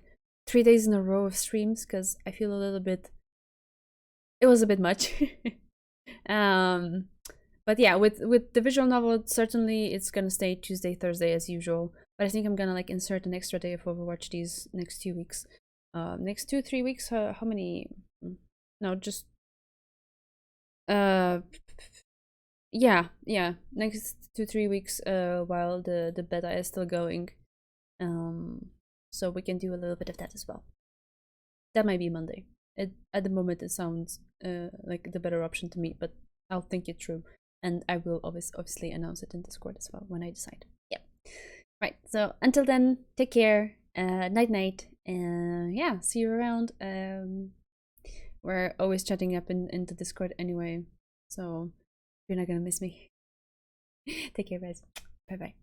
3 days in a row of streams, because I feel a little bit, it was a bit much. But yeah, with the visual novel, certainly it's gonna stay Tuesday, Thursday as usual, but I think I'm gonna like insert an extra day of Overwatch these next 2 weeks. Next 2-3 weeks, how many? No, just Uh, yeah, next 2-3 weeks while the beta is still going, so we can do a little bit of that as well. That might be Monday. At the moment it sounds like the better option to me, but I'll think it through, and I will obviously announce it in Discord as well when I decide. Yeah, right, so until then, take care, night, yeah, see you around. We're always chatting up in the Discord anyway, so you're not gonna miss me. Take care, guys. Bye bye.